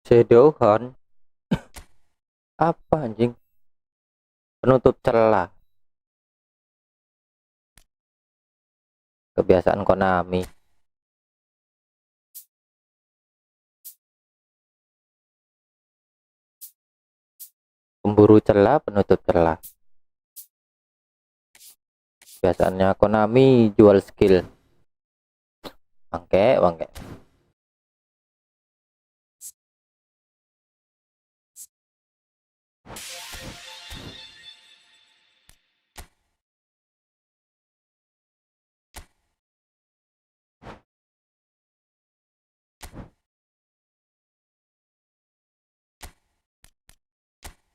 Sedohon apa anjing? Penutup celah. Kebiasaan Konami. Pemburu celah, penutup celah. Biasanya Konami jual skill. Bangke, bangke.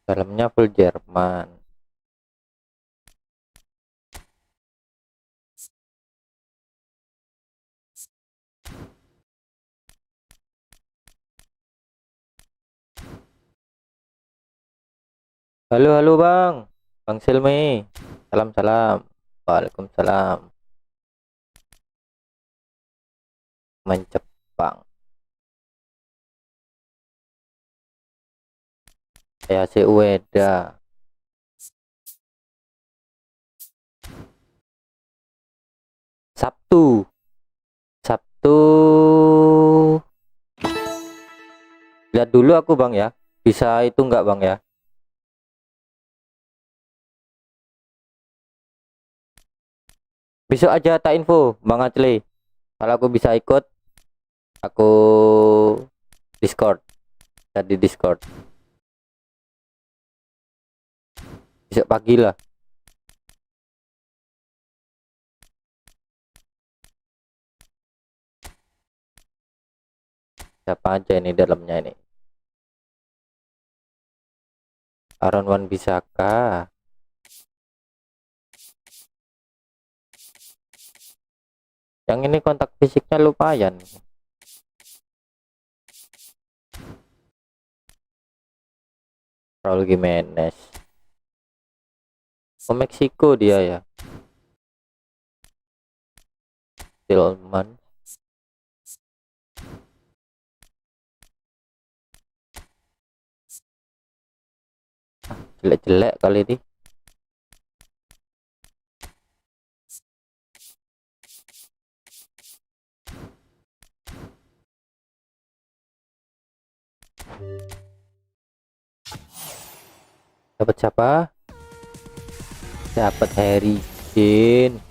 Dalamnya full Jerman. Halo, halo Bang. Bang Silmi. Salam, salam. Waalaikumsalam. Main Jepang. Saya si Ueda. Sabtu. Sabtu. Lihat dulu aku Bang ya. Bisa itu enggak Bang ya? Besok aja tak info Bang Acli. Kalau aku bisa ikut, aku Discord. Di Discord. Besok pagi lah. Siapa aja ini dalamnya ini? Aron One Bisaka. Yang ini kontak fisiknya lumayan. Raul Jimenez. Oh, Meksiko dia ya. Tillman. Jelek-jelek kali ini. Dapat siapa? Dapat Harry Kane.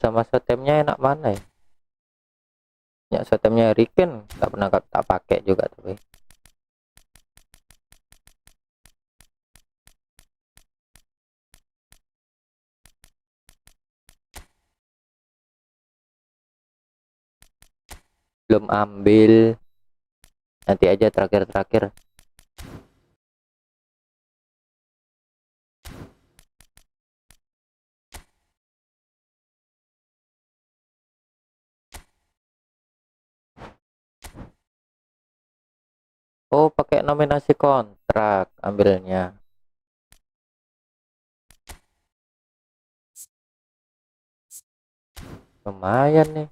Sama totemnya enak mana ya? Ya totemnya Harry Kane tak pernah tak pakai juga tapi. Belum ambil. Nanti aja terakhir-terakhir. Oh, pakai nominasi kontrak ambilnya. Lumayan nih.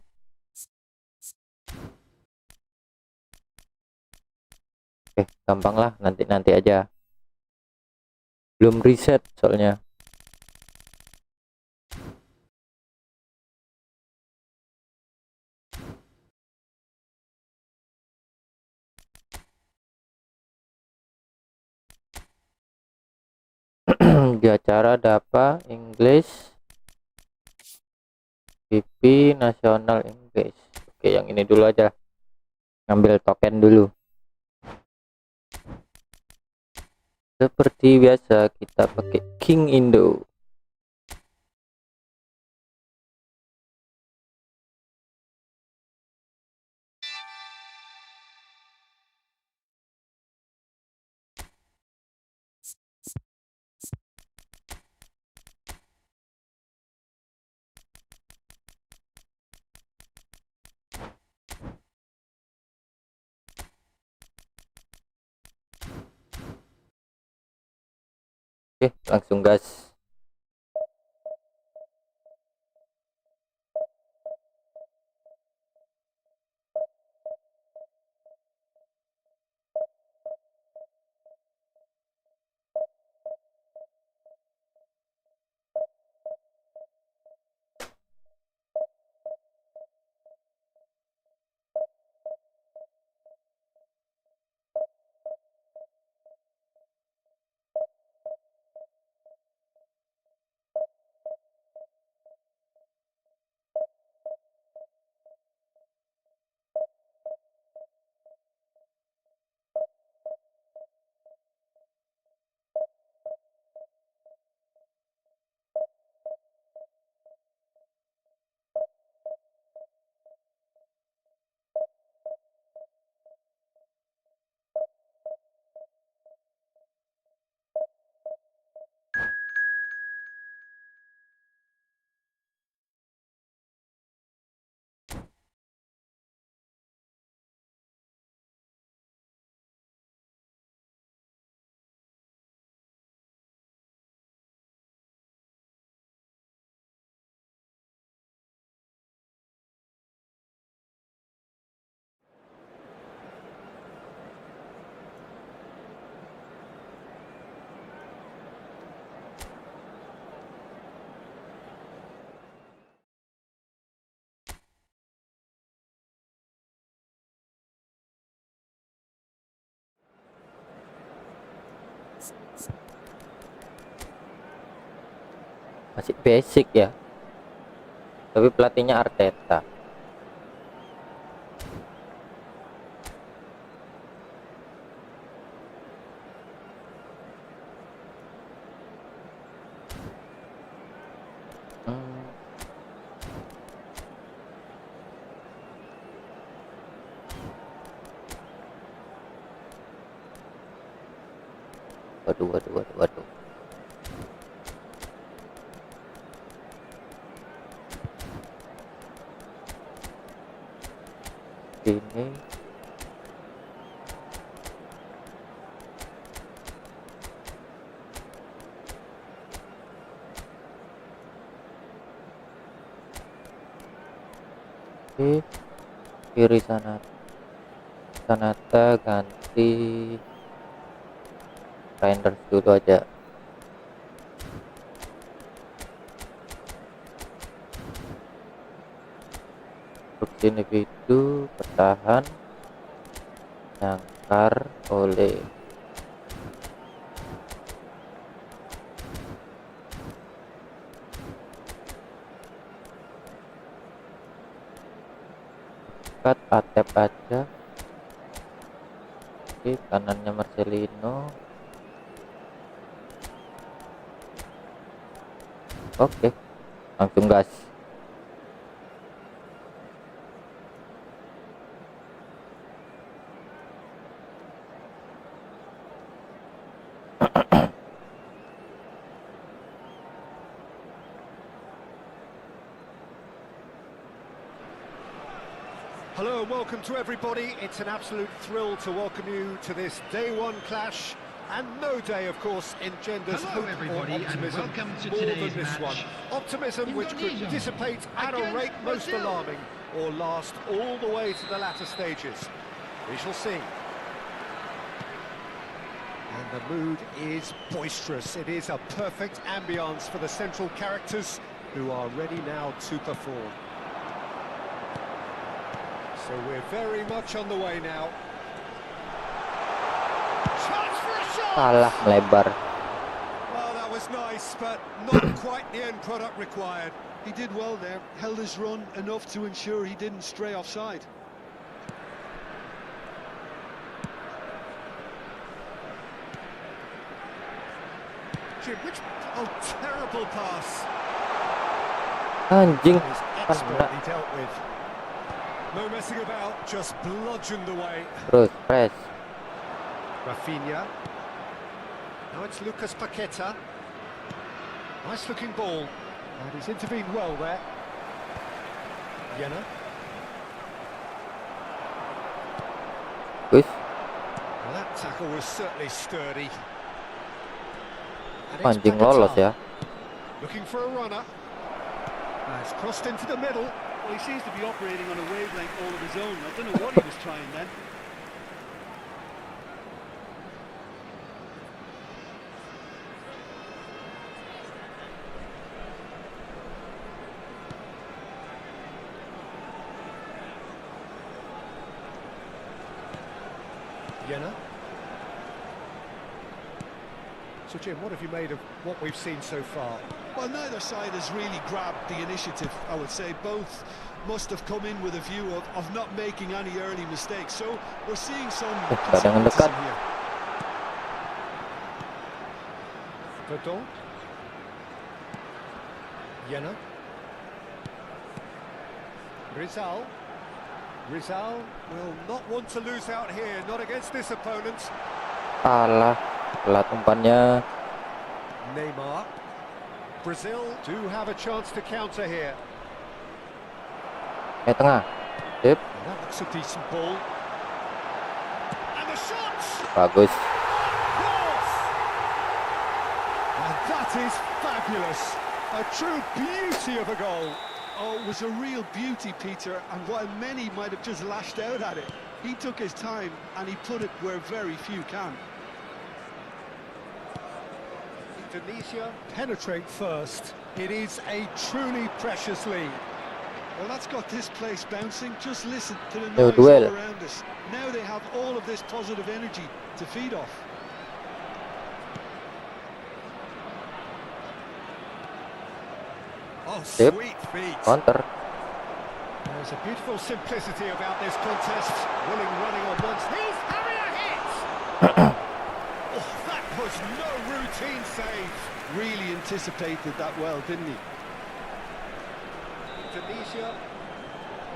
Oke, gampang lah, nanti aja. Belum riset soalnya. Di acara ada apa? English PP Nasional English. Oke, yang ini dulu aja. Ngambil token dulu. Seperti biasa kita pakai King Indo. Oke, langsung gas. Masih basic ya, tapi pelatihnya Arteta. Waduh. Ini di kiri sana, Sanata ganti Renders dulu aja. Individu bertahan, jangkar oleh cut atep aja. Oke, kanannya Marcelino. Oke, langsung gas. Hello and welcome to everybody. It's an absolute thrill to welcome you to this day one clash, and no day, of course, engenders hope or optimism more than this one. Optimism which could dissipate at a rate most alarming or last all the way to the latter stages. We shall see. And the mood is boisterous. It is a perfect ambience for the central characters who are ready now to perform. So we're very much on the way now. Chance for a shot! Salah melebar. Well, that was nice, but not quite the end product required. He did well there, held his run enough to ensure he didn't stray offside. Oh, terrible pass. Anjing, Expertly dealt with. No messing about, just bludgeoned away. terus press. Rafinha. Now it's Lucas Paqueta. Nice looking ball. And he's intervened well there. Jena. Gus. Well, that tackle was certainly sturdy. And it's Anjing lolos Paquetá. ya. Looking for a runner. It's crossed into the middle. Well, he seems to be operating on a wavelength all of his own. I don't know what he was trying then. Jenna. So Jim, what have you made of what we've seen so far? Well, neither side has really grabbed the initiative, I would say. Both must have come in with a view of not making any early mistakes. So we're seeing some Kadang dekat. conservatism here. Vultron. Jenna. Rizal. Rizal will not want to lose out here, not against this opponent. Alah, telat umpannya. Neymar. Brazil do have a chance to counter here. Tengah. Sip. That looks a decent ball. And the shots! Bagus. Yes! And that is fabulous. A true beauty of a goal. Oh, it was a real beauty, Peter, and while many might have just lashed out at it, he took his time and he put it where very few can. Indonesia penetrate first. It is a truly precious lead. Well, that's got this place bouncing. Just listen to the Yo, noise duel. all around us. Now they have all of this positive energy to feed off. Oh, Yep. sweet feet. Counter. There's a beautiful simplicity about this contest. Willing running on once. He's having a hit! Oh, that was no routine save. Really anticipated that well, didn't he? Indonesia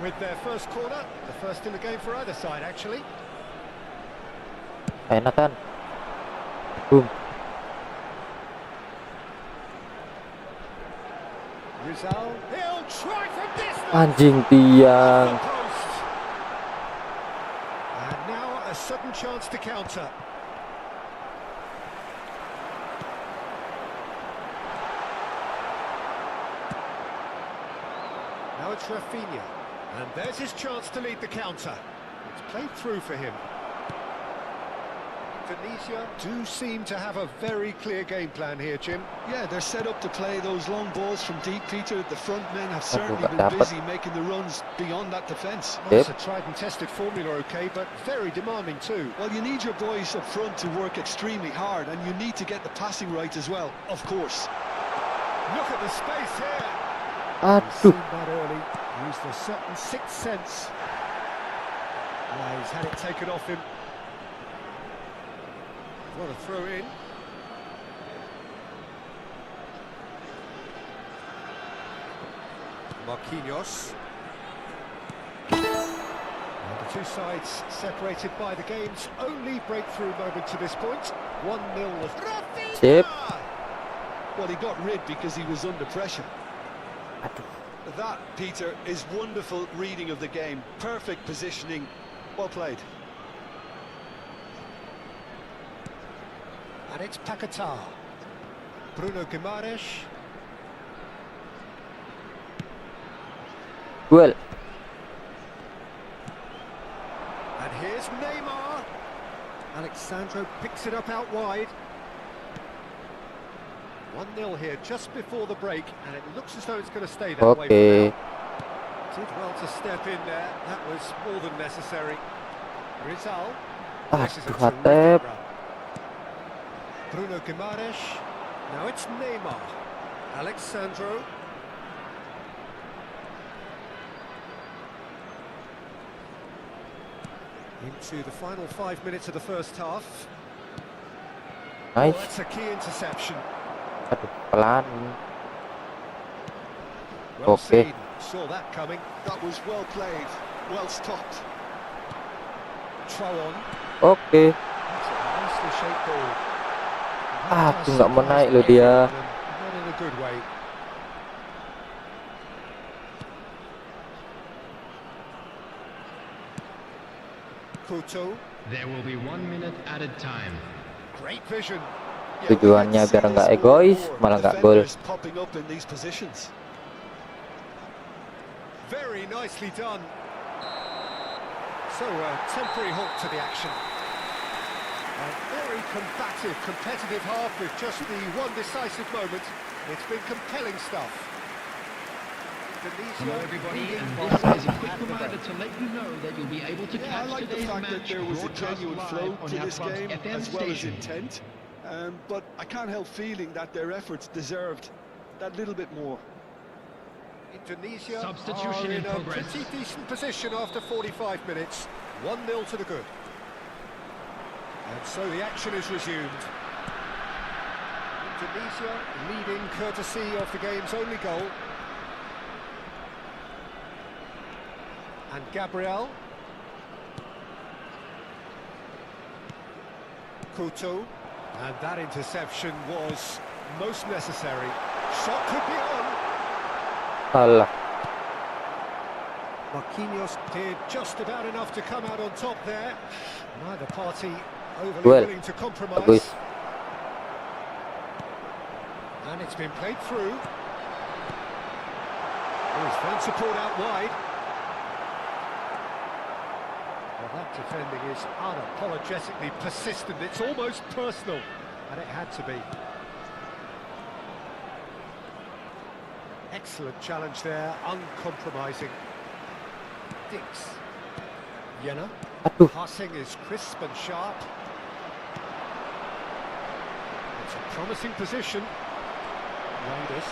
with their first corner. The first in the game for either side, actually. Hey Nathan. Boom. Rizal. He'll try from distance. Anjing tiang. Off the post. And now a sudden chance to counter. Now it's Rafinha. And there's his chance to lead the counter. It's played through for him. Indonesia do seem to have a very clear game plan here, Jim. Yeah, they're set up to play those long balls from deep, Peter. The front men have certainly gak been dapat. busy making the runs beyond that defence. Well, it's a tried and tested formula, okay, but very demanding too. Well, you need your boys up front to work extremely hard, and you need to get the passing right as well, of course. Look at the space here. He's Aduh. seen that early. Used a certain sixth sense. Yeah, he's had it taken off him. What a throw in. Marquinhos. And the two sides separated by the game's only breakthrough moment to this point. 1-0. Sip. Well, he got rid because he was under pressure. Aduh. That, Peter, is wonderful reading of the game. Perfect positioning. Well played. And it's Paquetá. Bruno Guimaraes. Duel. And here's Neymar. Alexandro picks it up out wide. 1-0 here just before the break, and it looks as though it's going to stay that way Oke. for now. Did well to step in there. That was more than necessary. Rizal. This is a Aduh, terrific Hatep. run. Bruno Guimaraes. Now it's Neymar. Alexandro. Into the final 5 minutes of the first half. Oh, Nice. that's a key interception. Aduh, pelan. Well Okay. seen. Saw that coming. That was well played. Well stopped. Troon. Oke. That's a nicely shaped ball. Ah, That tuh does nggak mau surprise naik loh dia. everyone, and not in a good way. Couto. There will be 1 minute added time. Great vision. Tujuannya biar nggak egois, malah nggak gol. Very nicely done. So a temporary halt to the action. A very combative, competitive half with just the one decisive moment. It's been compelling stuff. Hello everybody, and this is a quick reminder to let you know that you'll be able to catch I like the today's fact that match there was a broadcast genuine live flow on to this ASROCK's game FM as well as station. intent, but I can't help feeling that their efforts deserved that little bit more. Indonesia Substitution are in in a progress. pretty decent position after 45 minutes. 1-0 to the good. And so the action is resumed. Indonesia leading courtesy of the game's only goal. And Gabriel. Couto. And that interception was most necessary. Shot could be on. Alah, Marquinhos did just about enough to come out on top there. Neither party overly Duel. willing to compromise. bagus. And it's been played through. There's fan support out wide. Well, that defending is unapologetically persistent. It's almost personal, and it had to be. Excellent challenge there, uncompromising. Dix. Jenna. Aduh, Passing is crisp and sharp. It's a promising position. Raiders.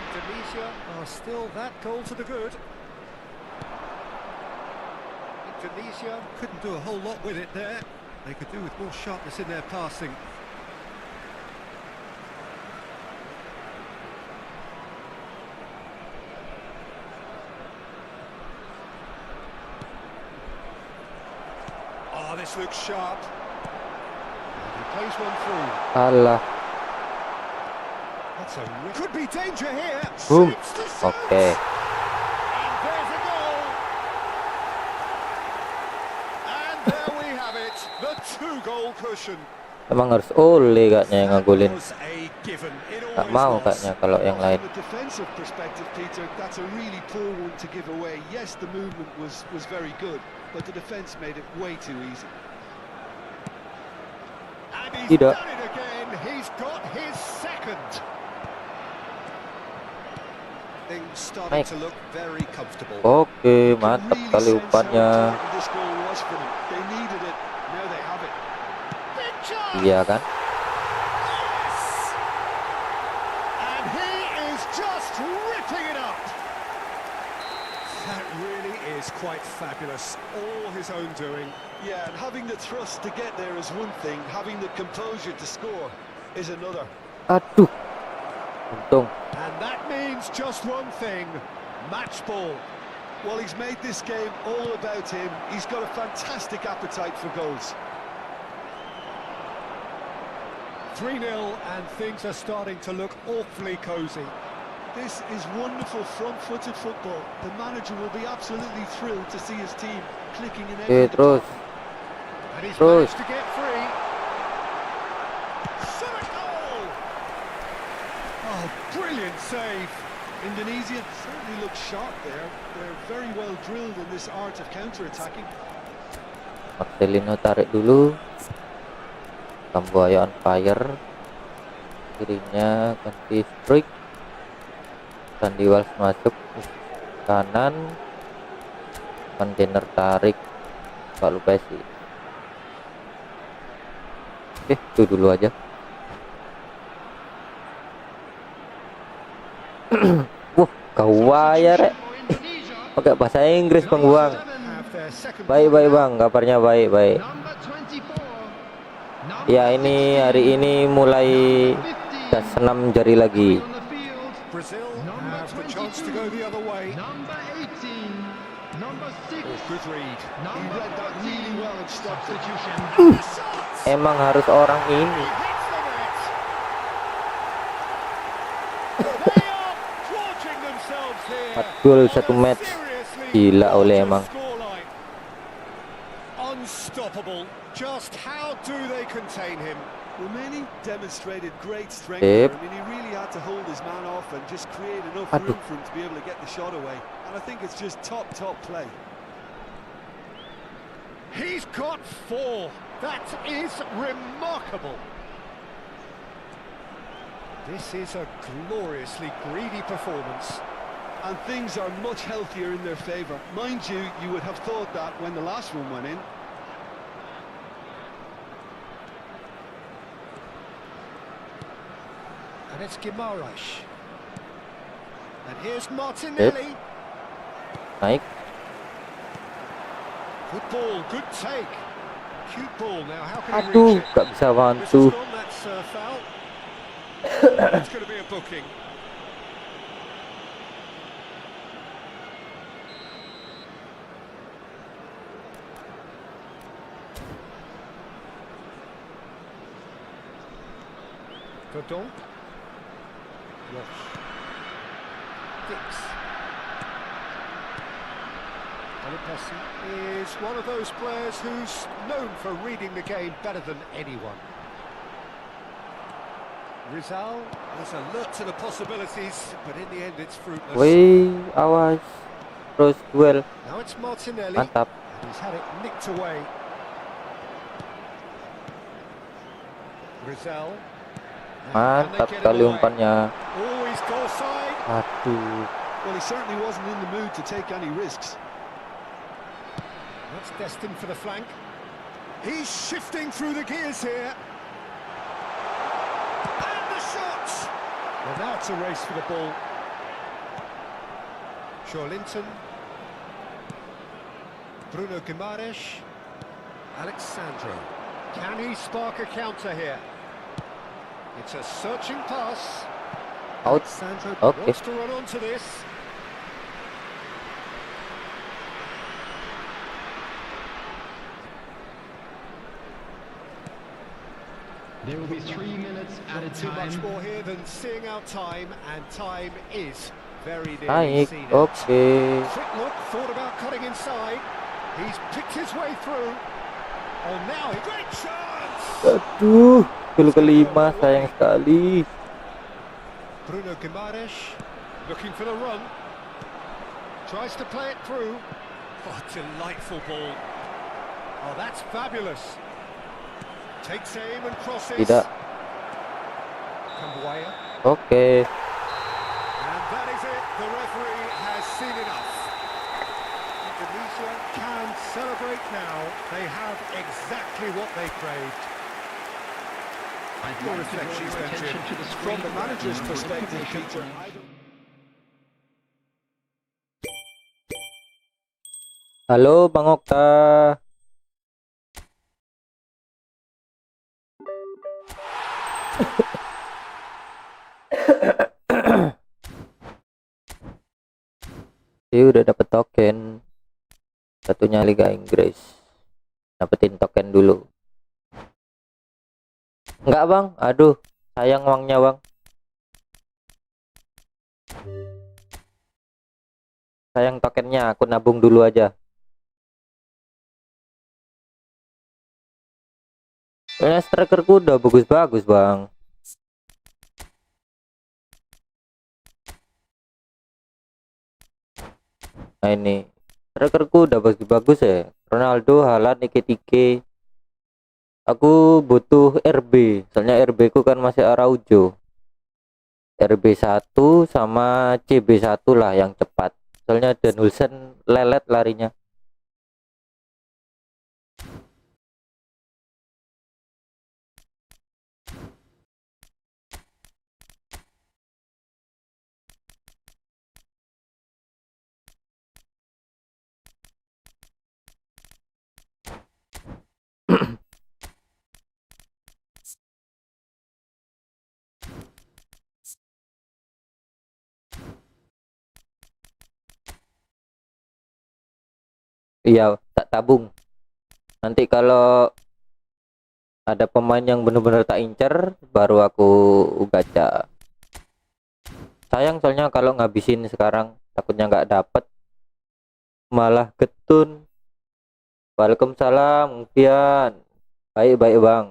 Indonesia are still that goal to the good. Indonesia couldn't do a whole lot with it there. They could do with more sharpness in their passing. Oh, this looks sharp. And he plays one through. alah. That's a could be danger here. Boom. Shoots to shoot. Oke. And there's a goal. And there we have it, the two-goal cushion. Emang harus Ole kayaknya yang ngagolin. Was a given. It Gak always mau was. kayaknya kalau yang lain. From a defensive perspective, Peter, that's a really poor one to give away. Yes, the movement was very good, but the defence made it way too easy. And he's Tidak. done it again. He's got his second. Things starting Baik. to look very comfortable. Oke, You can mantap really kali sense how umpannya. important this goal was for them. They needed it. Now they have it. Big chance. Iya kan? Yes! And he is just ripping it up. That really is quite fabulous. All his own doing. Yeah, and having the thrust to get there is one thing. Having the composure to score is another. Aduh. Untung. And that means just one thing. Match ball. Well, he's made this game all about him. He's got a fantastic appetite for goals. 3-0 and things are starting to look awfully cosy. This is wonderful front-footed football. The manager will be absolutely thrilled to see his team clicking in Oke, every terus. And he's Terus. managed to get free. Shot a goal! Oh, brilliant save. Indonesia certainly looks sharp there. They're very well drilled in this art of counter-attacking. Marcelino tarik dulu. Kambuaya on fire. Kirinya ganti streak. Sandy Walsh masuk kanan. Kontainer tarik. Gak lupa sih. Oke, itu dulu aja. Wah, Kawaya rek. Pakai bahasa Inggris Bang Buang. Have their second Baik ball now. Bang, kabarnya baik. Number 24. Ya, ini hari ini mulai dah senam jari lagi. On the field. Brazil have the chance to go the other way. Number 18. Number 6. Oh, good read. He read that really well and stopped it. Substitution. Shots! Emang harus orang ini. He hits the net. They are gorging themselves here. 4 gol on satu a match. seriously Gila Ole gorgeous emang. scoreline. Unstoppable. Just how do they contain him? Rumani demonstrated great strength Sip. there. I mean, he really had to hold his man off and just create enough Aduh. room for him to be able to get the shot away. And I think it's just top play. He's got 4. That is remarkable. This is a gloriously greedy performance. And things are much healthier in their favour. Mind you, you would have thought that when the last one went in. And it's Guimaraes. And here's Martinelli. Naik. Good ball, good take. Cute ball now, how can he Aduh, reach it? gak bisa bantu. Whistle's gone, that's foul. It's going to be a booking. Verdon. Walsh. Dix. Olipesi is one of those players who's known for reading the game better than anyone. Rizal was alert to the possibilities, but in the end it's fruitless. Wih, awas. Terus duel. Now it's Martinelli. Mantap. And he's had it nicked away. Rizal. Mantap kali umpannya. Oh, he's goal side. Aduh. Well, he certainly wasn't in the mood to take any risks. That's destined for the flank. He's shifting through the gears here. And the shot! Well, now it's a race for the ball. Linton. Bruno Guimaraes. Alexandro. Can he spark a counter here? It's a searching pass. Out. Alexandro Okay. wants to run onto this. There will be 3 minutes at a Not too much time. more here than seeing out time, and time is very nearly Naik. seen out. Oke. Quick look, thought about cutting inside. He's picked his way through. Oh, now a great chance! Aduh, gol kelima sayang sekali. Bruno Guimaraes looking for the run. Tries to play it through. Oh, delightful ball. Oh, that's fabulous. Takes aim and crosses. Tidak. Cambuaya. Oke. And that is it. The referee has seen enough. Indonesia can celebrate now. They have exactly what they craved. I'd Your like to draw reflections your then, attention Jim. to the From screen. the manager's Number perspective, information Peter, on- I don't... Halo Bang Okta. Dia udah dapet token. Satunya Liga Inggris. Dapetin token dulu. Enggak Bang, aduh, sayang uangnya Bang. Sayang tokennya, aku nabung dulu aja. Strikerku udah bagus-bagus Bang. Nah ini strikerku udah bagus-bagus ya. Ronaldo, Haaland, Ike. Aku butuh RB. Soalnya RB ku kan masih Araujo. RB1 sama CB1 lah yang cepat. Soalnya Danulsen lelet larinya. Iya, tak tabung. Nanti kalau ada pemain yang bener-bener tak incer, baru aku gacha. Sayang soalnya kalau ngabisin sekarang, takutnya nggak dapet, malah getun. Waalaikumsalam, Fian. Baik-baik Bang.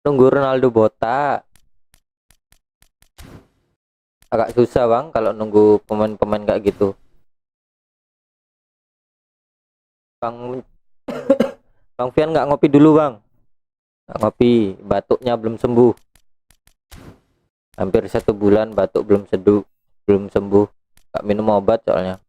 Nunggu Ronaldo botak. Agak susah bang kalau nunggu pemain-pemain kayak gitu. Bang Bang Fian nggak ngopi dulu bang? Nggak ngopi, batuknya belum sembuh. Hampir 1 bulan batuk belum sembuh. Nggak minum obat soalnya.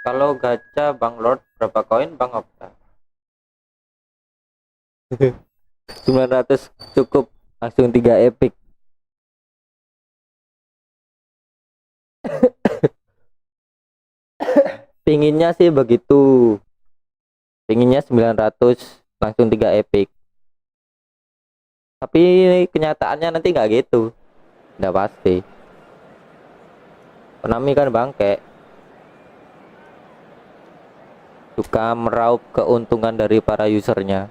Kalau gacha Bang Lord berapa koin Bang Opta? 900 cukup, langsung 3 epic. Pinginnya sih begitu. Pinginnya 900 langsung 3 epic. Tapi kenyataannya nanti nggak gitu. Udah pasti. Konami kan bangke. Suka meraup keuntungan dari para usernya.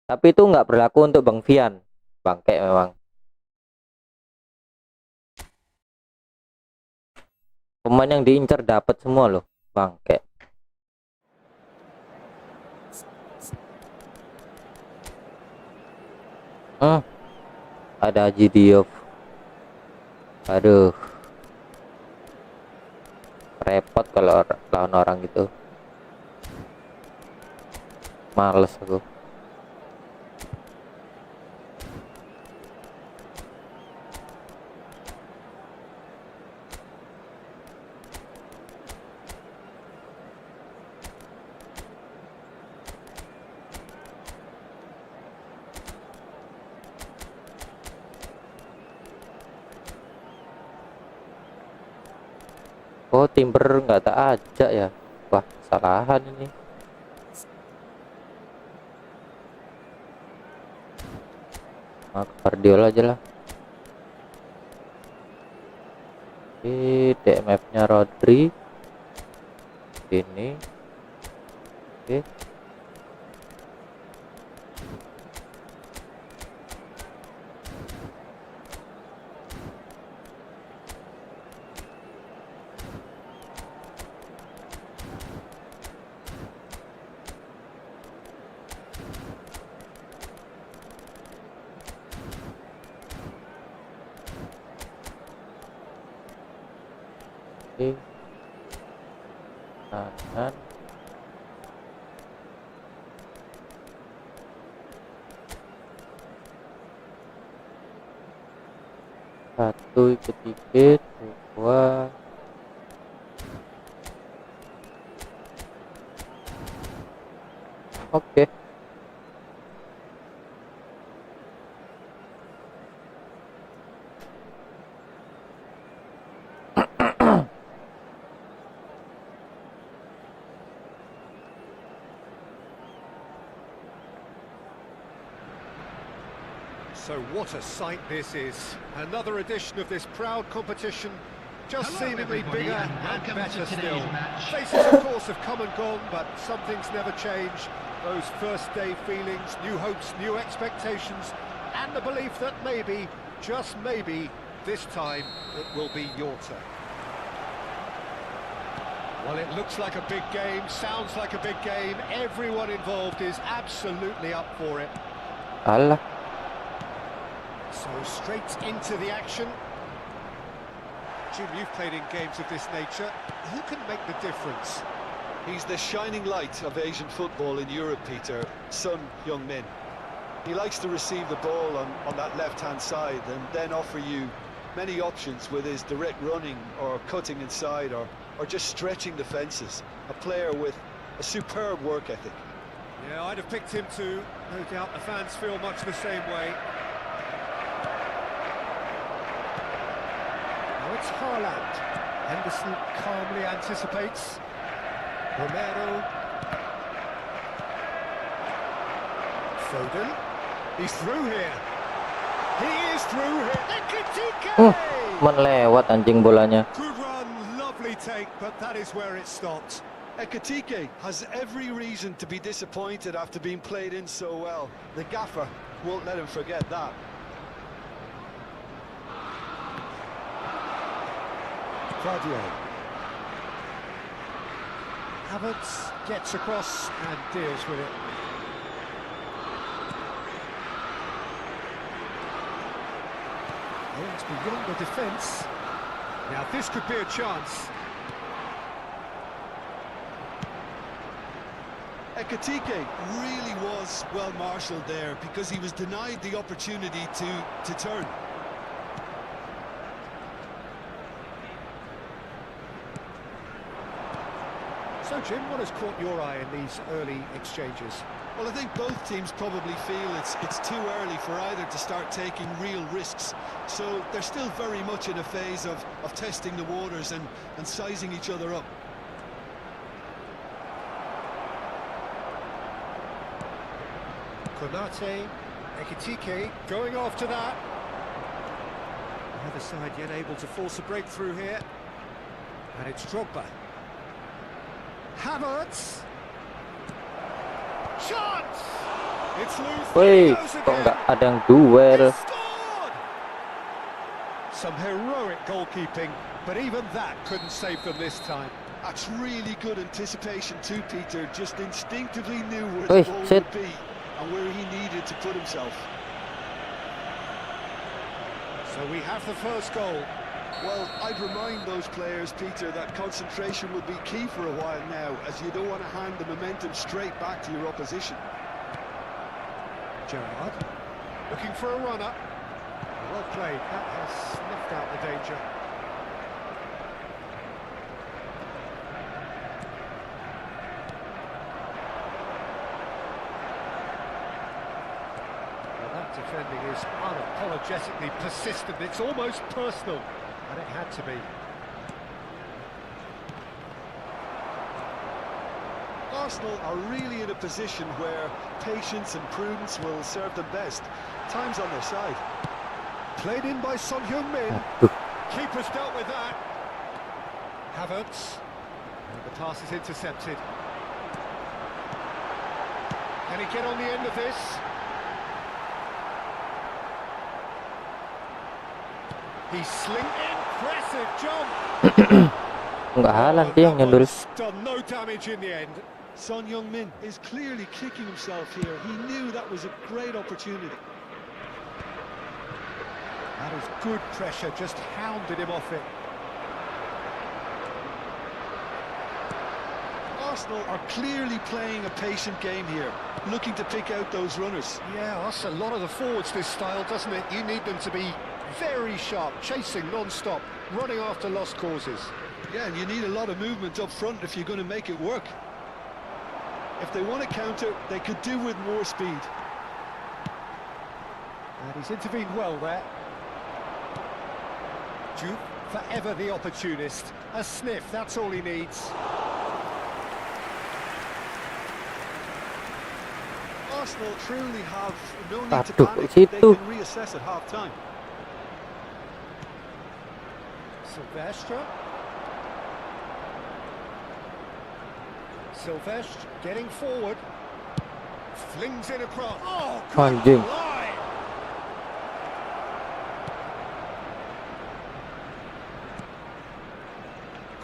Tapi itu nggak berlaku untuk Bang Fian. Bangke memang. Pemain yang diincar dapat semua loh. Bangke. Ada Haji Diop. Aduh. Repot kalau lawan orang gitu. Males aku. Oh, Timber nggak tak ajak ya. Wah, kesalahan ini. Nah, Guardiola aja lah. Oke, DMF nya Rodri ini. Oke. Kanan. Satu ikut dikit, dua. Oke. So what a sight this is. Another edition of this proud competition, just seemingly bigger and better still. Faces, of course, have come and gone, but some things never change. Those first day feelings, new hopes, new expectations, and the belief that maybe, just maybe, this time it will be your turn. Well, it looks like a big game, sounds like a big game. Everyone involved is absolutely up for it. Alah. So straight into the action. Jim, you've played in games of this nature. Who can make the difference? He's the shining light of Asian football in Europe, Peter. Son Heung-min. He likes to receive the ball on that left-hand side and then offer you many options with his direct running or cutting inside or just stretching the fences. A player with a superb work ethic. Yeah, I'd have picked him too. No doubt the fans feel much the same way. Now it's Haaland. Henderson calmly anticipates. Romero. Foden. He's through here. He is through here. Ekitike! Lewat anjing bolanya. Good run, lovely take, but that is where it stopped. Ekitike has every reason to be disappointed after being played in so well. The gaffer won't let him forget that. Claudio. Havertz gets across and deals with it. It's beyond the defence. Now this could be a chance. Ekitike really was well marshalled there because he was denied the opportunity to turn. So Jim, what has caught your eye in these early exchanges? Well, I think both teams probably feel it's too early for either to start taking real risks. So they're still very much in a phase of testing the waters and sizing each other up. Konate, Ekitike going after that. The other side yet able to force a breakthrough here. And it's Drogba. Havertz. Shot! It's loose. Woi, kok nggak ada yang duel? Scored! Some heroic goalkeeping, but even that couldn't save them this time. That's really good anticipation too, Peter. Just instinctively knew where the ball would be and where he needed to put himself. So we have the first goal. Well, I'd remind those players, Peter, that concentration will be key for a while now, as you don't want to hand the momentum straight back to your opposition. Gerrard looking for a runner. Well played. That has sniffed out the danger. Well, that defending is unapologetically persistent. It's almost personal. And it had to be. Arsenal are really in a position where patience and prudence will serve them best. Time's on their side. Played in by Son Heung-min. Keeper's dealt with that. Havertz. And the pass is intercepted. Can he get on the end of this? He's slinking. Impressive jump. Nggak Haaland dia yang nyundul. Done no damage in the end. Son Heung-min is clearly kicking himself here. He knew that was a great opportunity. That is good pressure, just hounded him off it. Arsenal are clearly playing a patient game here, looking to pick out those runners. Yeah, that's a lot of the forwards, this style, doesn't it? You need them to be very sharp, chasing non-stop, running after lost causes. Yeah, and you need a lot of movement up front if you're going to make it work. If they want to counter, they could do with more speed. And he's intervened well there. Duke, forever the opportunist. A sniff, that's all he needs. Arsenal truly have no need to panic. They can reassess at half-time. Silvestre getting forward, flings it across. Oh, Anjing. line.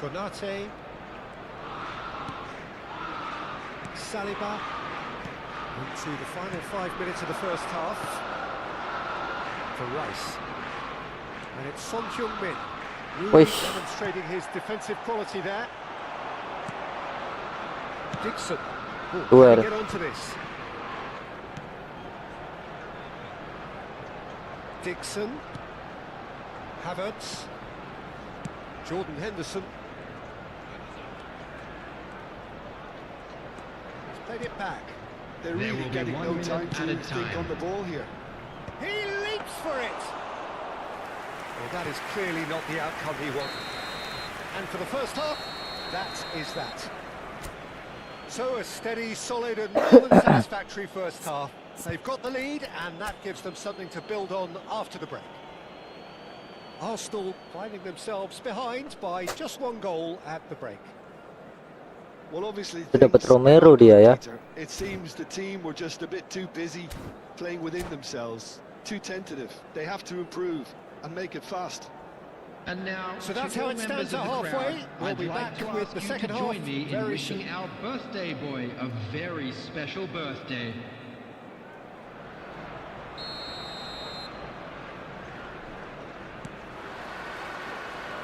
Konate, Saliba into the final 5 minutes of the first half for Rice, and it's Son Heung-min. Really demonstrating his defensive quality there. Dixon. Can get onto this. Dixon. Havertz. Jordan Henderson. He's played it back. They're really getting no time to think on the ball here. He leaps for it! Well, that is clearly not the outcome he wanted. And for the first half, that is that. So a steady, solid and more than satisfactory first half. They've got the lead and that gives them something to build on after the break. Arsenal finding themselves behind by just one goal at the break. Well, obviously, Dapat Romero dia ya. it seems the team were just a bit too busy playing within themselves, too tentative. They have to improve and make it fast. And now, so that's how it stands at halfway. We'll be back with the second half join me in very wishing soon. our birthday boy a very special birthday.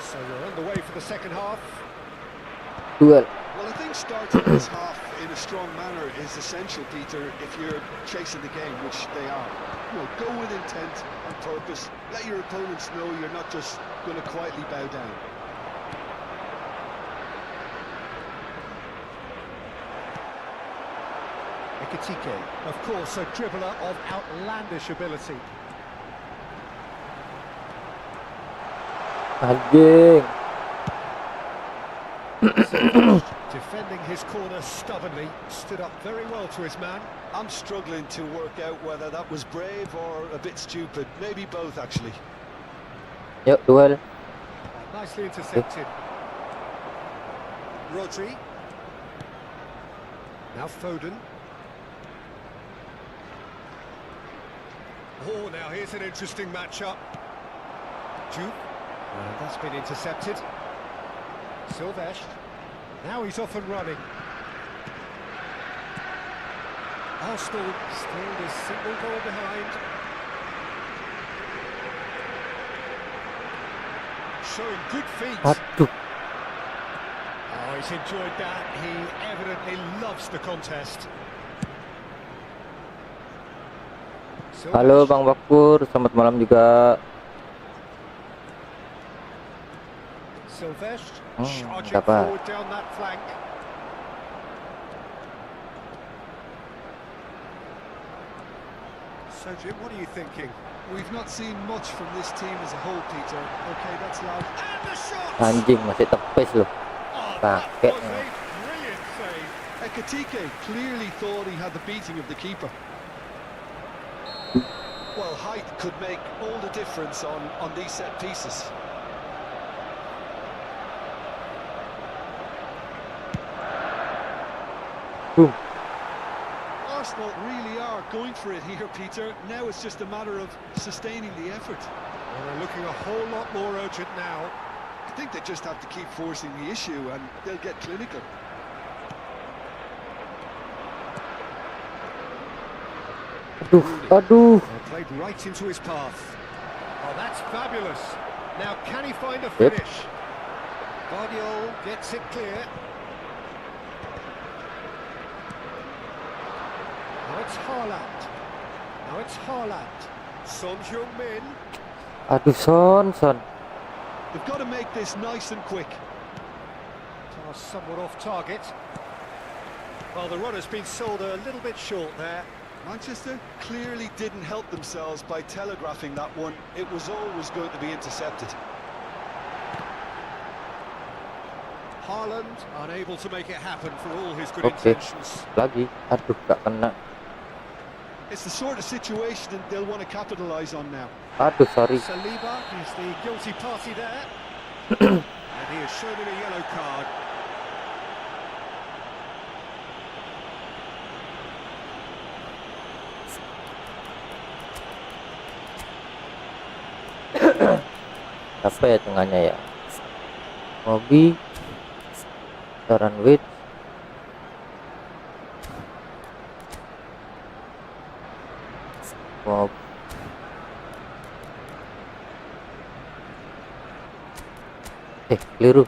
So we're underway for the second half. Duel. Well, I think starting this half in a strong manner is essential, Peter, if you're chasing the game, which they are. You know, go with intent and purpose. Let your opponents know you're not just going to quietly bow down. Ekitike, of course, a dribbler of outlandish ability. Anjing. Defending his corner stubbornly, stood up very well to his man. I'm struggling to work out whether that was brave or a bit stupid. Maybe both, actually. Yuk, duel. Nicely intercepted. Rodri. Now Foden. Oh, now here's an interesting matchup. Juke. That's been intercepted. Silvesh. Now he's off and running. Arsenal still this single goal behind. Showing good feet. Aduh. Oh, he's enjoyed that. He evidently loves the contest. Halo Bang Bakur, selamat malam juga. Silvesh charging dapat. forward down that flank. So Jim, what are you thinking? We've not seen much from this team as a whole, Peter. Okay, that's loud. And the shot! Anjing, masih tepis loh. Oh, that Pakai. was a brilliant save. Ekitike clearly thought he had the beating of the keeper. Well, height could make all the difference on these set pieces. Boom. Arsenal really are going for it here, Peter. Now it's just a matter of sustaining the effort. Well, they're looking a whole lot more urgent now. I think they just have to keep forcing the issue and they'll get clinical. Aduh. Played right into his path. Oh, that's fabulous. Now, can he find a Yep. finish? Guardiola gets it clear. Now it's Haaland. Now it's Haaland. Son Heung-min. Aduh, Son. They've got to make this nice and quick. Pass somewhat off target. Well, the runner's been sold a little bit short there. Manchester clearly didn't help themselves by telegraphing that one. It was always going to be intercepted. Haaland unable to make it happen for all his good Okay. intentions. Lagi. Aduh, gak kena. It's the sort of situation that they'll want to capitalise on now. Aduh, sorry. Saliba is the guilty party there. And he is shown in a yellow card. Apa ya tengahnya ya? Mobi, Saranwich, Mob, keliru.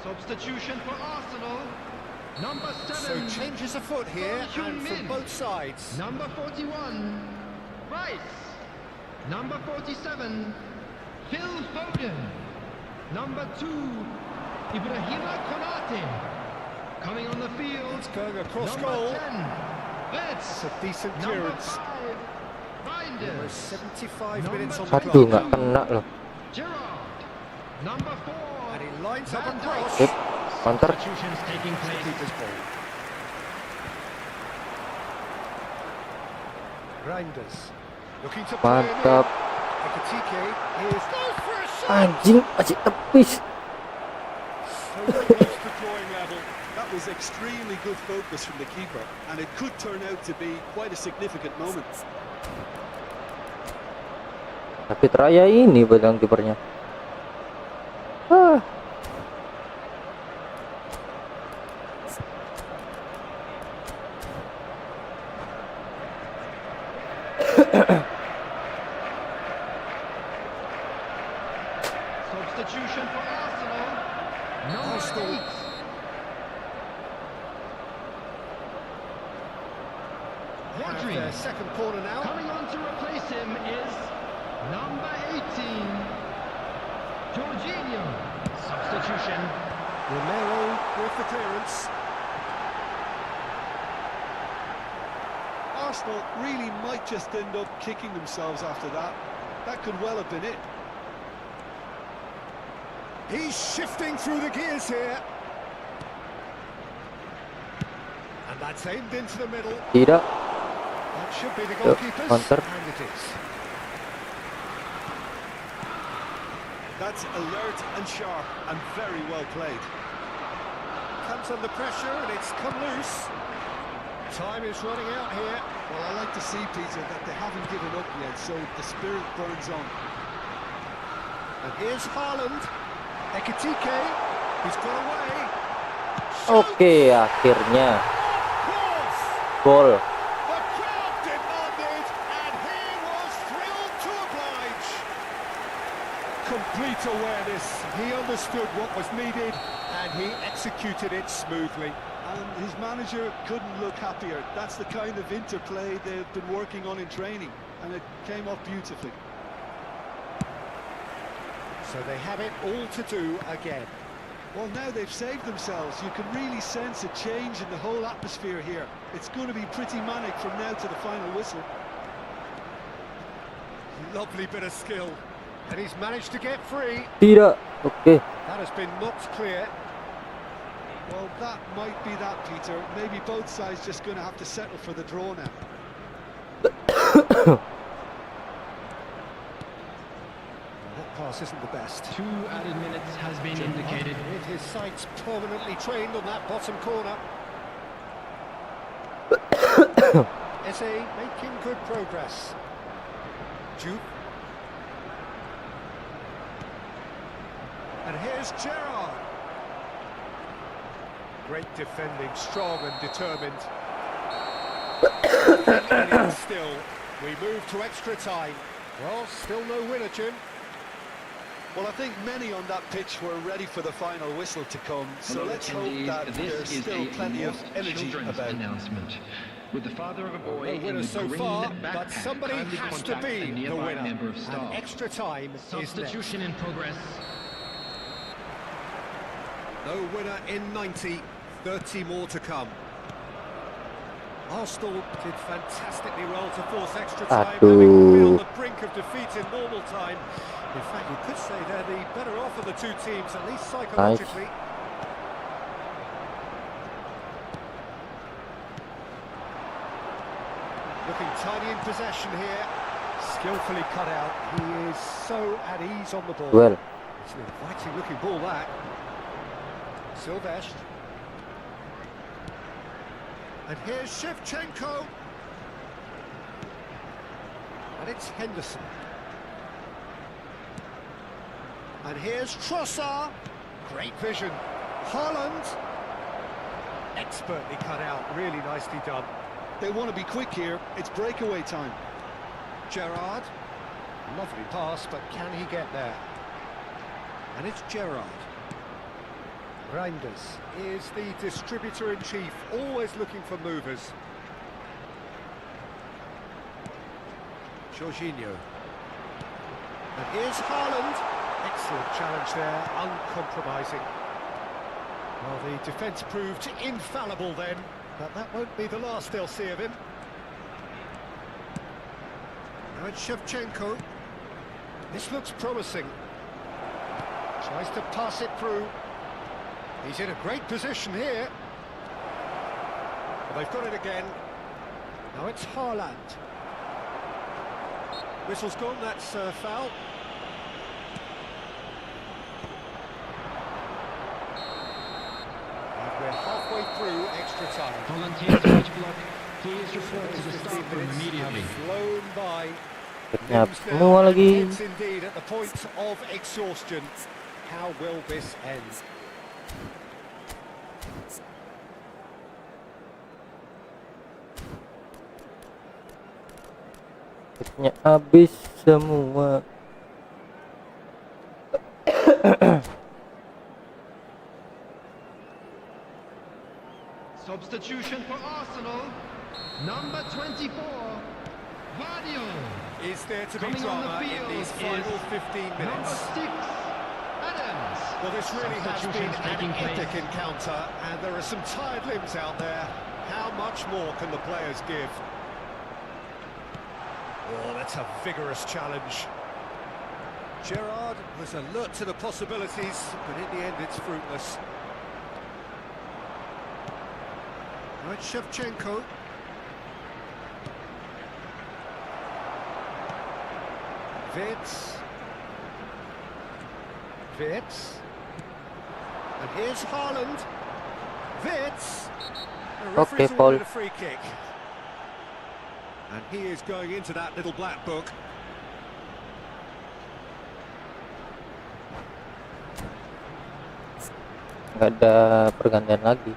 Substitution for Arsenal. Number 7. So changes of foot here and from both sides. Number 41. Rice. Number 47. Phil Foden. Number 2. Ibrahima Konate. Coming on the field. It's going across Number goal. 10. It's a decent Number clearance. 5. Binders. 75 minutes on the Aduh, clock. nggak kena loh. Gerrard. Number 4. And he lines up a Van cross. Sip, counter. Substitutions taking place. Keeper's ball. Reinders. Looking to play it in. Mantap. Ekitike is goes for a shot. Anjing, masih tepis. So close to drawing level. That was extremely good focus from the keeper, and it could turn out to be quite a significant moment. Tapi Raya ini badang kipernya. Ah. Substitution for Arsenal. Number 8. Rodri. Their second corner now. Coming on to replace him is number 18. Jorginho. Substitution. Romero with the clearance. Arsenal really might just end up kicking themselves after that. That could well have been it. He's shifting through the gears here. And that's aimed into the middle. Tidak. That should be the goalkeeper's. Counter. And it is. That's alert and sharp and very well played. Comes under pressure and it's come loose. Time is running out here. Well, I like to see, Peter, that they haven't given up yet, so the spirit burns on. And here's Haaland. Ekitike. He's got away. Oke, akhirnya Cross. gol. The crowd demanded, and he was thrilled to oblige. Complete awareness. He understood what was needed, and he executed it smoothly. And his manager couldn't look happier. That's the kind of interplay they've been working on in training, and it came off beautifully. So they have it all to do again. Well, now they've saved themselves. You can really sense a change in the whole atmosphere here. It's going to be pretty manic from now to the final whistle. Lovely bit of skill. And he's managed to get free. Tidak. Oke. That has been knocked clear. Well, that might be that, Peter. Maybe both sides just going to have to settle for the draw now. That pass isn't the best. 2 added minutes has been indicated. With his sights permanently trained on that bottom corner. SA making good progress. Juke. And here's Gerrard. Great defending, strong and determined. And still, we move to extra time. Well, still no winner, Jim. Well, I think many on that pitch were ready for the final whistle to come, so Hello, let's hope attendees. that This there's is still a plenty of lost energy children's about. announcement. With the father of a boy No in winner the so green far, backpack, but somebody kindly has to contact a be the nearby winner. member of And staff. extra time is next. Substitution in progress. No winner in 90, 30 more to come. Arsenal did fantastically well to force extra time, having been on the brink of defeat in normal time. In fact, you could say they're the better off of the two teams, at least psychologically. Looking tidy in possession here. Skillfully cut out. He is so at ease on the ball. Well. It's an inviting looking ball, that. Silvestre. And here's Shevchenko. And it's Henderson. And here's Trossard. Great vision. Haaland. Expertly cut out. Really nicely done. They want to be quick here. It's breakaway time. Gerrard. Lovely pass, but can he get there? And it's Gerrard. Reinders is the distributor-in-chief, always looking for movers. Jorginho. And here's Haaland. Excellent challenge there, uncompromising. Well, the defence proved infallible then, but that won't be the last they'll see of him. Now it's Shevchenko. This looks promising. Tries to pass it through. He's in a great position here. Well, they've got it again. Now it's Haaland. Whistle's gone, that's foul. And we're halfway through extra time. Volunteers to each block, please report to the staff room immediately. Have flown by. Nyap Limbs semua now, lagi. heads indeed at the point of exhaustion. How will this end? Kitnya habis semua. Substitution for Arsenal, number 24, Vadio. Is there to be Coming on the drama in field these final is 15 number minutes? 6, Adams. Well, this really has been Substitutions an taking place. epic encounter, and there are some tired limbs out there. How much more can the players give? Oh, that's a vigorous challenge. Gerrard was alert to the possibilities, but in the end it's fruitless. Now it's Shevchenko. Wits. And here's Haaland. Wits. The referee's Paul. awarded a free kick. And he is going into that little black book. Nggak ada pergantian lagi.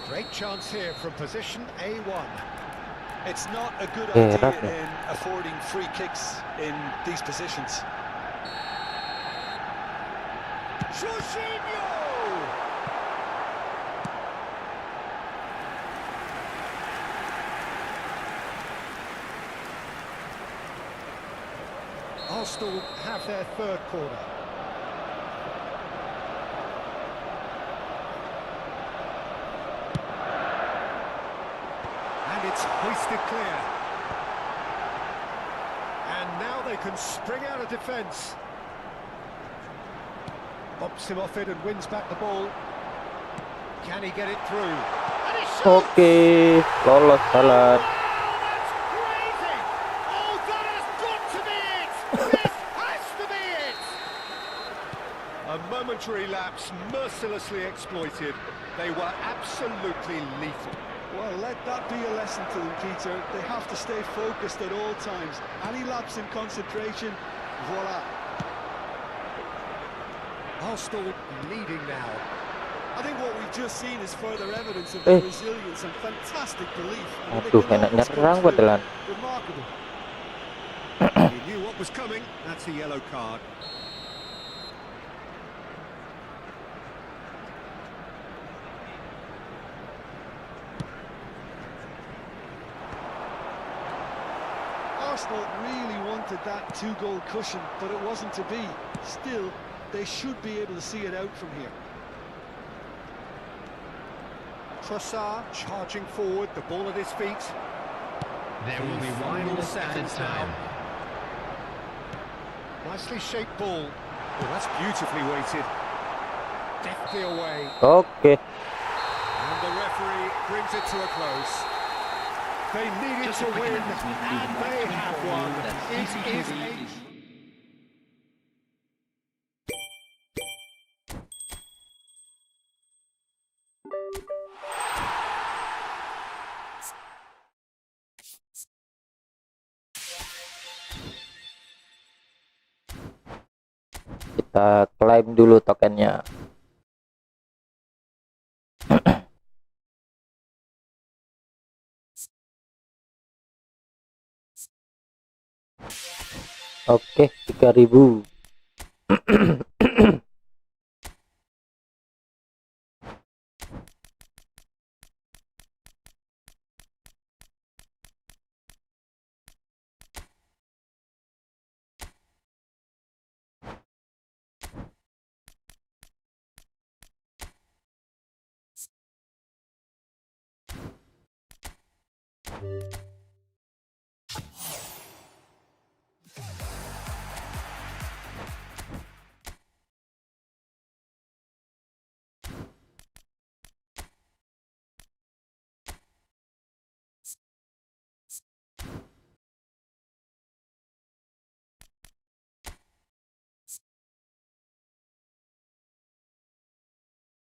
Great chance here from position A1. It's not a good Yeah, idea that's it. in affording free kicks in these positions. Jorginho! Arsenal have their third corner. And it's hoisted clear. And now they can spring out of defence. Bumps him off it and wins back the ball. Can he get it through? And he shoots! Oke, lolos Salah. That's crazy! Oh, that has got to be it! This has to be it! A momentary lapse, mercilessly exploited. They were absolutely lethal. Well, let that be a lesson to them, Peter. They have to stay focused at all times. Any lapse in concentration, voila. Arsenal leading now. I think what we've just seen is further evidence of their resilience and fantastic belief. And Aduh, they can enak always come nyerang through. padahal. Remarkable. He knew what was coming. That's a yellow card. Arsenal really wanted that two-goal cushion, but it wasn't to be. Still, they should be able to see it out from here. Trossard charging forward, the ball at his feet. There will be Final 1 minute seconds added time. Nicely shaped ball. Oh, that's beautifully weighted. Deftly away. Oke, And the referee brings it to a close. They needed Just to a quick win, announcement. and they have won. It is a... kita klaim dulu tokennya. Oke, 3000.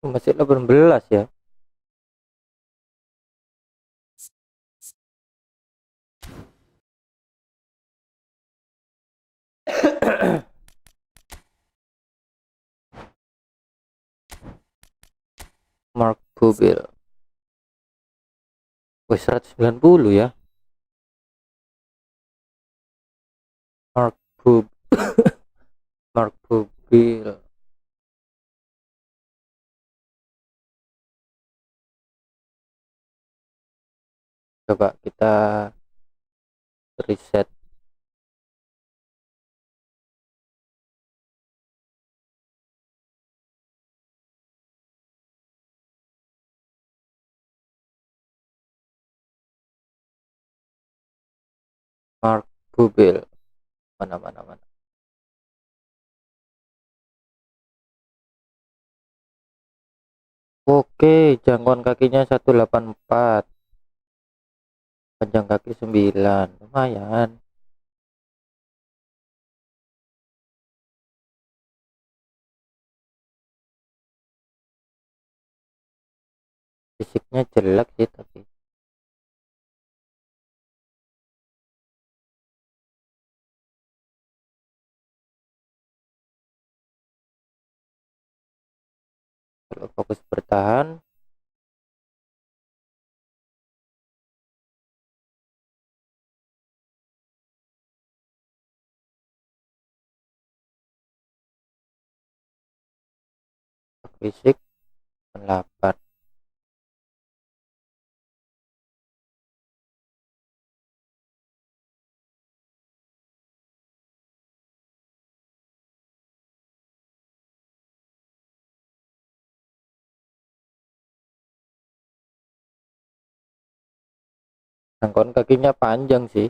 Masih 18 ya. Mark Bubil. Wih, 190 ya. Mark Bub Mark Bubil. Coba kita reset. Mark Bubil. Mana. Oke, jangkauan kakinya 184. Panjang kaki 9. Lumayan. Fisiknya jelek sih tapi. Kalau fokus bertahan, fisik 8. Jangkauan kakinya panjang sih.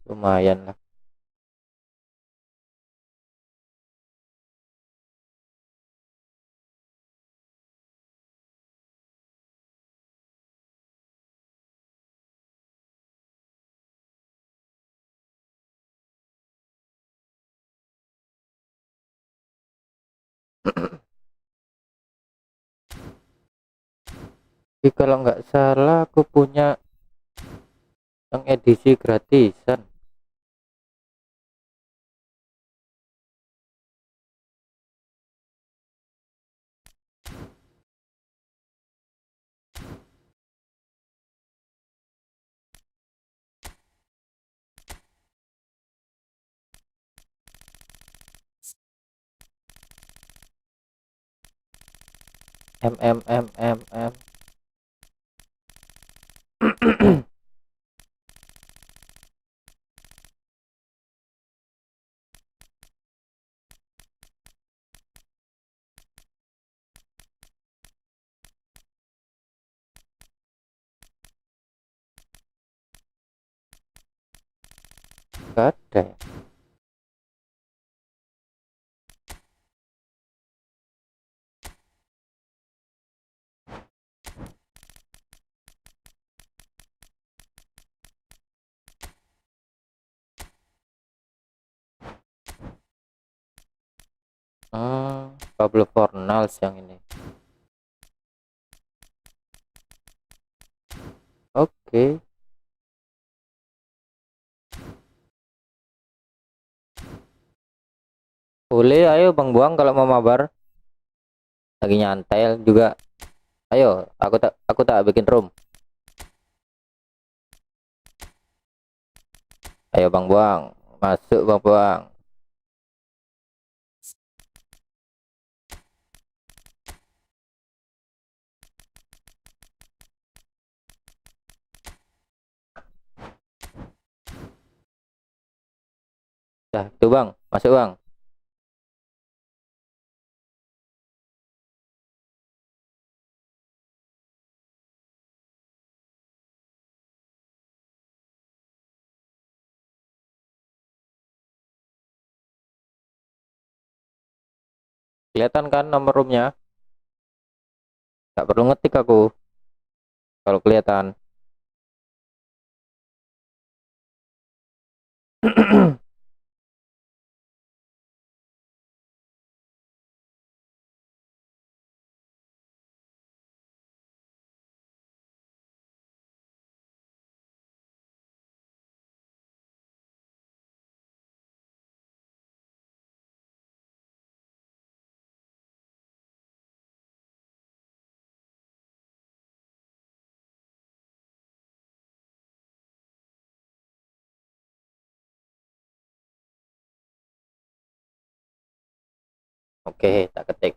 Lumayan lah. Tapi kalau nggak salah aku punya yang edisi gratisan. M. Gak ada ya. Pablo Fornals yang ini. Oke. Boleh, ayo Bang Buang kalau mau mabar. Lagi nyantai juga. Ayo, aku tak bikin room. Ayo Bang Buang, masuk Bang Buang. Dah itu Bang, masuk Bang. Kelihatan kan nomor roomnya? Gak perlu ngetik aku kalau kelihatan. Oke, tak ketik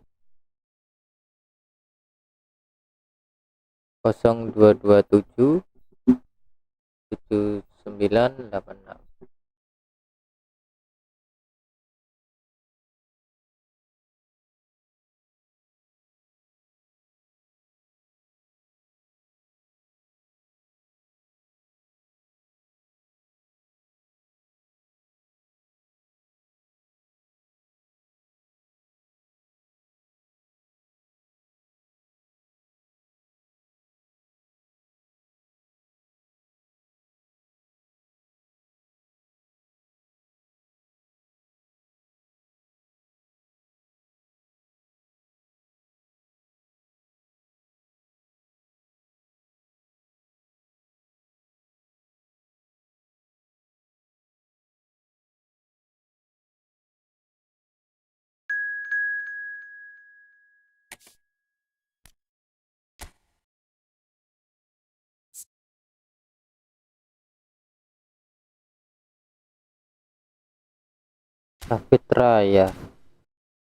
0227 7986. David Raya.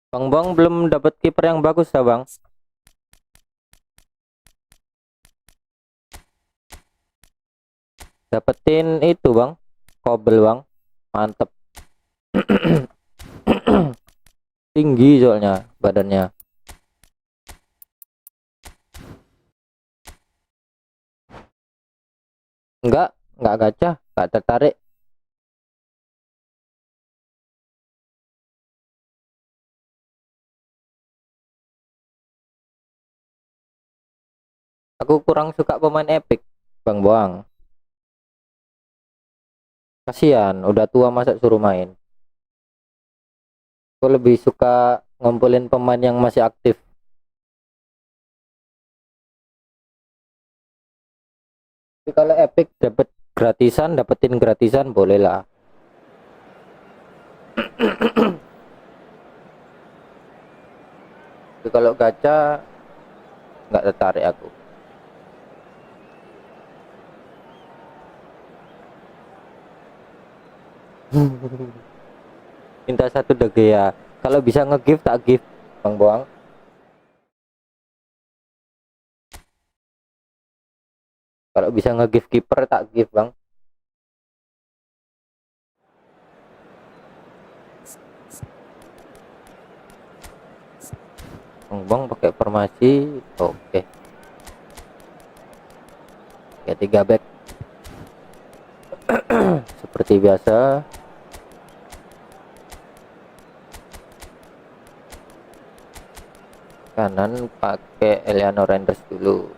Bang Bang belum dapat kiper yang bagus ya Bang. Dapetin itu Bang, Kobel Bang, mantep. Tinggi soalnya badannya. Enggak gacah, enggak tertarik. Aku kurang suka pemain epic Bang Boang. Kasihan, udah tua masa suruh main. Aku lebih suka ngumpulin pemain yang masih aktif. Tapi kalau epic dapetin gratisan boleh lah. Tapi kalau gacha nggak tertarik aku. Minta satu ya. Kalau bisa nge-gift tak gift Bang Boang. Kalau bisa nge-gift kiper tak gift Bang. Bang Bang pakai formasi oke. Ya 3 back. Seperti biasa. Kanan pakai Eleanor Renders dulu.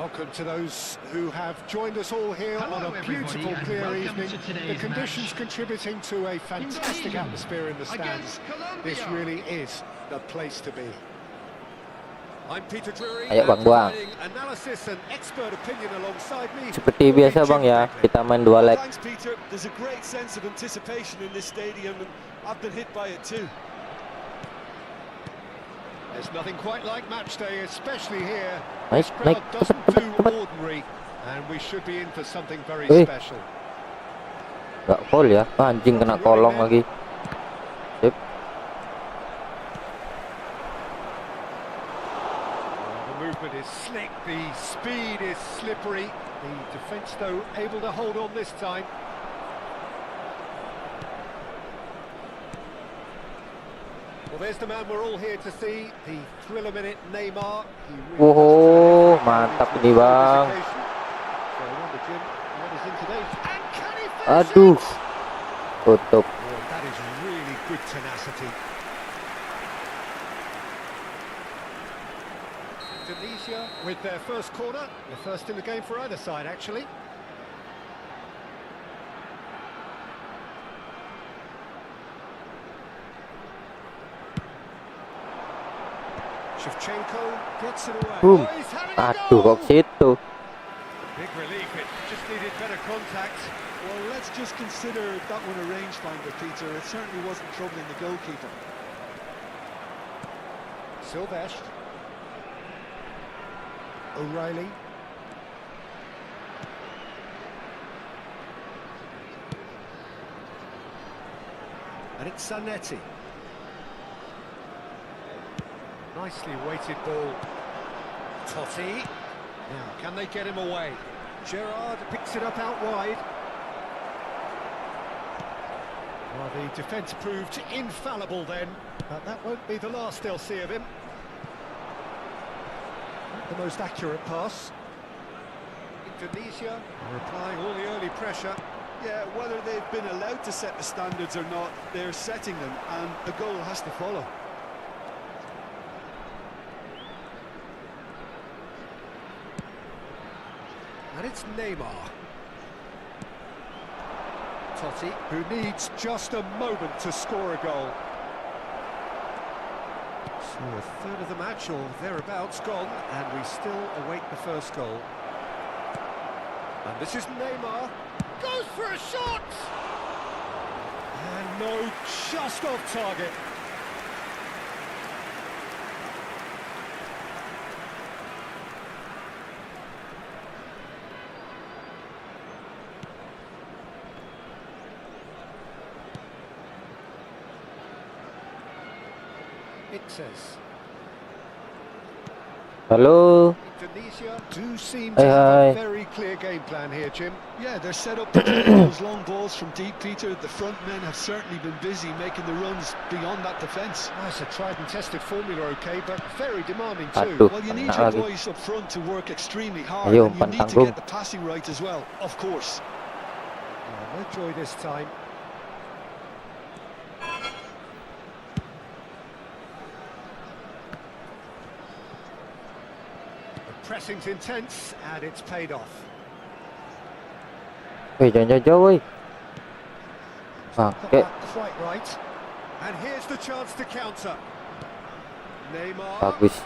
welcome to those who have joined us all here on a beautiful, clear evening. The conditions contributing to a fantastic atmosphere in the stands. This really is the place to be. I'm Peter Drury, Ayo Bang Buang. analysis and expert opinion alongside me. Seperti biasa Bang ya, kita main 2 leg. Thanks, Peter. There's a great sense of anticipation in this stadium, and I've been hit by it too. There's nothing quite like match day, especially here. Naik, This naik, crowd doesn't cepet, do cepet. ordinary, and we should be in for something very Eh. special. Gak foul ya, anjing kena kolong lagi. Sip. The movement is slick, the speed is slippery. The defence, though, able to hold on this time. Well, there's the man we're all here to see, the thriller minute Neymar. He really Wow, does mantap deserve ini, this Bang. occasion. So I wonder, Jim, what is in today? And can he finish Aduh, it? tutup. Oh, that is really good tenacity. Indonesia with their first corner, the first in the game for either side, actually. Shevchenko gets it away. Boom. Oh, he's having a Aduh, goal. kok situ. Big relief, it just needed better contact. Well, let's just consider that one a rangefinder, Peter. It certainly wasn't troubling the goalkeeper. Silvestre. O'Reilly. And it's Zanetti. Nicely weighted ball. Totti. Now, can they get him away? Gerrard picks it up out wide. Well, the defence proved infallible then, but that won't be the last they'll see of him. Not the most accurate pass. Indonesia are applying all the early pressure. Yeah, whether they've been allowed to set the standards or not, they're setting them, and a goal has to follow. And it's Neymar. Totti, who needs just a moment to score a goal. So a third of the match, or thereabouts, gone, and we still await the first goal. And this is Neymar. Goes for a shot! And no, just off target. It says Halo. Indonesia do seem to Hi, have a hi. very clear game plan here, Jim. Yeah, they're set up to play those long balls from deep, Peter. The front men have certainly been busy making the runs beyond that defence. That's a tried and tested formula, okay, but very demanding too. Aduh, Well, you need kena your lagi. boys up front to work extremely hard, Ayo, and you need to pantanggung. get the passing right as well, of course. No joy this time. The pressing's intense, and it's paid off. Wih, jangan jauh woi. Got Oke, that quite right. And here's the chance to counter. Neymar. bagus.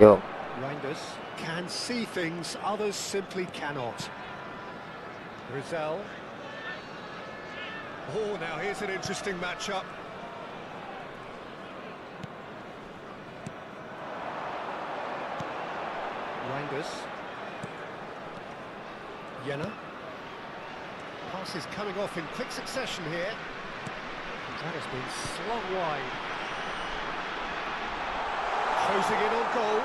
Yo, Reinders can see things others simply cannot. Rizal. Oh, now here's an interesting matchup. Reinders. Jenner. Pass is coming off in quick succession here. That has been slung wide. Closing in on goal.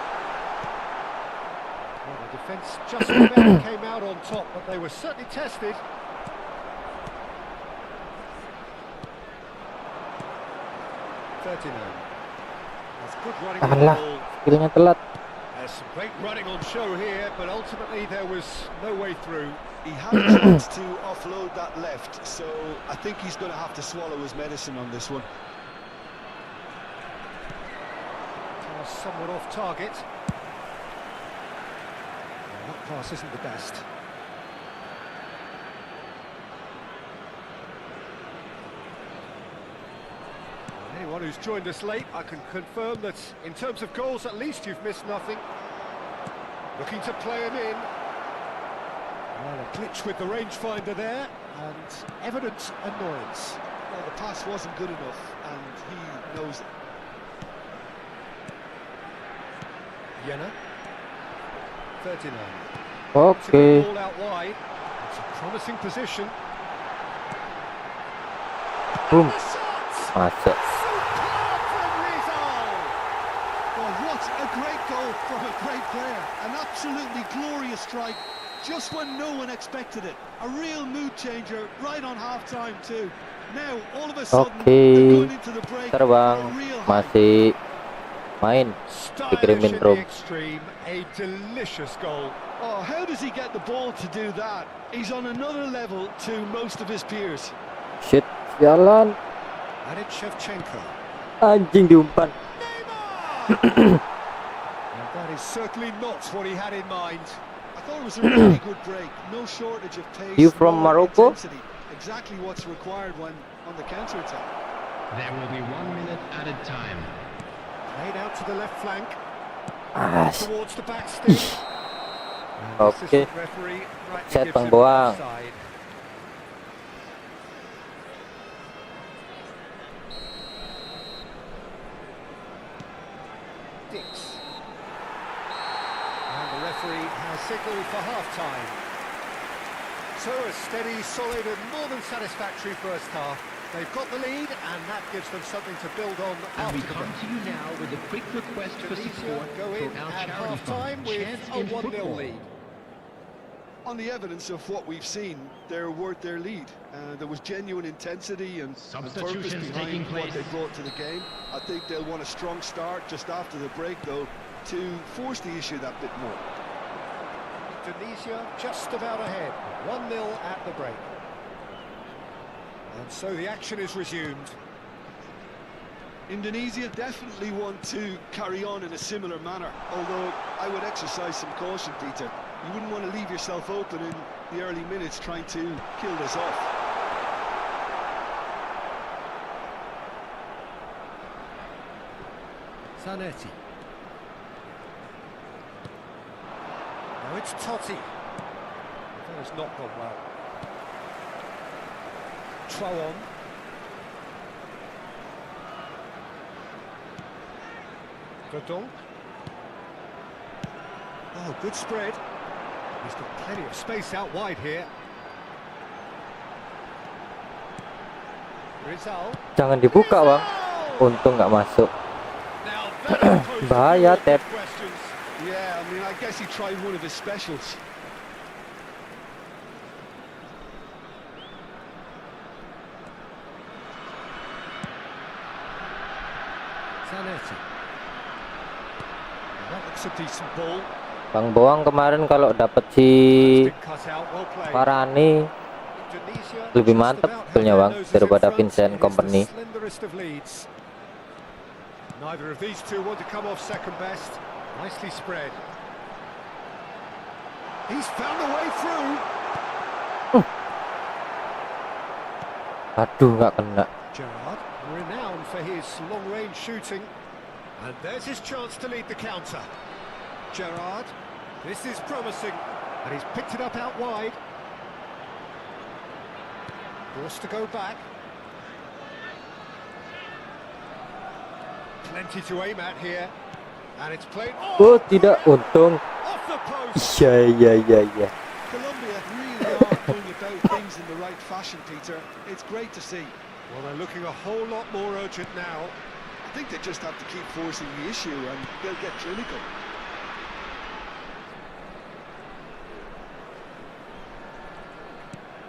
Well, the defence just about came out on top, but they were certainly tested. That's good running on the alah, ball. skillnya telat. There's some great running on show here, but ultimately there was no way through. He had a chance to offload that left, so I think he's going to have to swallow his medicine on this one. Somewhat off target. pass isn't the best. Anyone who's joined us late, I can confirm that in terms of goals, at least you've missed nothing. Looking to play him in. Well, a glitch with the rangefinder there, and evident annoyance. Well, the pass wasn't good enough, and he knows it. Yenna. 39. Oke. Ball out wide. It's a promising position. Boom. The shot! Masuk. Superb from Rizal! Well, what a great goal from a great player. An absolutely glorious strike, just when no one expected it. A real mood changer right on half-time too. Now, all of a sudden, they're going into the break. Terbang. A real high. Masih main. Stylish Dikirimin in Rom. the extreme, a delicious goal. Oh, how does he get the ball to do that? He's on another level to most of his peers. Shit. Jalan. And it's Shevchenko. Anjing diumpan. Neymar! And that is certainly not what he had in mind. I thought it was a really good break. No shortage of pace. You from no Morocco? intensity. Exactly what's required when on the counter-attack. There will be 1 minute added time. Played out to the left flank, Ah, towards the back stick. And the Oke. assistant referee rightly Set gives Bang him Boang. offside. Dix. And the referee has signalled for half-time. So a steady, solid and more than satisfactory first half. They've got the lead and that gives them something to build on And after we the come break. to you now with a quick request for Tunisia support go for in our at charity half-time fund, with Chance a in 1-0 Football. lead. On the evidence of what we've seen, they're worth their lead. There was genuine intensity and purpose Substitutions taking behind what place. they brought to the game. I think they'll want a strong start just after the break, though, to force the issue that bit more. Tunisia just about ahead, 1-0 at the break. And so the action is resumed. Indonesia definitely want to carry on in a similar manner, although I would exercise some caution, Peter. You wouldn't want to leave yourself open in the early minutes trying to kill this off. Zanetti. Now it's Totti. That has not gone well. Trollon. Verdonk. Oh, good spread. He's got plenty of space out wide here. Rizal. Jangan dibuka, Bang. Untung nggak masuk. Now very close to Bahaya, all Ted. good questions. Yeah, I mean, I guess he tried one of his specials. Zanetti. That looks a decent ball. Bang Boang kemarin kalau dapat si Been cut out, well played. Varane Indonesia lebih just mantap about sebetulnya, had Bang, their noses daripada in front. Vincent It is Kompany. the slenderest of leads. Neither of these two want to come off second best. Nicely spread. He's found a way through. Aduh, nggak kena. Gerrard, renowned for his long-range shooting. And there's his chance to lead the counter. Gerrard, this is promising. And he's picked it up out wide. Forced to go back. Plenty to aim at here. And it's played... Oh, tidak, untung. Off the post! Iya. Colombia really are going about things in the right fashion, Peter. It's great to see. Well, they're looking a whole lot more urgent now. I think they just have to keep forcing the issue and they'll get clinical.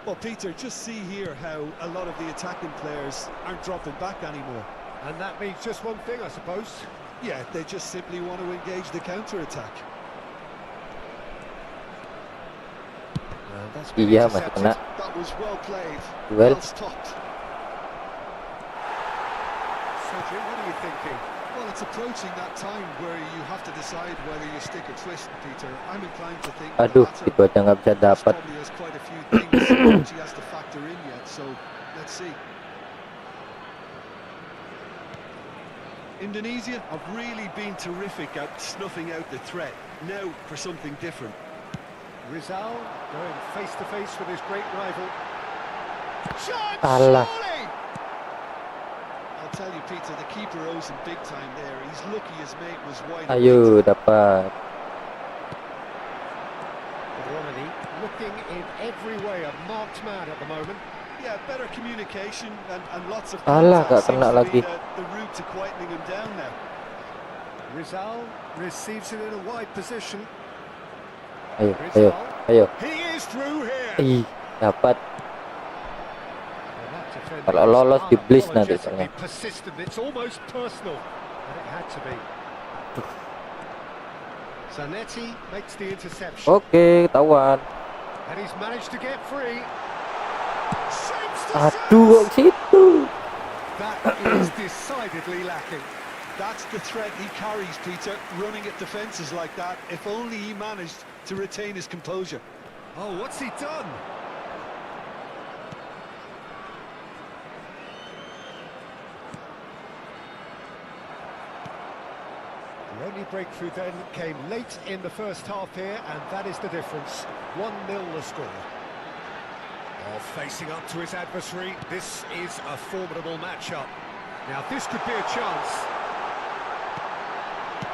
Well, Peter, just see here how a lot of the attacking players aren't dropping back anymore. And that means just one thing, I suppose. Yeah, they just simply want to engage the counter-attack. And that's been Iya, masih intercepted. kena. That was well played, Well. well stopped. Cedric, what are you thinking? Well, it's approaching that time where you have to decide whether you stick or twist, Peter. I'm inclined to think the Aduh, latter, itu aja nggak bisa but Chris dapat. probably has quite a few things which he has to factor in yet, so let's see. Indonesia have really been terrific at snuffing out the threat. Now for something different. Rizal going face to face with his great rival. Chance, Alah. surely! I'll tell you, Peter, the keeper owes him big time there. He's lucky his mate was wide. Ayo, dapat. Donasi looking in every way a marked man at the moment. Yeah, better communication and lots of Alah, contact gak kena seems to lagi. be the route to quietening him down now. Rizal receives it in a wide position. Ayo, ayo, ayo. He is through here. Ih, dapat. Well, that defender Kalau was lolos di blitz nanti unapologetically soalnya. persistent. It's almost personal, and it had to be. Zanetti makes the interception, Oke, ketahuan. and he's managed to get free. Shapes to Aduh, kok situ. That is decidedly lacking. That's the threat he carries, Peter, running at defences like that. If only he managed to retain his composure. Oh, what's he done? The only breakthrough then came late in the first half here, and that is the difference. 1-0 the score. Oh, facing up to his adversary, this is a formidable matchup. Now, this could be a chance.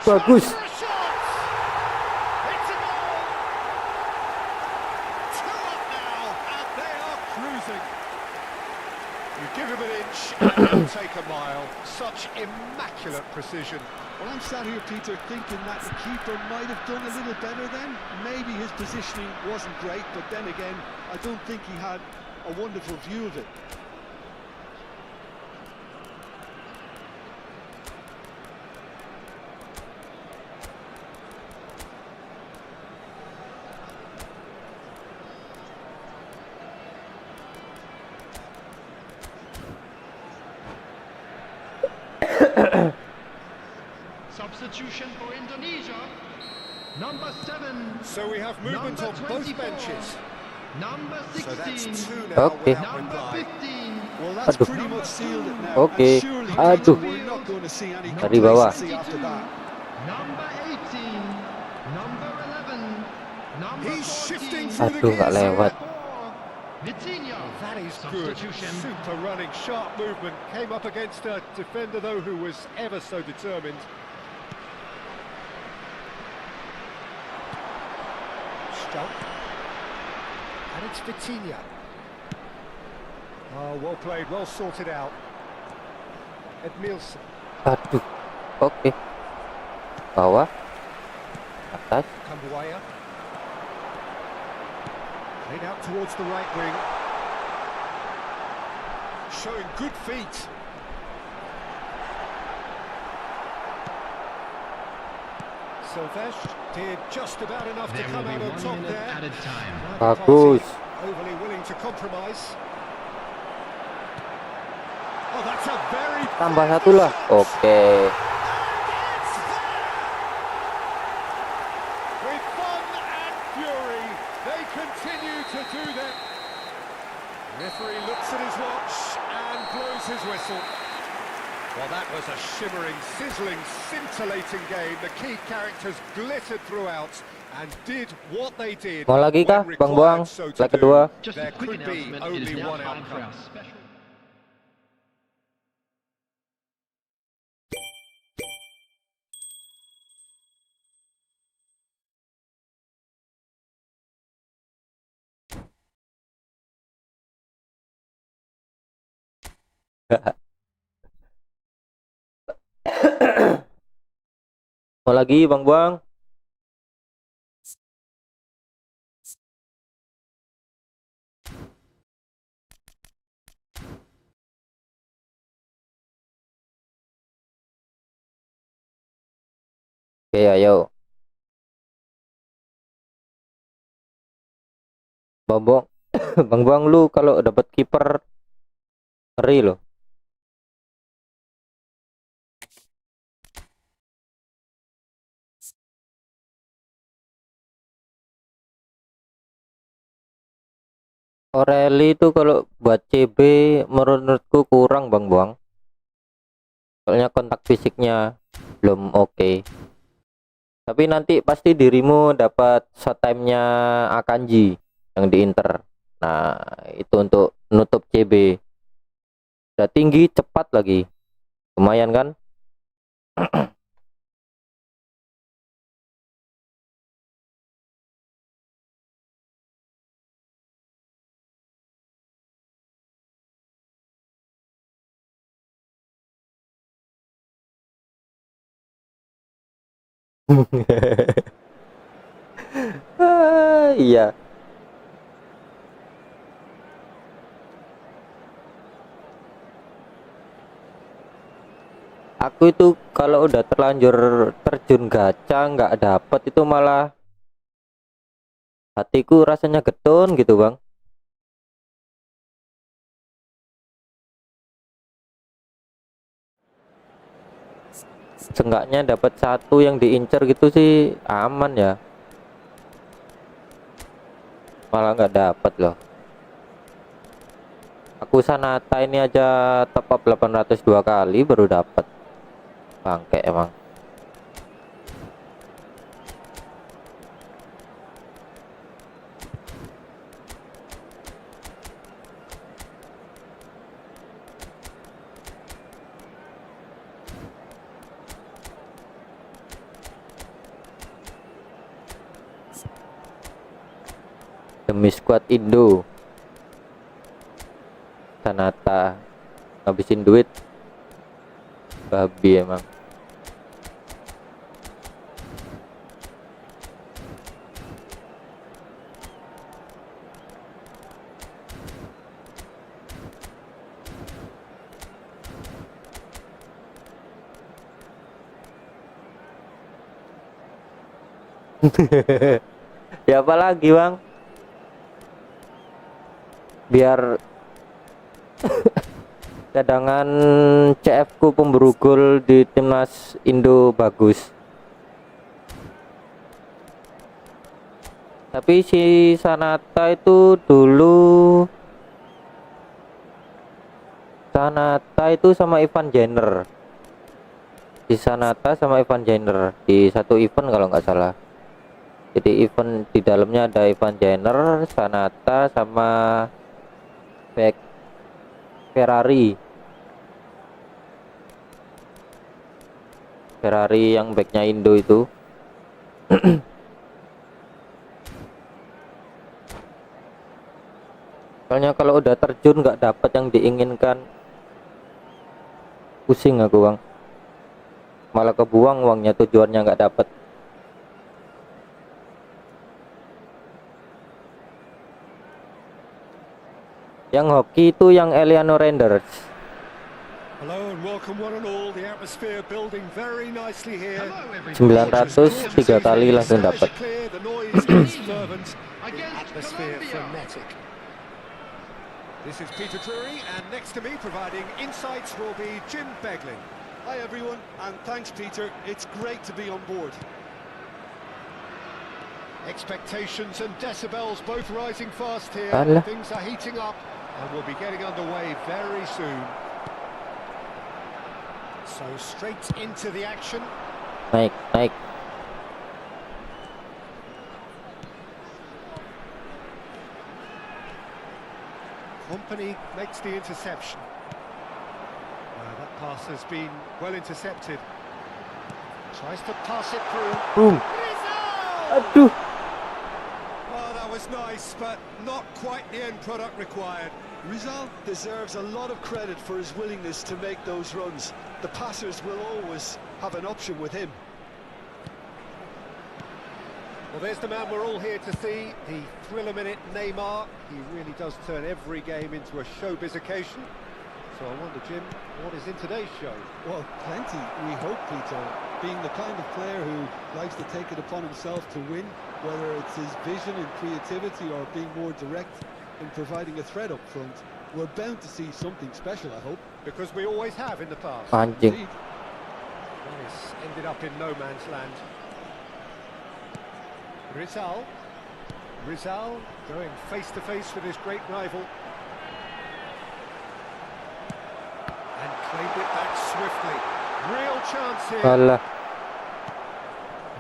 Bagus. Shot for a shot! It's a goal! 2 up now, and they are cruising. You give him an inch, and he'll take a mile. Such immaculate precision. Well, I'm sat here, Peter, thinking that the keeper might have done a little better then. Maybe his positioning wasn't great, but then again, I don't think he had a wonderful view of it. Substitution for Indonesia. Number 7. So we have movement on Number both 24. benches. Number So that's 16. 2 now Okay. without Number reply. 15. Well, that's Aduh. pretty much sealed it now. Okay. And surely, Aduh. Peter, we're not going to see any Dari bawah. complacency after that. Number 18. Number 11. Number He's 14. shifting through the Aduh, nggak gears. lewat. Vitinha. That is good. Substitution. Super running, sharp movement. Came up against a defender, though, who was ever so determined. Stump. And it's Vitinha. Oh, well played, well sorted out. Edmilson. Aduh. Oke. Bawah. Atas. Kambuaya. Played out towards the right wing. Showing good feet. Silvestre did just about enough to There will come be out on 1 top minute there. added time. Neither Bagus. party overly willing to compromise. Oh, that's a very Tambah satu lah. Oke. with fun and fury, they continue to do that. Referee looks at his watch and blows his whistle. Well, that was a shimmering, sizzling, scintillating game. The key characters glittered throughout and did what they did. Mau lagi kah, when Bang Boang? required so to Leg do. kedua. Just There a quick could be announcement. It is only now one time for outcome. our special. Mau lagi, Bang Buang? Oke, ayo. Bang Buang, Bang Buang, lu kalau dapat kiper ngeri loh. Oreli itu kalau buat CB menurutku kurang bang Buang, soalnya kontak fisiknya belum oke. Tapi nanti pasti dirimu dapat shot time-nya Akanji yang di Inter. Nah itu untuk nutup CB, udah tinggi cepat lagi, lumayan kan. Iya, aku itu kalau udah terlanjur terjun gacha nggak dapet itu malah hatiku rasanya getun gitu bang. Seenggaknya dapat satu yang diincer gitu sih aman ya, malah nggak dapet loh. Aku Sanata ini aja top up 802 kali baru dapet, bangke emang. Demi squad Indo, Sanata ngabisin duit babi emang. Ya apalagi bang, biar cadangan CF ku pemburu gol di timnas Indo bagus. Tapi si Sanata itu dulu, Sanata itu sama Ivan Jenner, si Sanata sama Ivan Jenner di satu event kalau nggak salah. Jadi event di dalamnya ada Ivan Jenner, Sanata sama back Ferrari yang backnya Indo itu. Soalnya kalau udah terjun nggak dapat yang diinginkan, pusing aku bang, malah kebuang uangnya, tujuannya nggak dapat. Yang hoki itu yang Eliano Renders. Hello and welcome one and all. The atmosphere building very nicely here. 903 kali langsung dapat. The noise is fervent. Atmosphere frenetic. This is Peter Drury, and next to me providing insights will be Jim Beglin. Hi everyone, and thanks Peter. It's great to be on board. Expectations and decibels both rising fast here. Alah. Things are heating up and we'll be getting underway very soon. So straight into the action. Naik. Company makes the interception. That pass has been well intercepted. Tries to pass it through. Boom. Aduh. Oh, that was nice, but not quite the end product required. Rizal deserves a lot of credit for his willingness to make those runs. The passers will always have an option with him. Well, there's the man we're all here to see, the thriller-minute Neymar. He really does turn every game into a showbiz occasion. So I wonder, Jim, what is in today's show? Well, plenty, we hope, Peter. Being the kind of player who likes to take it upon himself to win, whether it's his vision and creativity or being more direct in providing a threat up front, we're bound to see something special, I hope. Because we always have in the past. Anjing. Indeed. Well, it's ended up in no man's land. Rizal. Rizal going face to face with his great rival. And claimed it back swiftly. Real chance here. Alah.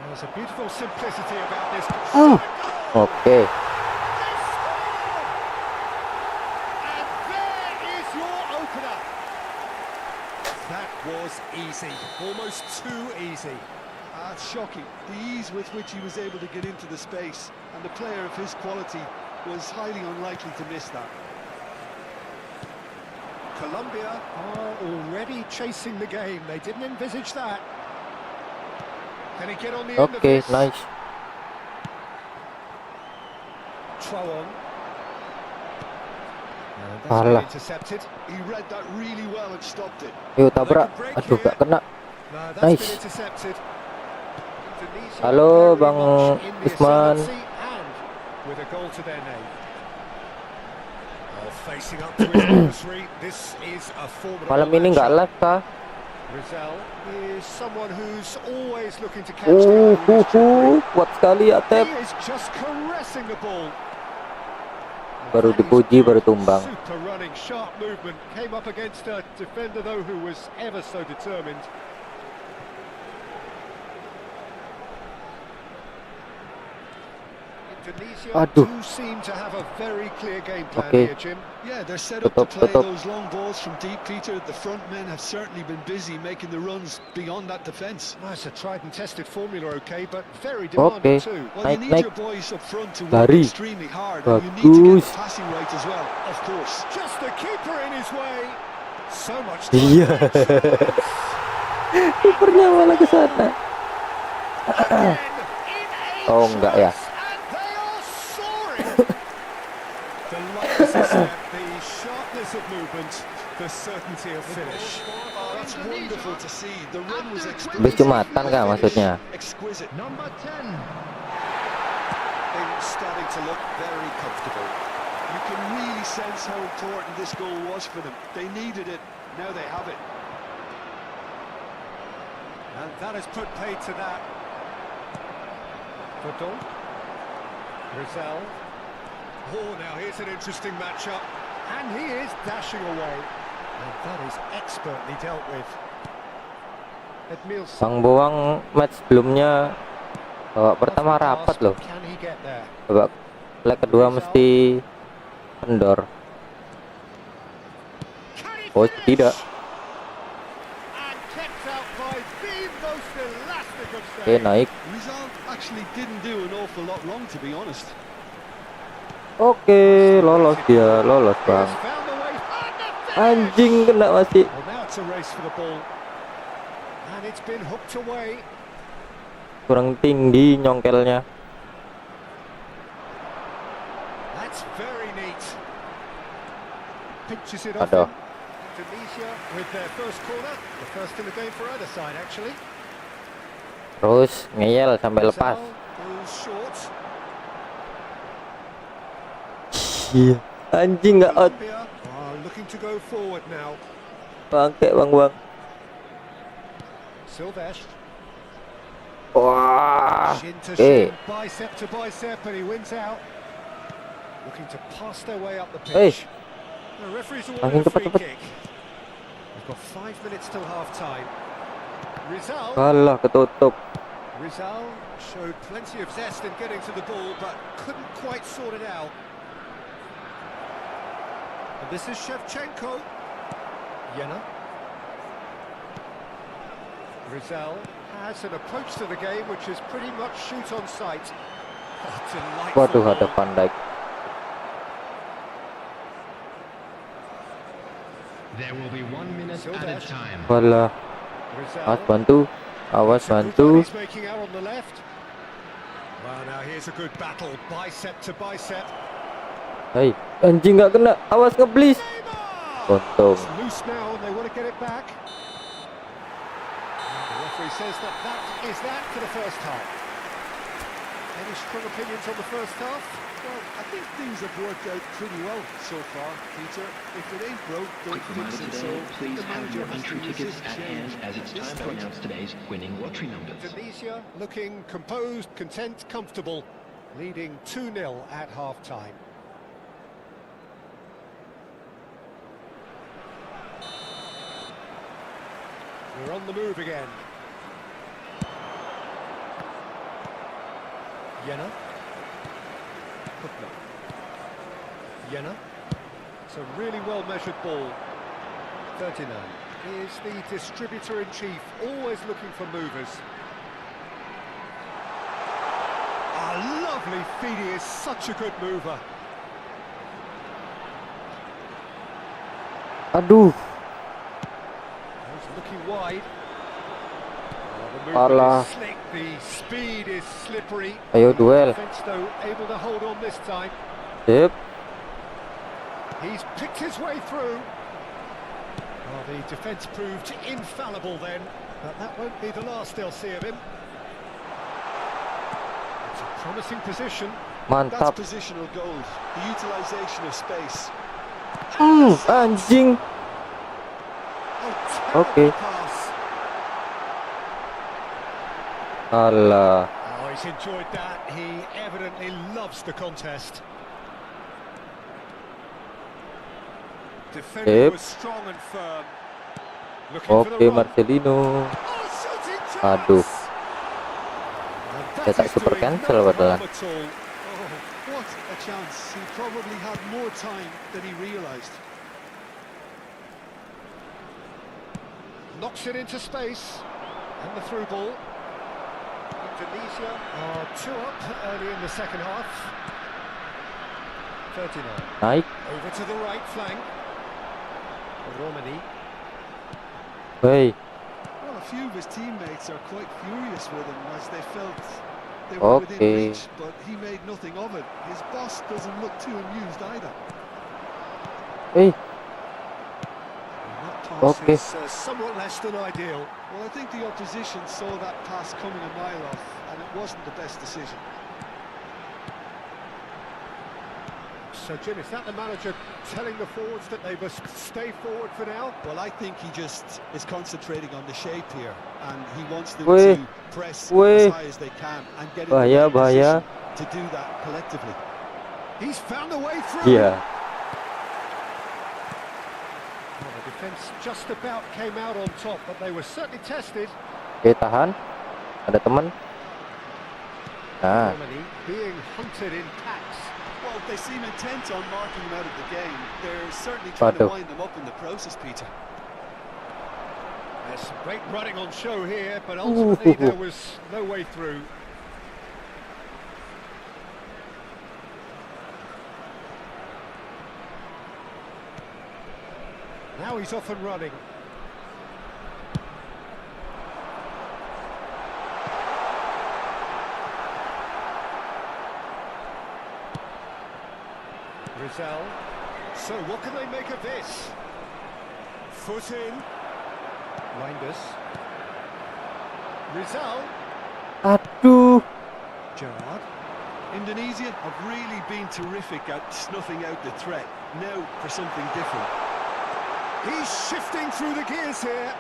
There's a beautiful simplicity about this. Oke. And there is your opener. That was easy, almost too easy. It's shocking, the ease with which he was able to get into the space, and the player of his quality was highly unlikely to miss that. Colombia are already chasing the game. They didn't envisage that. Can he get on the end of Oke, this? nice. Troon. That's Alah. been intercepted. He read that really well and stopped it. Yuk tabrak. Aduh, gak kena. No, that's Nice. been intercepted. Indonesia Halo, very Bang much in the Usman. ascendancy and with a goal to their name. Facing up to his adversary. This is a formidable Malam ini nggak matchup. live kah? Rizal is someone who's always looking to catch the eye with his trickery. Kuat sekali Atep. He is just caressing the ball. Baru That is dipuji, good, baru tumbang. Super running, sharp movement. Came up against a defender though who was ever so determined. Indonesia Aduh. do seem to have a very clear game plan Oke. here, Jim. Yeah, they're set up to Tutup, play tutup. those long balls from deep, Peter. The front men have certainly been busy making the runs beyond that defence. Well, it's a tried and tested formula, okay, but very demanding Oke. too. Well, you Naik, need naik. your boys up front to work Lari. extremely hard, and you need to get Bagus. the passing right as well, of course. Just the keeper in his way. So much Iya. time. Kipernya malah ke sana. Again, in Oh, enggak ya. and they are soaring. The lightness of step, the sharpness of movement, the certainty of finish. Oh, that's wonderful to see. The run was Habis Jumatan kah maksudnya? exquisite. Number 10. Things starting to look very comfortable. You can really sense how important this goal was for them. They needed it. Now they have it. And that has put paid to that. Vultron. Rizal. Oh, now here's an interesting matchup. And he is dashing away. And that is expertly dealt with. Edmilson. Bang Boang match sebelumnya babak pertama rapat loh. Can he get there? Babak leg kedua mesti kendor. Can he Oh, finish? tidak. And kept out by the most elastic of Oke, saves. naik. Rizal actually didn't do an awful lot wrong, to be honest. Oke, lolos dia, lolos He Bang. has found a way. And the finish! Anjing kena masih. Well, now it's a race for the ball. And it's been hooked away. Kurang tinggi nyongkelnya. That's very neat. Pinches it off Aduh. him. Indonesia with their first corner. The first in the game for either side, actually. Terus ngeyel sampai lepas. Rizal goes short. Iya. Anjing nggak out. Colombia are looking to go forward now. Bangke Bang Boang. Silvesh. Wah. Shin to Oke. shin, bicep to bicep, and he wins out. Looking to pass their way up the pitch. The referee's awarded Makin a free cepat-cepat. kick. We've got 5 minutes till half time. Rizal. Kalah ketutup. Rizal showed plenty of zest in getting to the ball, but couldn't quite sort it out. And this is Shevchenko. Yena. Rizal has an approach to the game which is pretty much shoot on sight. Oh, delightful Waduh, ada ball. Van Dijk. There will be 1 minute added time. Walah. Rizal. Awas Bantu. Awas Bantu. He's making out on the left. Well, now here's a good battle, bicep to bicep. Hei, anjing nggak kena. Awas ngeblis. Untung. It's loose now and they want to get it back. The referee says that is that for the first half. Any strong opinions on the first half? Well, I think things have worked out pretty well so far, Peter. If it ain't broke, don't Quick fix reminder it. So today, please the have manager your has to entry tickets resist at change hand as it's at this time to stage. announce today's winning lottery numbers. Indonesia looking composed, content, comfortable. Leading 2-0 at half-time. We're on the move again. Jenna. Jenna. It's a really well-measured ball. 39 is the distributor-in-chief, always looking for movers. A lovely feed, he is such a good mover. Aduh. He's looking wide. The Alah. movement is slick, the speed is slippery. Ayo duel. Defense though able to hold on this time. Sip. He's picked his way through. Well, the defence proved infallible then, but that won't be the last they'll see of him. It's a promising position. That's Mantap. positional gold. The utilisation of space. Anjing. Oh, Okay. terrible pass. Alah. Oh, he's enjoyed that. He evidently loves the contest. Defender Yep. was strong and firm. Looking for the Oke, run. Marcelino. Oh, shooting chance! Aduh. And that Dia tak is super doing cancel no padahal. harm at all. Oh, what a chance. He probably had more time than he realised. Knocks it into space. And the through ball. Indonesia are 2 up early in the second half. 39. Naik. Over to the right flank. Romani. Hei. Well, a few of his teammates are quite furious with him as they felt they were within Okay. reach, but he made nothing of it. His boss doesn't look too amused either. Hei. That pass Okay. is somewhat less than ideal. Well, I think the opposition saw that pass coming a mile off, and it wasn't the best decision. So, Jim, is that the manager telling the forwards that they must stay forward for now? Well, I think he just is concentrating on the shape here, and he wants them Weh. to press Weh. as high as they can and get in Bahaya, the right bahaya. position to do that collectively. He's found a way through. Iya. Well, the defence just about came out on top, but they were certainly tested. Oke, tahan. Ada teman. Nah. Romani being hunted in packs. Well, they seem intent on marking him out of the game. They're certainly trying to Waduh. wind them up in the process, Peter. There's some great running on show here, but ultimately there was no way through. Now he's off and running. Rizal. So what can they make of this? Foot in. Reinders. Rizal. Aduh. Gerard. Indonesia have really been terrific at snuffing out the threat. Now for something different. He's shifting through the gears here.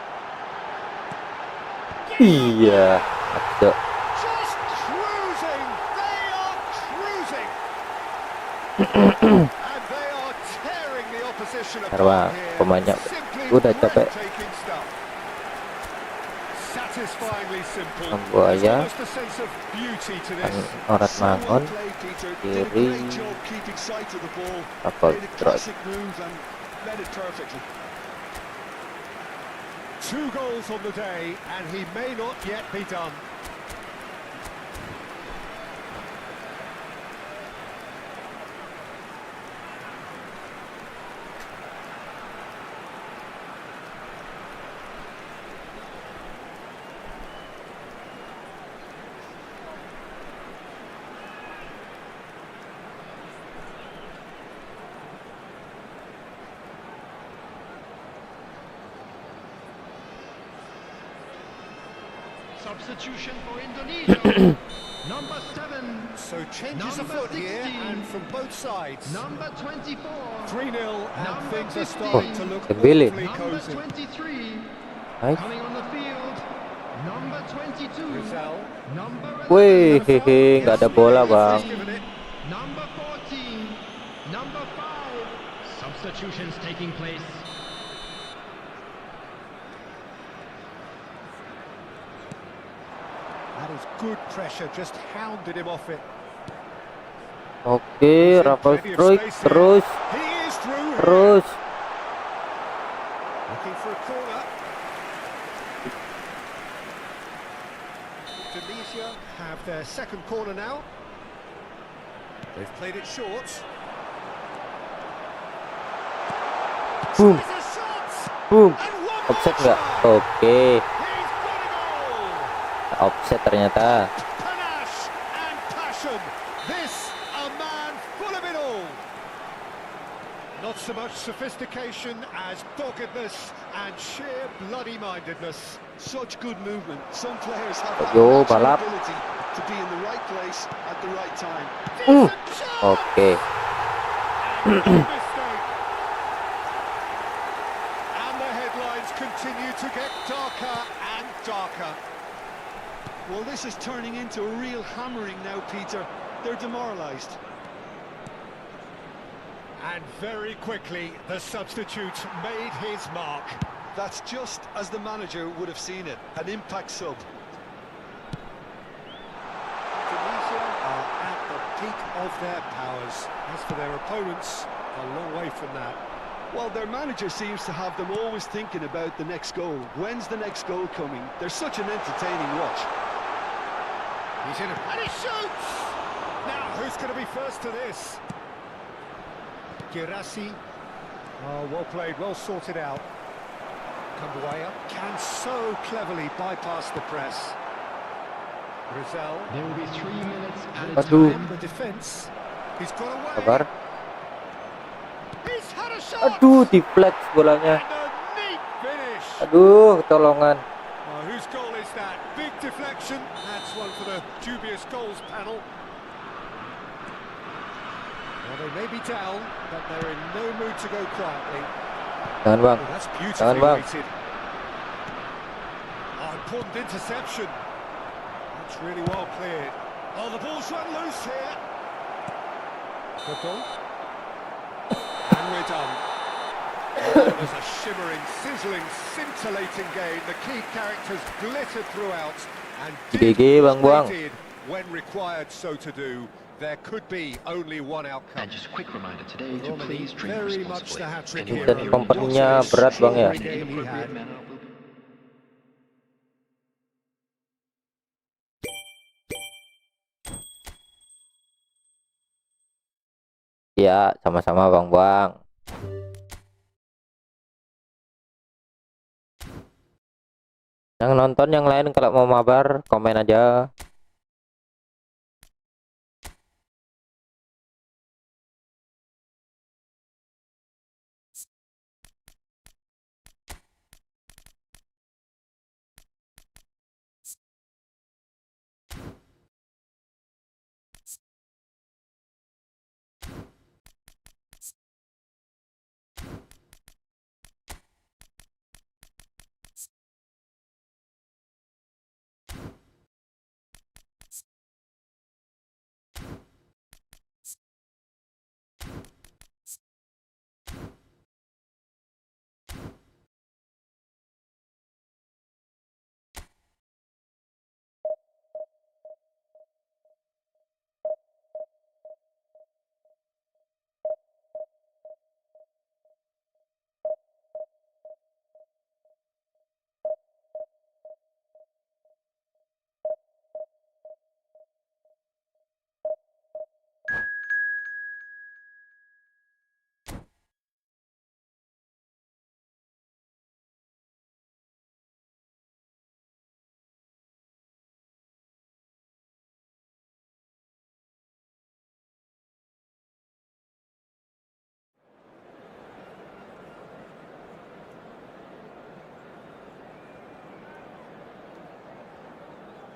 Iya. Ada. Just cruising. They are cruising. And they are tearing the opposition Karena apart here. pemainnya Simply udah capek. breathtaking stuff. Satisfyingly simple. Buaya. There's almost a sense of beauty to this. Orang So well mangon. played, Peter. Did a Kiri. great job keeping sight of the ball. Apa Made a terus? classic move and led it perfectly. 2 goals on the day, and he may not yet be done. Substitution for Indonesia. Number 7. So changes Number afoot here, 16. and from both sides. Number 24. 3-0, and Number things are 15. starting to look Dembele. awfully Number cozy. 23. Naik. Coming on the field. Number 22. Rizal. Number 11. Wih, hehe, nggak ada bola, Bang. Number 14. Number 5. Substitutions taking place. That is good pressure, just hounded him off it. Oke, Rafa strike terus. He is through here. Terus. Looking for a corner. Indonesia have their second corner now. They've played it short. Boom. Tries a shot. Boom. And one Offset more nggak? try. Oke. He's got it all. Offset ternyata. Panache and passion. This a man full of it all. Not so much sophistication as doggedness and sheer bloody-mindedness. Such good movement. Some players have that Yo, natural balap. ability to be in the right place at the right time. Decent chance. Oke. And no mistake. And the headlines continue to get darker and darker. Well, this is turning into a real hammering now, Peter. They're demoralised. And very quickly, the substitute made his mark. That's just as the manager would have seen it, an impact sub. Indonesia are at the peak of their powers. As for their opponents, a long way from that. Well, their manager seems to have them always thinking about the next goal. When's the next goal coming? They're such an entertaining watch. He's in it, and he shoots! Now, who's going to be first to this? Girassi. Oh, well played, well sorted out. Kambuaya can so cleverly bypass the press. Rizal. There will be 3 minutes added Aduh. time. The defence. He's got away. Sabar. He's had a shot. Aduh, deflex bolanya. And a neat finish. Aduh, ketolongan. Oh, whose goal is that? Big deflection. That's one for the dubious goals panel. Well, they may be down, but they're in no mood to go quietly. Jangan, Bang. Oh, that's Jangan, beautifully Bang. weighted. Oh, important interception. That's really well cleared. Oh, the ball's run loose here. Vultron. And we're done. Oh, it was a shimmering, sizzling, scintillating game. The key characters glittered throughout and did GG, what Bang Buang. they did when required so to do. There could be only one outcome. And just a quick reminder today to Romani please drink very much responsibly. the hat-trick Anyone hero. Dan hearing kompetisinya voices berat, Bang, ya? in an inappropriate manner will be Ya, sama-sama Bang Bang. Yang nonton yang lain kalau mau mabar, komen aja.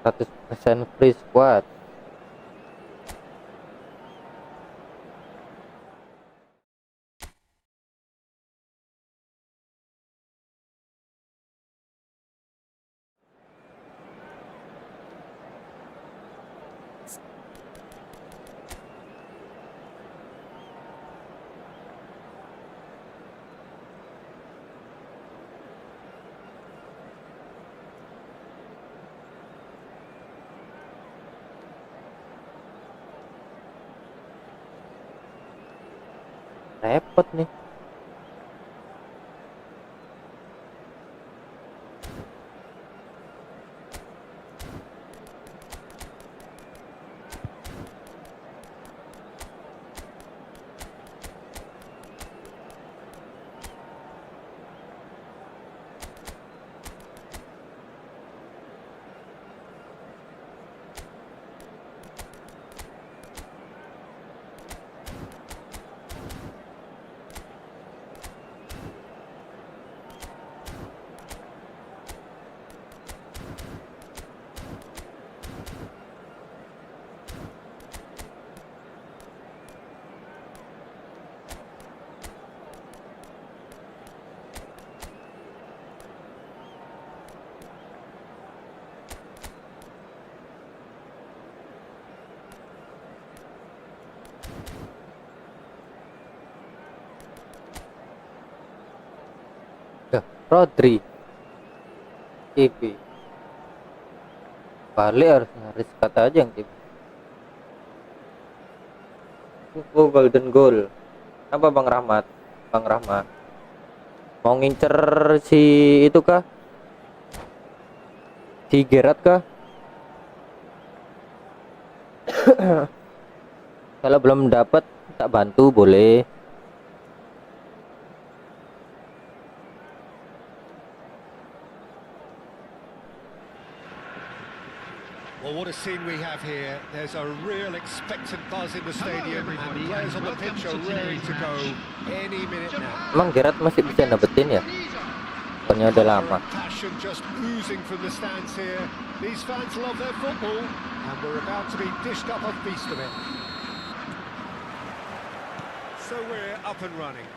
%% free squad. repot nih. Rodri TV balik harusnya Rizkat aja yang TV. Golden goal apa Bang Rahmat? Bang Rahmat mau ngincer si itu kah? Si Gerard kah? Kalau belum dapat tak bantu boleh. Well, what a scene we have here. There's a real expectant buzz in the stadium, and the players on the pitch are raring to go any minute now. Emang Gerard masih bisa dapetin ya? Pokoknya udah lama. Passion just oozing from the stands here. These fans love their football, and we're about to be dished up a feast of it. So we're up and running.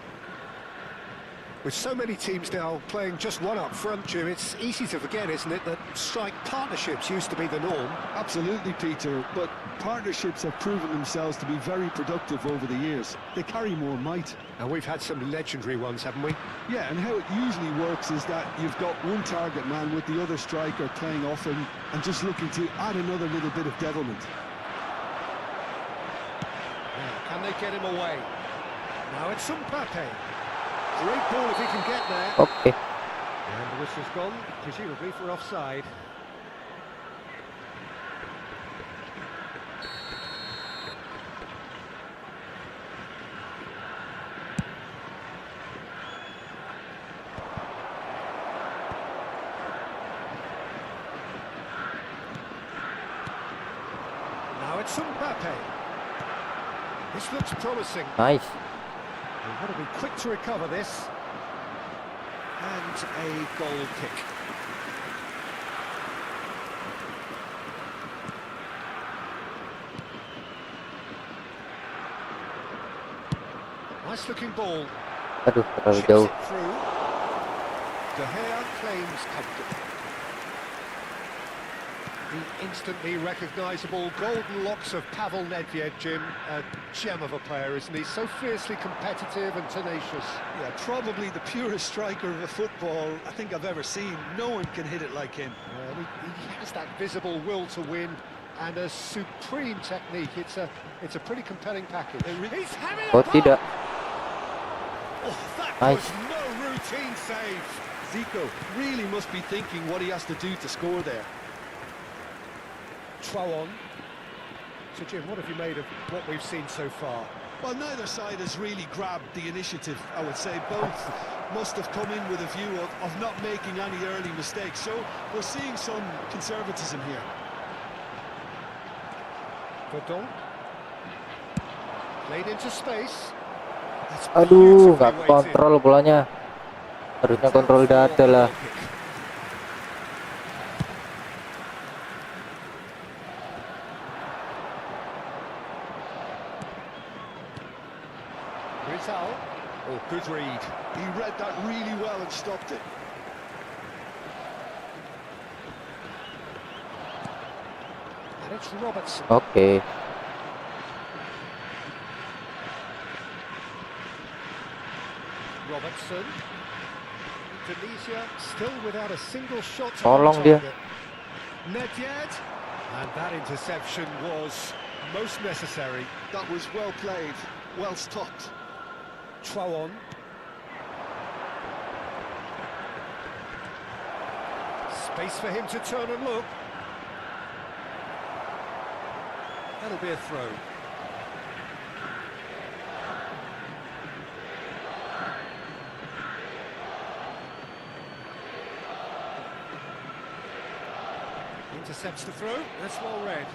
With so many teams now playing just one up front, Jim, it's easy to forget, isn't it, that strike partnerships used to be the norm? Absolutely, Peter, but partnerships have proven themselves to be very productive over the years. They carry more might. And we've had some legendary ones, haven't we? Yeah, and how it usually works is that you've got one target man with the other striker playing off him and just looking to add another little bit of devilment. Now, can they get him away? Now it's Mbappe. Great ball if he can get there. Okay. And the whistle's gone, presumably for offside. Now it's Mbappe. This looks promising. Nice. We've got to be quick to recover this. And a goal kick. Nice looking ball. Aduh, terlalu Chips jauh. it through. De Gea claims comfortably. The instantly recognisable golden locks of Pavel Nedved, Jim, a gem of a player, isn't he? So fiercely competitive and tenacious. Yeah, probably the purest striker of a football I think I've ever seen. No one can hit it like him. He has that visible will to win and a supreme technique. It's a pretty compelling package. He's having Oh tidak. Oh, that Nice. was no routine save. Zico really must be thinking what he has to do to score there. Throw on. So Jim, what have you made of what we've seen so far? Well, neither side has really grabbed the initiative, I would say. Both must have come in with a view of not making any early mistakes. So we're seeing some conservatism here. Vultron. Played into space. That's Aduh, beautifully nggak weighted. kontrol bolanya. Harusnya kontrol dada lah. Rizal. Oh, good read. He read that really well and stopped it. And it's Robertson. Oke. Robertson. Indonesia still without a single shot on Tolong dia. target. Nedved. And that interception was most necessary. That was well played, well stopped. Throw on. Space for him to turn and look. That'll be a throw. Intercepts the throw. That's well read.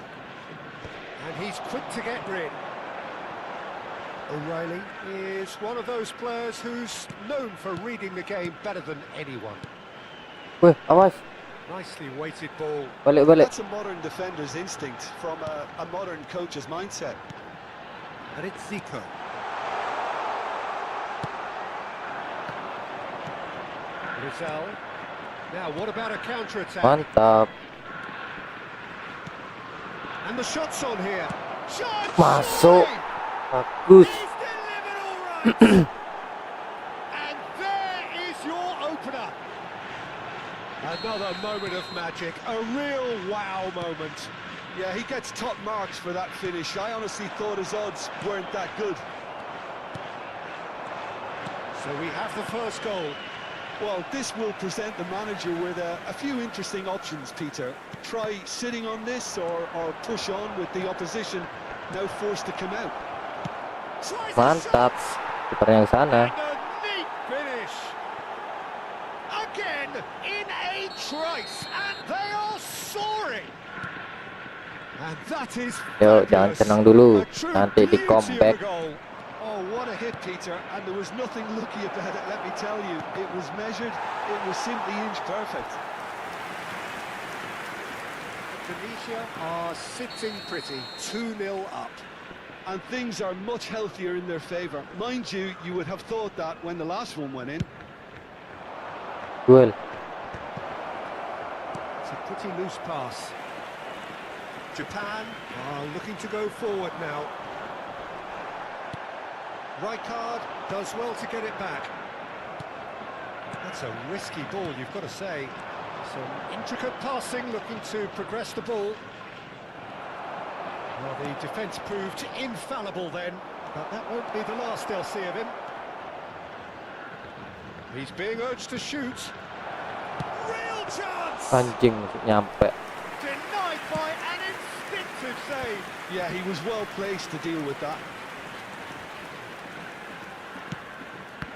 And he's quick to get rid. O'Reilly is one of those players who's known for reading the game better than anyone. Wih, awas. Nicely weighted ball. Balik. That's a modern defender's instinct from a modern coach's mindset. And it's Zico. Rizal. Now, what about a counter-attack? Mantap. And the shot's on here. Shot! Masuk. Bagus. He's delivered all right. And there is your opener. Another moment of magic, a real wow moment. Yeah, he gets top marks for that finish. I honestly thought his odds weren't that good. So we have the first goal. Well, this will present the manager with a few interesting options, Peter. Try sitting on this or push on with the opposition now forced to come out. Mantap. Kiper yang sana. And a neat finish. Again in a trice, and they are soaring. And that is Yuk, jangan fabulous. senang dulu. A true Nanti di beauty of comeback. a goal. Oh, what a hit, Peter, and there was nothing lucky about it, let me tell you. It was measured, it was simply inch perfect. Indonesia are sitting pretty, 2-0 up. And things are much healthier in their favour. Mind you, you would have thought that when the last one went in. Duel. It's a pretty loose pass. Japan are looking to go forward now. Rijkaard does well to get it back. That's a risky ball, you've got to say. Some intricate passing, looking to progress the ball. Well, the defence proved infallible then, but that won't be the last they'll see of him. He's being urged to shoot. Real chance! Anjing, nyampe. Denied by an instinctive save. Yeah, he was well placed to deal with that.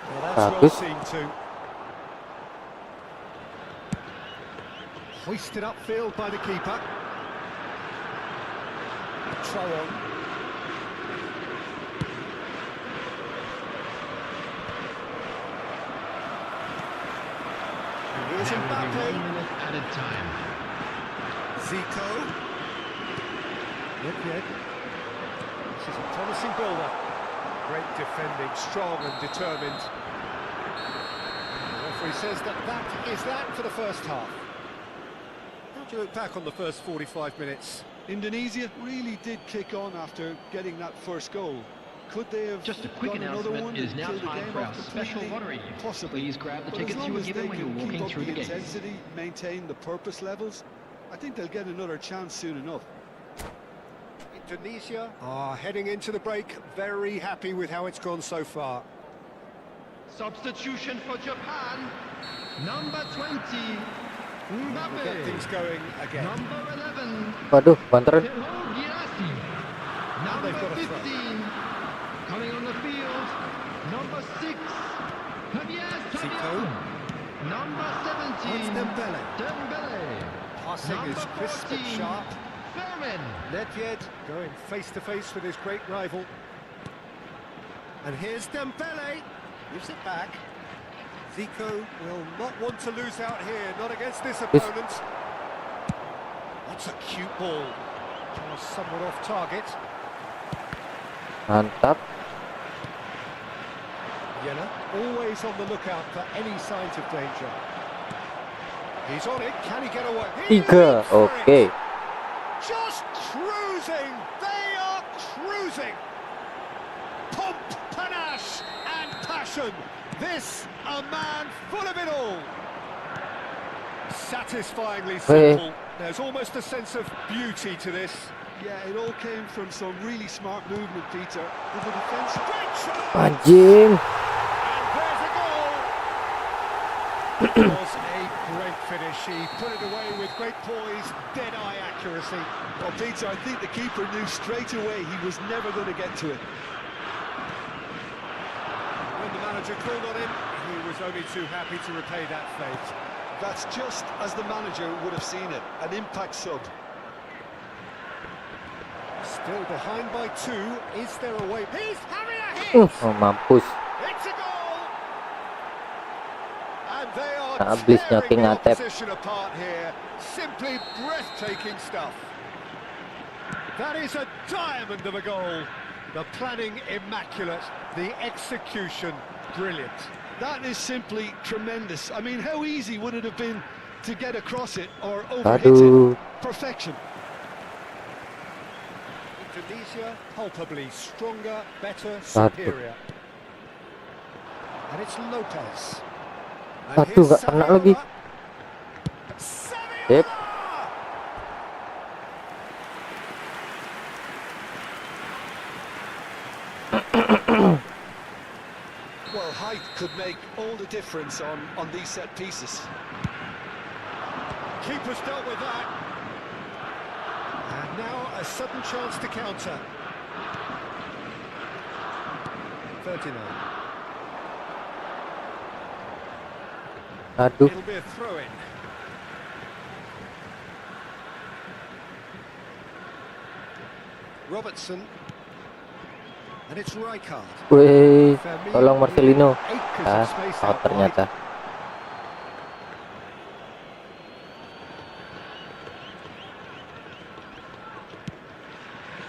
Well, that's well Bagus. seen too. Hoisted upfield by the keeper. Throw on. Here's There will be 1 Mbappe. minute added time. Zico. Yep. This is a promising build-up. Great defending, strong and determined. The referee says that is that for the first half. How do you look back on the first 45 minutes? Indonesia really did kick on after getting that first goal. Could they have Just a quick got another announcement, one it is and now killed the time game for our off special completely? lottery. Possibly. Please grab the But tickets as long you were as given they when you can were keep walking up through the the gates. intensity, maintain the purpose levels, I think they'll get another chance soon enough. Indonesia are heading into the break, very happy with how it's gone so far. Substitution for Japan. Number 20, We'll get Mbappe. things going again. Number 11, Waduh, banteran. Girassi. Number they've got a throw. 15, coming on the field. Number 6, Javier Zico. Tagliafico. Number 17, It's Dembele. Dembele. Passing is Number crisp and 14, sharp. Fermin. Nedved going face-to-face with his great rival. And here's Dembele. Gives it back. Zico will not want to lose out here, not against this opponent. That's a cute ball. Oh, somewhat off target. Mantap. Yella, always on the lookout for any signs of danger. He's on it, can he get away? He 3. leaps for Oke. it. Just cruising, they are cruising. Pomp, panache and passion. This, a man full of it all. Satisfyingly simple. There's almost a sense of beauty to this. Yeah, it all came from some really smart movement, Peter. With the defense. Great shot! Anjing. And there's a goal! It was a great finish. He put it away with great poise, dead-eye accuracy. Well, Peter, I think the keeper knew straight away he was never going to get to it. When the manager called on him, he was only too happy to repay that fate. That's just as the manager would have seen it, an impact sub. Still behind by 2. Is there a way? He's having a hit! Oh, mampus. It's a goal! And they are Habis tearing nyaking the ngatep. opposition apart here. Simply breathtaking stuff. That is a diamond of a goal. The planning immaculate, the execution brilliant. That is simply tremendous. I mean, how easy would it have been to get across it or overhit it? Aduh. Perfection. Indonesia palpably stronger, better, superior. And it's Lopez. And Aduh, here's gak kena lagi. Saviola! Yep. Well, height could make all the difference on these set pieces. Keeper's dealt with that. And now a sudden chance to counter. 39. Aduh. It'll be a throw-in. Robertson. And it's Rijkaard. Wih, tolong Marcelino. Ah, out ternyata.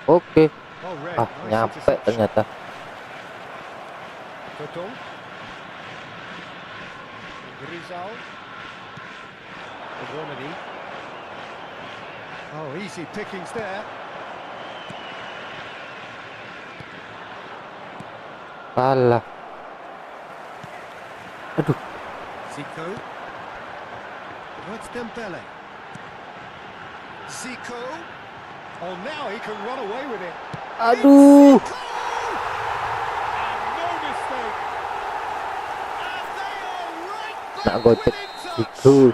Oke. Ah, nyampe ternyata. Untuk. Rizal. Donasi. Oh, easy pickings there. Alah. Aduh. Zico. What's Dembele? Zico. Oh, now he can run away with it. Aduh. And no mistake. And they are right Nak back gocek within touch. itu.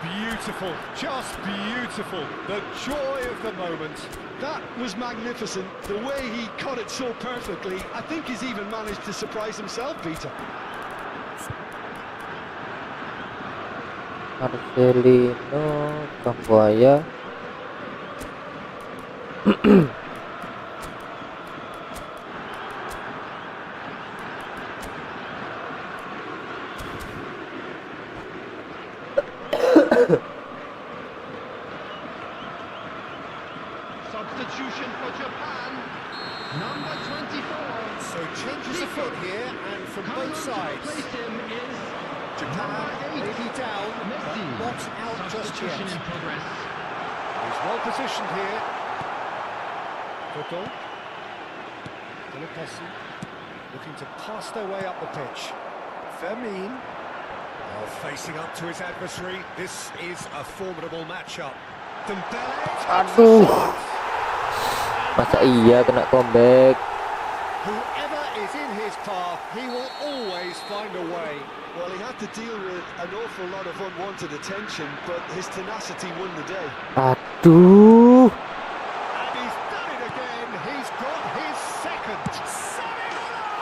Beautiful, just beautiful. The joy of the moment. That was magnificent. The way he cut it so perfectly, I think he's even managed to surprise himself, Peter. Marcelino, Camboya. Substitution for Japan. Number 24. So changes the foot here, and from both sides. Replace him is Japan may be down, Messi. but not out just yet. Substitution in progress. He's well positioned here. Untuk. Donasi looking to pass their way up the pitch. Fermin. Oh, facing up to his adversary. This is a formidable matchup. Dembele. Aduh. Masa iya kena comeback? Whoever is in his path, he will always find a way. Well, he had to deal with an awful lot of unwanted attention, but his tenacity won the day. Aduh. And he's done it again. He's got his second. Saviola!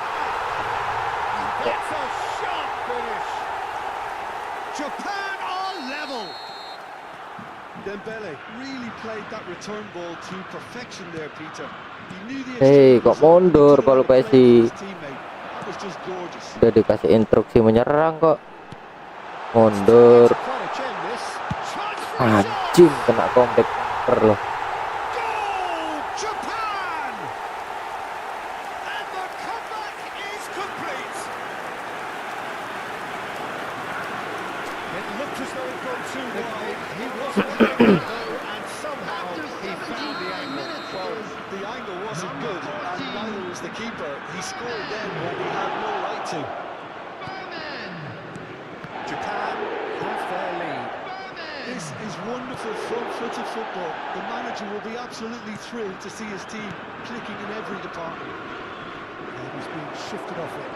That's a sharp finish. Japan are level. Dembele really played that return ball to perfection there, Peter. He knew the Hei, kok extreme mundur result, kalau he could have played PSI? for his teammate. That was just gorgeous. Udah dikasih instruksi menyerang kok. Mundur. Quite a gem, this. Chance for a shot. Anjing, kena comeback loh. Goal, Japan! And the comeback is complete. It looked as though it gone too wide. He wasn't having it though, and somehow he found the angle. Well, the angle wasn't good, and neither was the keeper. He scored then when he had no right to. Berman. Japan have their lead. Berman. This is wonderful front-footed football. The manager will be absolutely thrilled to see his team clicking in every department. And he's being shifted off it.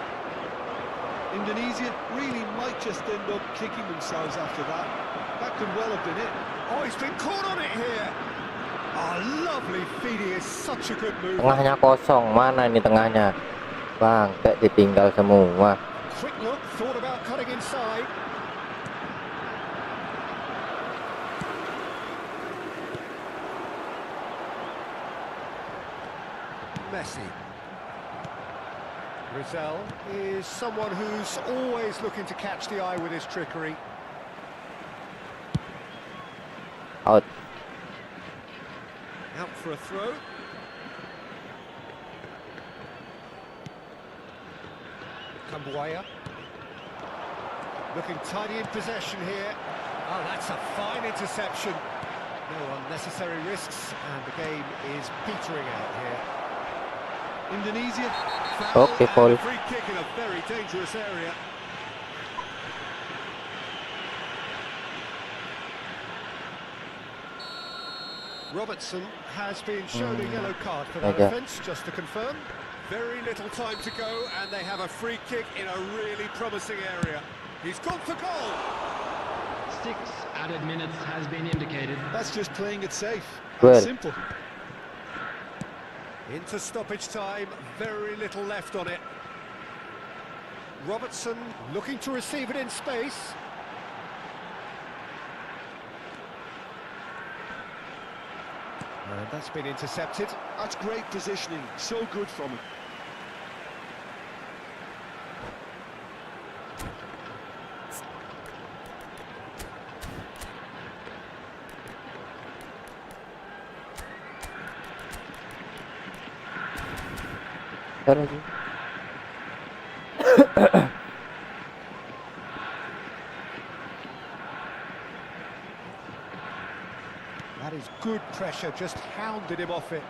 Indonesia really might just end up kicking themselves after that. That could well have been it. Oh, he's been caught on it here. Oh, lovely feeding is such a good move. Tengahnya kosong, mana ini tengahnya? Bang, kayak ditinggal semua. Quick look, thought about cutting inside. Messi. Rizal is someone who's always looking to catch the eye with his trickery. Out. Out for a throw. Cambuaya. Looking tidy in possession here. Oh, that's a fine interception. No unnecessary risks, and the game is petering out here. Indonesia. Okay, Paul. Free kick in a very dangerous area. Robertson has been shown a yellow card for that offence, just to confirm. Very little time to go, and they have a free kick in a really promising area. He's gone for goal. 6 added minutes has been indicated. That's just playing it safe. Well. Simple. Into stoppage time, very little left on it. Robertson looking to receive it in space. And that's been intercepted. That's great positioning. So good from him. Lagi. That is good pressure, just hounded him off it.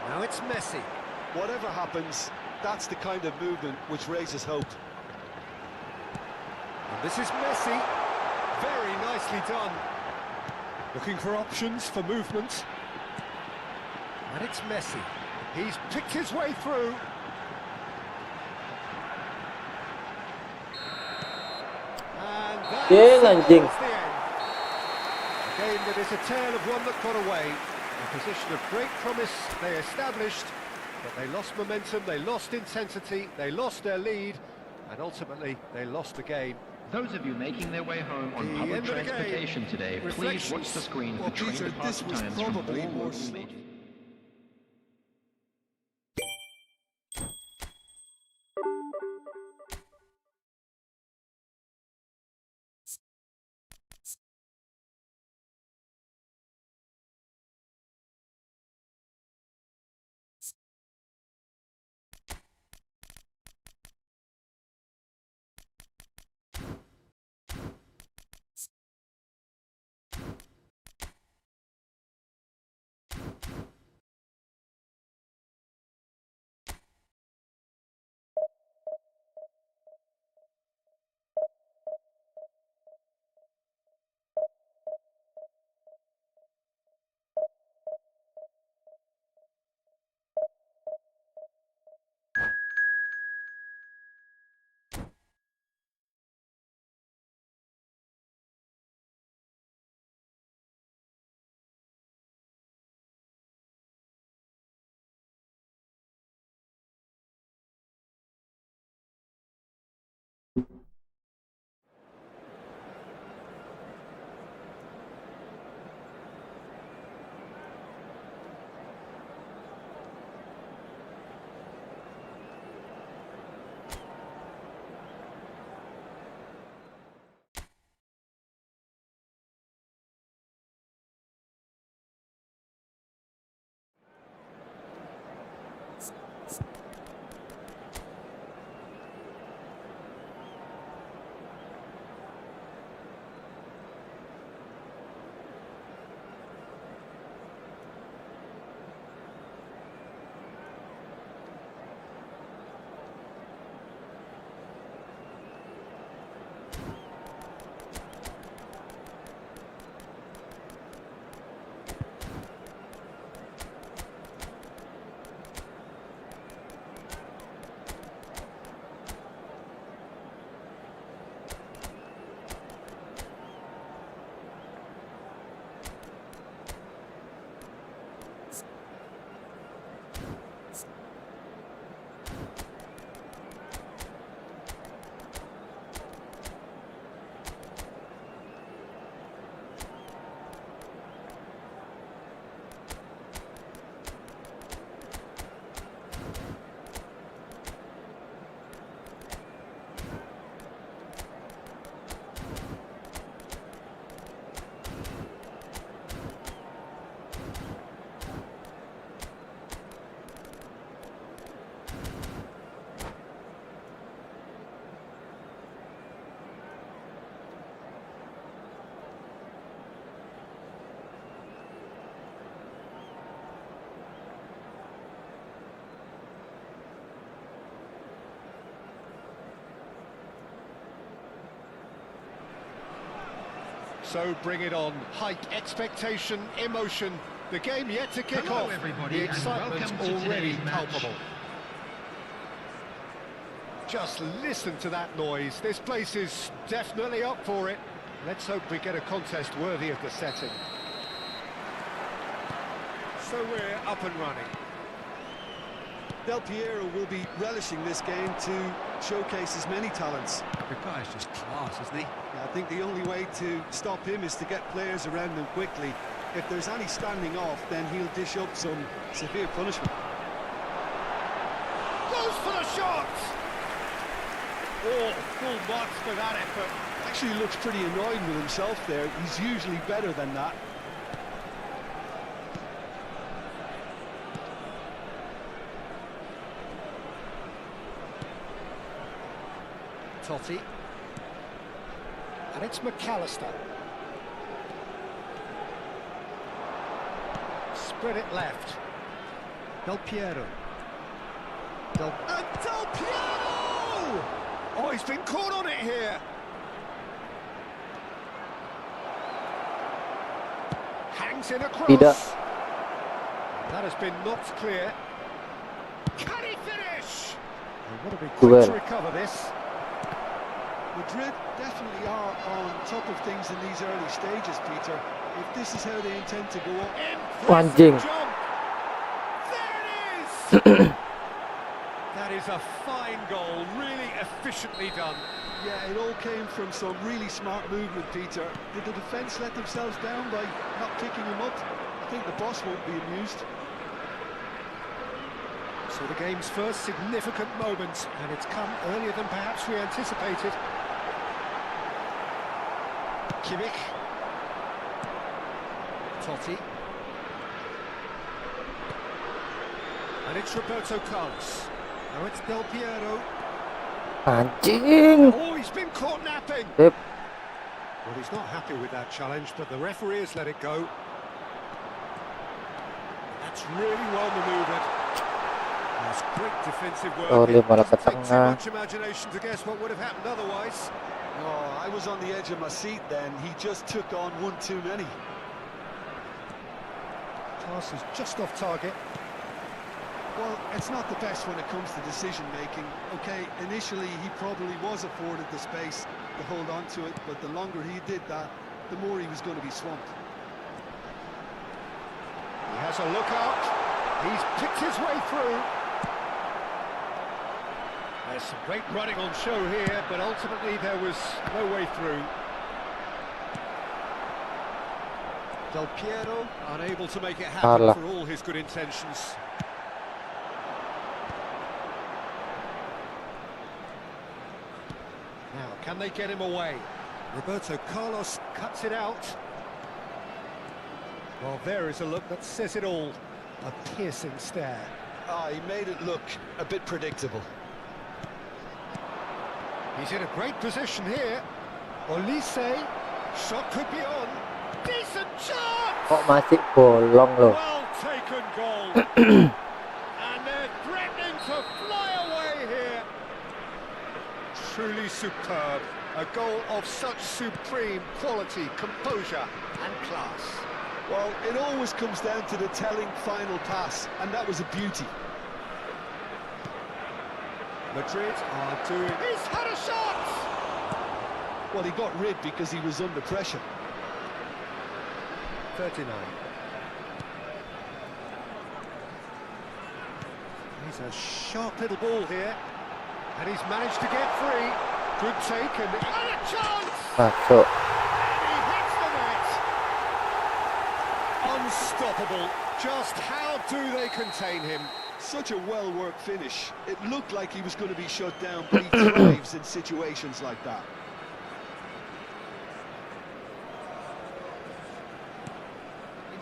Now it's Messi. Whatever happens, that's the kind of movement which raises hope. And this is Messi. Very nicely done. Looking for options for movement. And it's Messi. He's picked his way through. And that's the end. A game that is a tale of one that got away. A position of great promise they established, but they lost momentum, they lost intensity, they lost their lead, and ultimately they lost the game. Those of you making their way home on public transportation today, please watch the screen for train departure times from all local major. So bring it on. Hype, expectation, emotion. The game yet to kick Hello, off. everybody, The and excitement welcome to already today's match. palpable. Just listen to that noise. This place is definitely up for it. Let's hope we get a contest worthy of the setting. So we're up and running. Del Piero will be relishing this game to showcase his many talents. The guy's just class, isn't he? I think the only way to stop him is to get players around him quickly. If there's any standing off, then he'll dish up some severe punishment. Goes for the shot! Oh, full marks for that effort. Actually looks pretty annoyed with himself there. He's usually better than that. Totti. And it's McAllister. Spread it left. Del Piero. Del Piero! Oh, he's been caught on it here. Hangs in across. Tidak. That has been knocked clear. Can he finish? They want to be Well. quick to recover this. Madrid definitely are on top of things in these early stages, Peter. If this is how they intend to go up. Anjing. Jump. There it is! That is a fine goal, really efficiently done. Yeah, it all came from some really smart movement, Peter. Did the defence let themselves down by not picking him up? I think the boss won't be amused. So the game's first significant moment, and it's come earlier than perhaps we anticipated. Kimmich. Totti. And it's Roberto Carlos. Now it's Del Piero. Anjing. Oh, he's been caught napping. Yep. Well, he's not happy with that challenge, but the referee has let it go. That's really well manoeuvred. That's great defensive work. Oh, dia malah It ke doesn't take too tengah. much imagination to guess what would have happened otherwise. Oh, I was on the edge of my seat then. He just took on one too many. Pass is just off target. Well, it's not the best when it comes to decision-making. Okay, initially he probably was afforded the space to hold on to it, but the longer he did that, the more he was going to be swamped. He has a look out. He's picked his way through. There's some great running on show here, but ultimately there was no way through. Del Piero unable to make it happen Alah. for all his good intentions. Now, can they get him away? Roberto Carlos cuts it out. Well, there is a look that says it all. A piercing stare. Ah, he made it look a bit predictable. He's in a great position here. Olise, shot could be on. Decent chance! Kok masih bolong loh. Well taken goal. And they're threatening to fly away here. Truly superb. A goal of such supreme quality, composure and class. Well, it always comes down to the telling final pass, and that was a beauty. Madrid are doing... He's had a shot! Well, he got rid because he was under pressure. 39. He's a sharp little ball here. And he's managed to get free. Good take and a chance! Masuk. And he hits the net! Unstoppable. Just how do they contain him? Such a well-worked finish. It looked like he was going to be shut down, but he thrives in situations like that.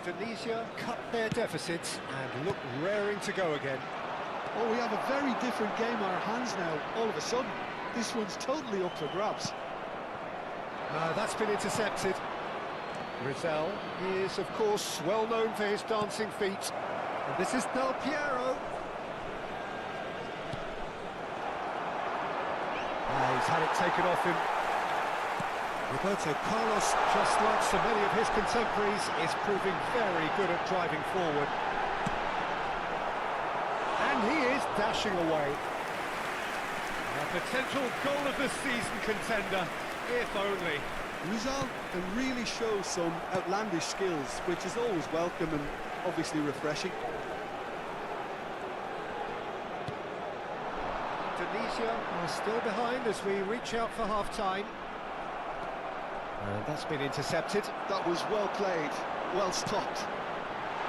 Indonesia cut their deficits and look raring to go again. Oh, we have a very different game on our hands now, all of a sudden. This one's totally up for grabs. That's been intercepted. Rizal is, of course, well known for his dancing feet. And this is Del Piero. He's had it taken off him. Roberto Carlos, just like so many of his contemporaries, is proving very good at driving forward. And he is dashing away. A potential goal of the season contender, if only. Rizal can really show some outlandish skills, which is always welcome and obviously refreshing. Indonesia are still behind as we reach out for half-time. And that's been intercepted. That was well played, well stopped.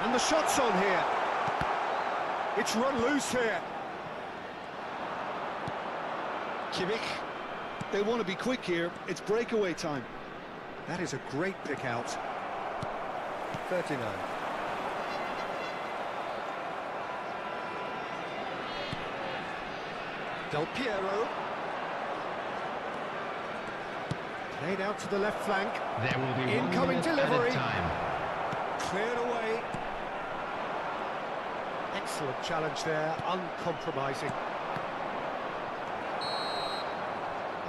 And the shot's on here. It's run loose here. Kimmich. They want to be quick here. It's breakaway time. That is a great pick out. 39. Del Piero. Played out to the left flank. There will be incoming 1 minute delivery. added time. Cleared away. Excellent challenge there, uncompromising.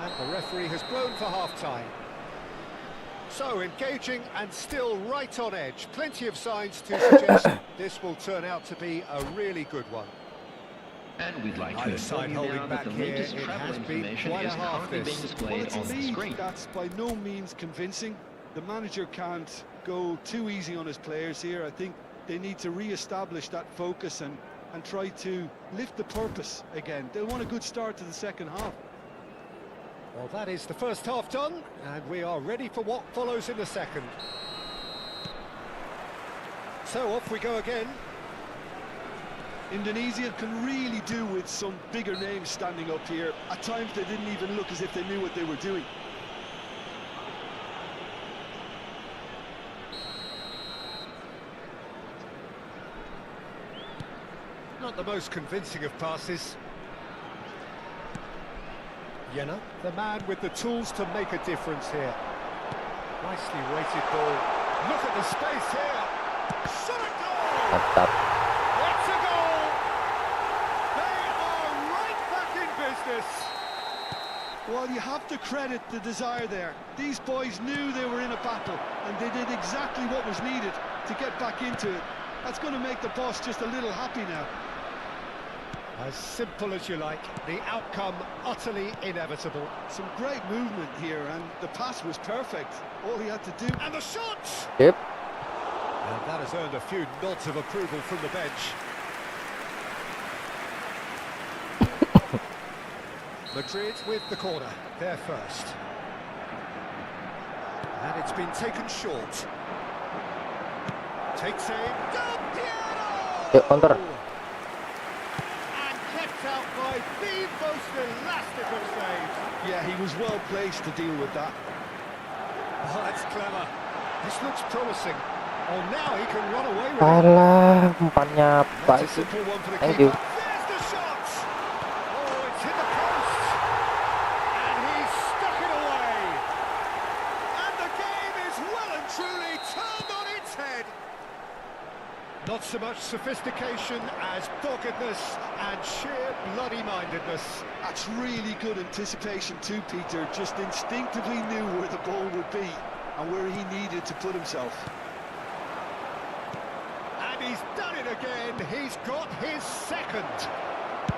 And the referee has blown for half-time. So engaging and still right on edge. Plenty of signs to suggest this will turn out to be a really good one. And we'd like to Either side inform you holding now back that the here. latest It travel has been information quite a is half currently being this. displayed It's a on the lead screen. that's by no means convincing. The manager can't go too easy on his players here. I think they need to re-establish that focus and try to lift the purpose again. They'll want a good start to the second half. Well, that is the first half done, and we are ready for what follows in the second. So off we go again. Indonesia can really do with some bigger names standing up here. At times they didn't even look as if they knew what they were doing. Not the most convincing of passes. Jena, the man with the tools to make a difference here. Nicely weighted ball. Look at the space here. Shot a goal! Mantap. It's a goal! They are right back in business. Well, you have to credit the desire there. These boys knew they were in a battle, and they did exactly what was needed to get back into it. That's going to make the boss just a little happy now. As simple as you like, the outcome utterly inevitable. Some great movement here, and the pass was perfect. All he had to do... And the shot! Yep. And that has earned a few nods of approval from the bench. Madrid with the corner, they're first. And it's been taken short. Takes aim. Del Piero! Counter. And kept out by the most elastic of saves. Yeah, he was well placed to deal with that. Oh, that's clever. This looks promising. Oh, now he can run away with it. Alah, umpannya apa That's a itu? simple one for the Thank keeper. you. There's the shot! Oh, it's hit the post! And he's stuck it away! And the game is well and truly turned on its head! Not so much sophistication as doggedness and sheer bloody-mindedness. That's really good anticipation too, Peter. Just instinctively knew where the ball would be and where he needed to put himself. And he's done it again. He's got his second.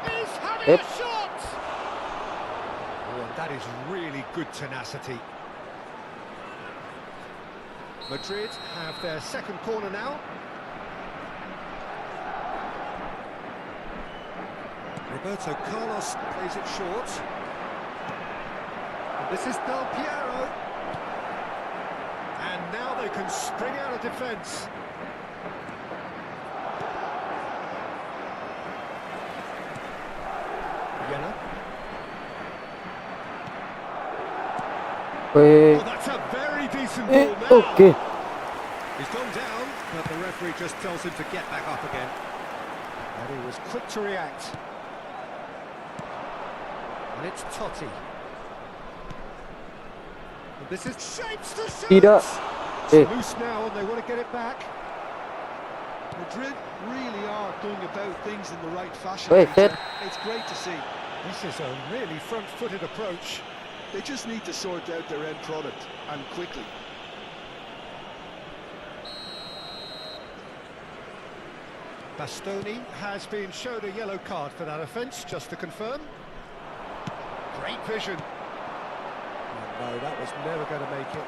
He's having Yep. a shot! Oh, and that is really good tenacity. Madrid have their second corner now. Roberto Carlos plays it short. And this is Del Piero. And now they can spring out of defence. Jena. Wih. Oh, that's a very decent ball now. Oke. He's gone down, but the referee just tells him to get back up again. And he was quick to react. And it's Totti. And this is shapes to shoot. Tidak. It's loose now, and they want to get it back. Madrid really are going about things in the right fashion. Wait, Peter. It's great to see. This is a really front-footed approach. They just need to sort out their end product, and quickly. Bastoni has been shown a yellow card for that offence, just to confirm. Great vision. Oh, no, that was never going to make it.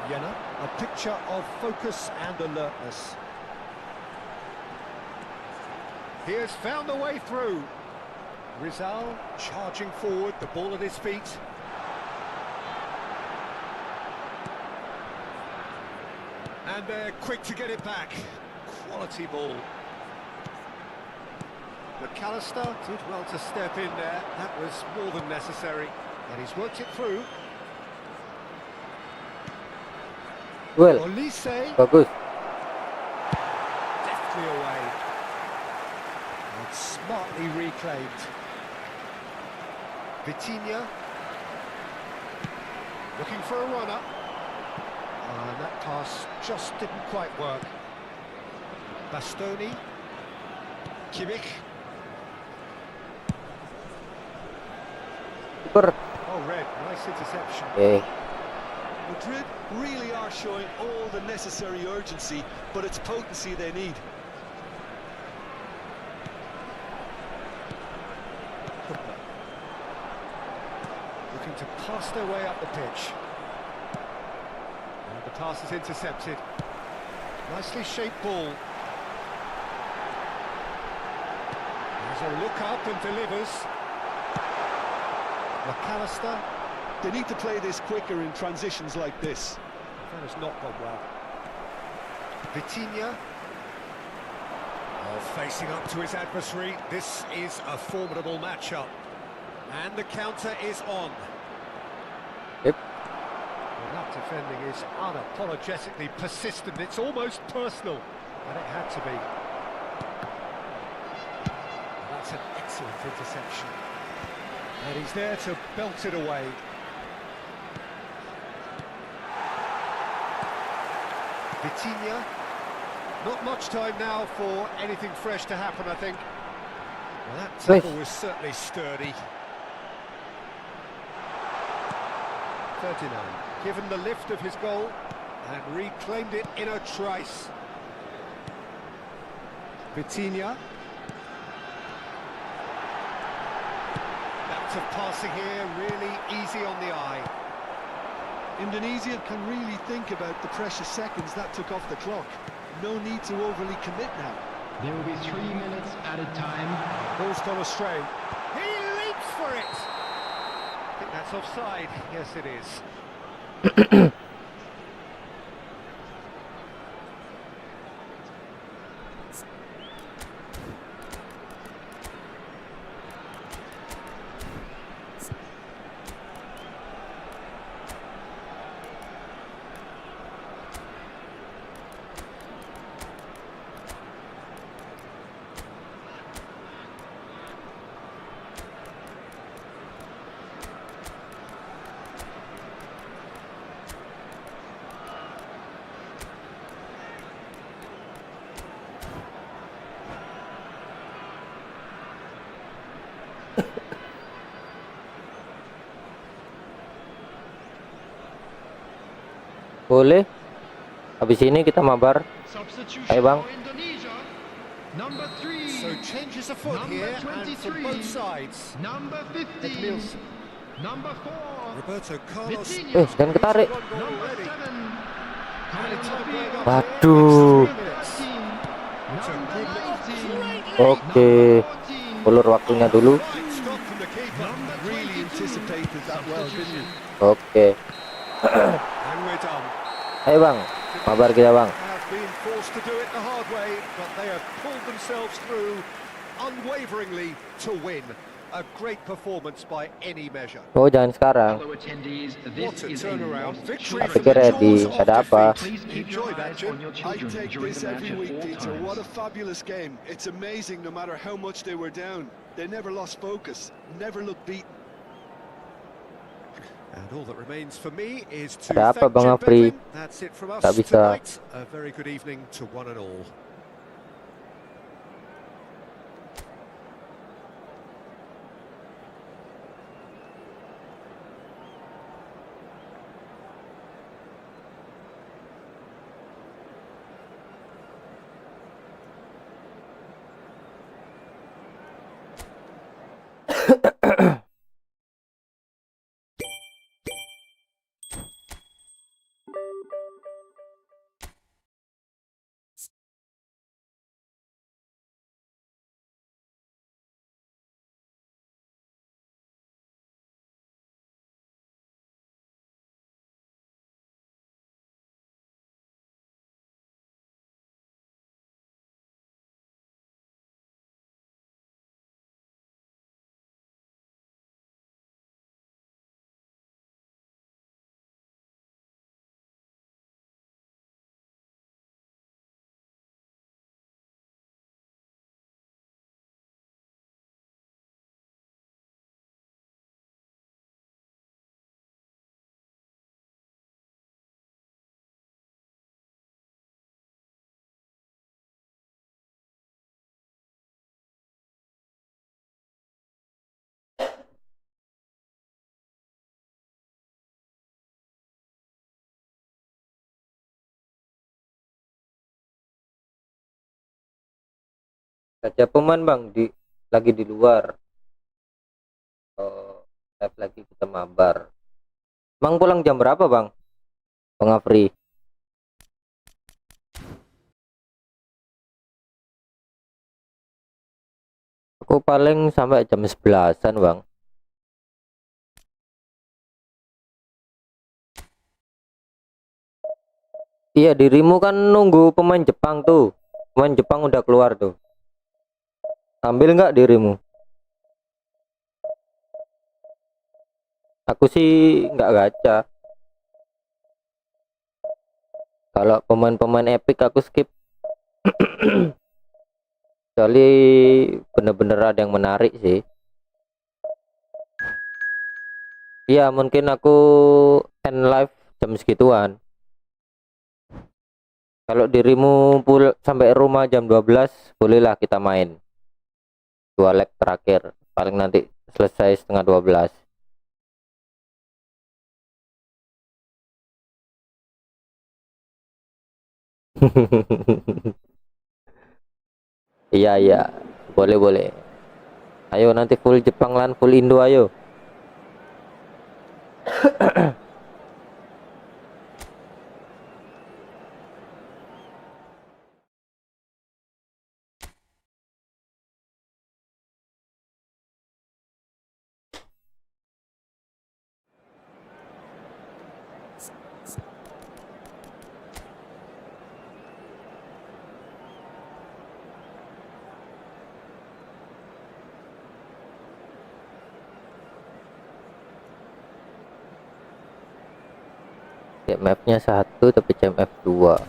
Jenna, a picture of focus and alertness. He has found a way through. Rizal charging forward, the ball at his feet. And they're quick to get it back. Quality ball. McAllister did well to step in there. That was more than necessary. And he's worked it through. Well, Olise, bagus. deftly away. And smartly reclaimed. Vitinha. Looking for a runner. And that pass just didn't quite work. Bastoni. Kimmich. Super. Oh, red. Nice interception. Okay. Madrid really are showing all the necessary urgency, but it's potency they need. Looking to pass their way up the pitch. And the pass is intercepted. Nicely shaped ball. There's a look up and delivers. McAllister. They need to play this quicker in transitions like this. That has not gone well. Vitinha. Oh, facing up to his adversary. This is a formidable matchup. And the counter is on. Yep. Well, that defending is unapologetically persistent. It's almost personal. And it had to be. That's an excellent interception. And he's there to belt it away. Vitinha. Not much time now for anything fresh to happen, I think. Well, that tackle was certainly sturdy. Ferdinand, given the lift of his goal, and reclaimed it in a trice. Vitinha. Bouts of passing here, really easy on the eye. Indonesia can really think about the precious seconds that took off the clock. No need to overly commit now. There will be 3 minutes added time. Ball's gone astray. He leaps for it! I think that's offside. Yes, it is. Boleh. Habis ini kita mabar. Ayo bang. Number 3. So changes a foot here and from both sides. Number 15. Number 4. Roberto Carlos. Dan ketarik. Number 7. Waduh. Oke. Ulur waktunya dulu. Really anticipated that well, didn't you? Oke. And we're done. Ayo bang, mabar kita bang. Have been forced to do it the hard way, but they have pulled themselves through unwaveringly to win. A great performance by any measure. Oh jangan sekarang. Fellow attendees, What this a is turnaround a victory Aku for the kira di jaws of ada apa? defeat. Please keep Enjoy your that, eyes Jim. on your I children take during this the match every at week, all Peter. What a times. fabulous game. It's amazing no matter how much they were down. They never lost focus, never looked beaten. And all that remains for me is to Ada apa, thank Bang Jim Afri? Bedlin. That's it from us Tak bisa. tonight. A very good evening to one and all. Gacha pemain bang, lagi di luar. Oh, live lagi kita mabar. Bang pulang jam berapa bang? Bang Afri. Aku paling sampai jam 11-an bang. Iya, dirimu kan nunggu pemain Jepang tuh. Pemain Jepang udah keluar tuh. Ambil nggak dirimu? Aku sih nggak gacha. Kalau pemain-pemain epic aku skip. Kecuali bener-bener ada yang menarik sih. Iya, mungkin aku end live jam segituan. Kalau dirimu sampai rumah jam 12, bolehlah kita main 2 leg terakhir. Paling nanti selesai setengah 12. Iya iya, boleh boleh. Ayo nanti full Jepang lan full Indo ayo. Ya, mapnya 1 tapi CMF 2.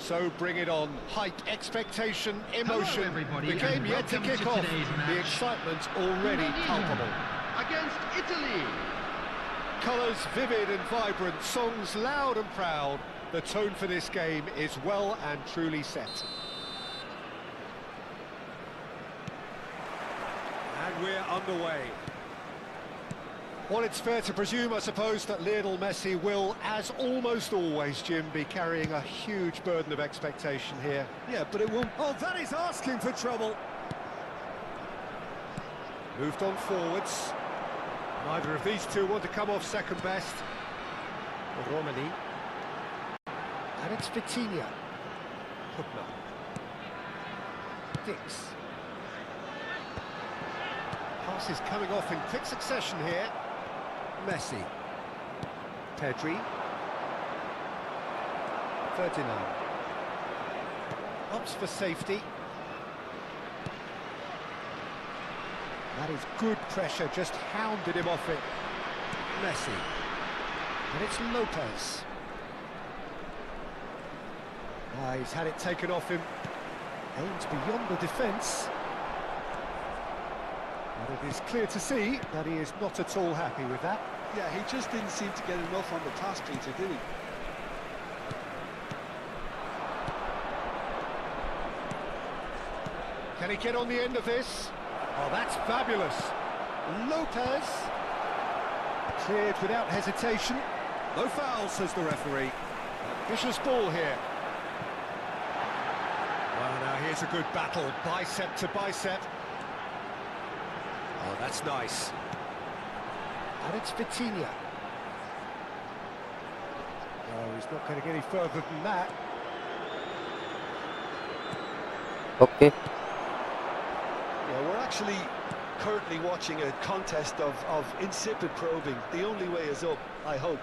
So bring it on. Hype, expectation, emotion. The game yet to kick off. The excitement already palpable. Against Italy. Colours vivid and vibrant, songs loud and proud. The tone for this game is well and truly set. And we're underway. Well, it's fair to presume, I suppose, that Lionel Messi will, as almost always, Jim, be carrying a huge burden of expectation here. Yeah, but it won't. Oh, that is asking for trouble. Moved on forwards. Neither of these two want to come off second best. Romani. And it's Vitinha. Hubner. Dix. Passes coming off in quick succession here. Messi. Pedri. Ferdinand. Opts for safety. That is good pressure, just hounded him off it. Messi. And it's Lopez. He's had it taken off him. Aims beyond the defence. But it is clear to see that he is not at all happy with that. Yeah, he just didn't seem to get enough on the pass, Peter, did he? Can he get on the end of this? Oh, that's fabulous. Lopez. Cleared without hesitation. No foul, says the referee. Vicious ball here. Well, now here's a good battle, bicep to bicep. Oh, that's nice. And it's Vitinha. Oh, he's not going to get any further than that. Oke. Yeah, we're actually currently watching a contest of insipid probing. The only way is up, I hope.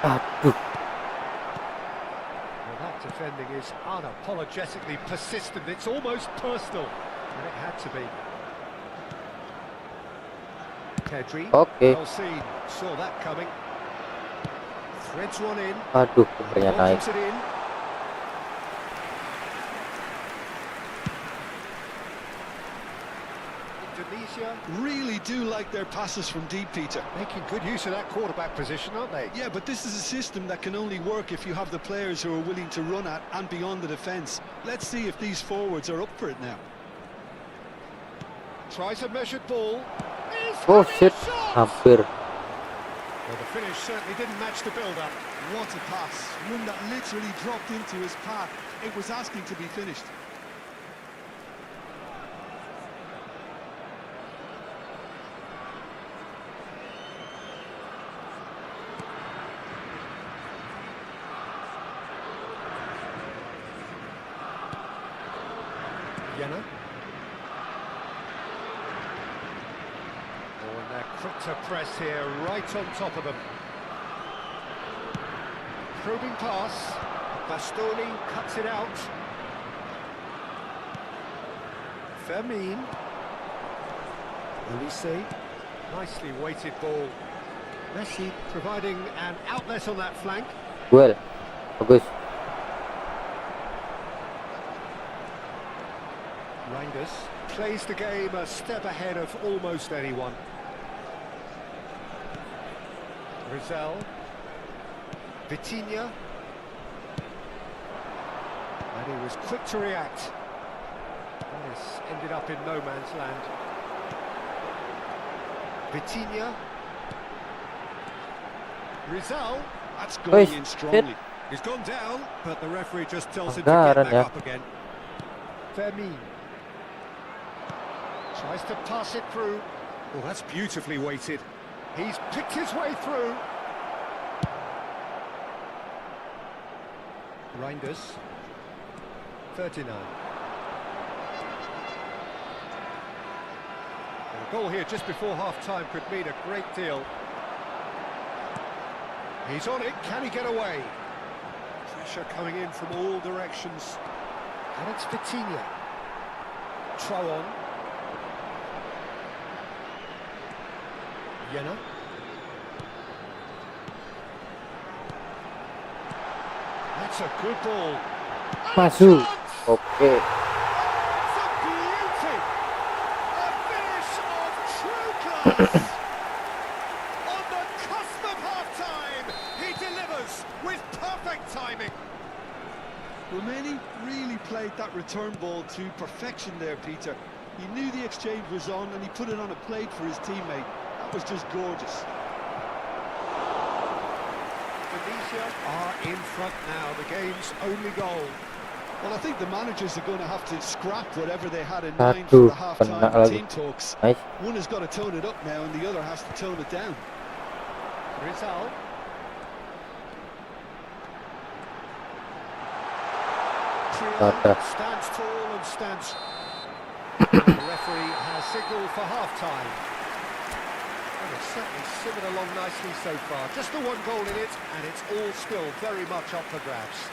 Aduh. Well, that defending is unapologetically persistent. It's almost personal. And it had to be. Pedri. Oke. Well seen. Saw that coming. Threads one in. Aduh, kipernya naik. Launches it in. Indonesia Really do like their passes from deep, Peter. making good use of that quarterback position, aren't they? Yeah, but this is a system that can only work if you have the players who are willing to run at and beyond the defence. Let's see if these forwards are up for it now. Tries a measured ball. Is Oh having a shit, shot! hampir. Well, the finish certainly didn't match the build-up. What a pass. One that literally dropped into his path. It was asking to be finished. Jenna. Oh, and they're quick to press here, right on top of them. Probing pass. Bastoni cuts it out. Fermin. Ulisse. Nicely weighted ball. Messi providing an outlet on that flank. Duel. Bagus. Reinders plays the game a step ahead of almost anyone. Rizal. Vitinha. And he was quick to react. And this ended up in no man's land. Vitinha. Rizal. That's going in Shit. strongly. He's gone down, but the referee just tells him to Pelanggaran get back ya. up again. Fermin. Tries to pass it through. Oh, that's beautifully weighted. He's picked his way through. Reinders. 39. And a goal here just before half-time could mean a great deal. He's on it. Can he get away? Pressure coming in from all directions. And it's Vitinha. Troon. Jenna. That's a good ball. Masuk. Oke. It's a beauty. A finish of true class. On the cusp of half-time, he delivers with perfect timing. Romani really played that return ball to perfection there, Peter. He knew the exchange was on and he put it on a plate for his teammate. That was just gorgeous. Indonesia are in front now, the game's only goal. Well, I think the managers are going to have to scrap whatever they had in mind for Aduh, the half-time kena lagi. team talks. Nice. One has got to tone it up now and the other has to tone it down. Rizal. Ada. Stands tall and stands. And the referee has signalled for half-time. And it's certainly simmered along nicely so far. Just the one goal in it, and it's all still very much up for grabs.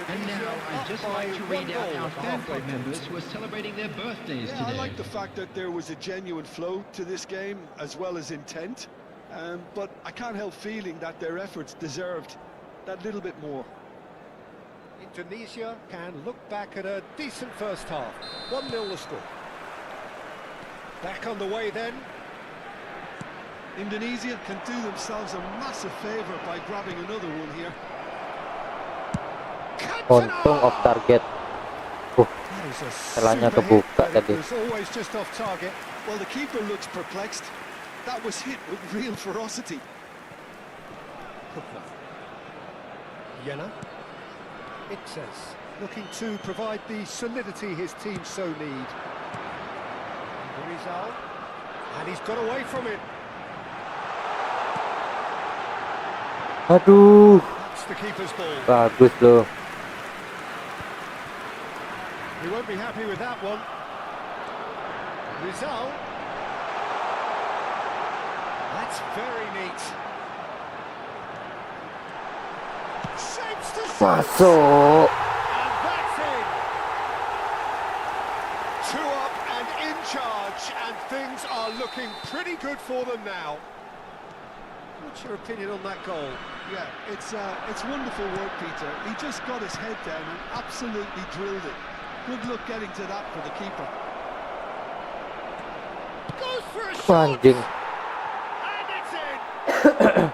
And now I'd just like to read out our fan club members who are celebrating their birthdays Yeah, today. I like the fact that there was a genuine flow to this game as well as intent. But I can't help feeling that their efforts deserved that little bit more. Indonesia can look back at a decent first half. 1-0 the score. Back on the way then. Indonesia can do themselves a massive favour by grabbing another one here. Untung off target. That is a Celahnya super hit, kebuka but it tadi. was always just off target. Well, the keeper looks perplexed. That was hit with real ferocity. Yena. It says, looking to provide the solidity his team so need. Rizal, and he's got away from it. Aduh, That's the keeper's ball. bagus loh. He won't be happy with that one. Rizal. That's very neat. Shapes to shoot. Masuk. And that's in. 2 up and in charge, and things are looking pretty good for them now. What's your opinion on that goal? Yeah, it's wonderful work, Peter. He just got his head down and absolutely drilled it. Good luck getting to that for the keeper. Goes for a shot. Anjing. And it's in.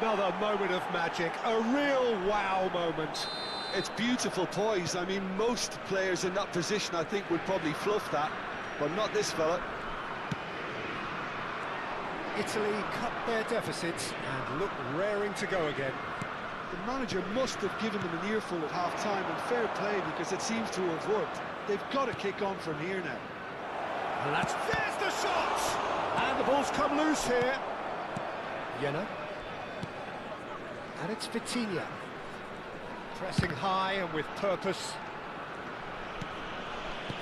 Another moment of magic, a real wow moment. It's beautiful poise. I mean, most players in that position, I think, would probably fluff that, but not this fella. Italy cut their deficits and look raring to go again. The manager must have given them an earful at half-time, and fair play, because it seems to have worked. They've got to kick on from here now. And there's the shot! And the ball's come loose here. Yena. And it's Vitinha. Pressing high and with purpose.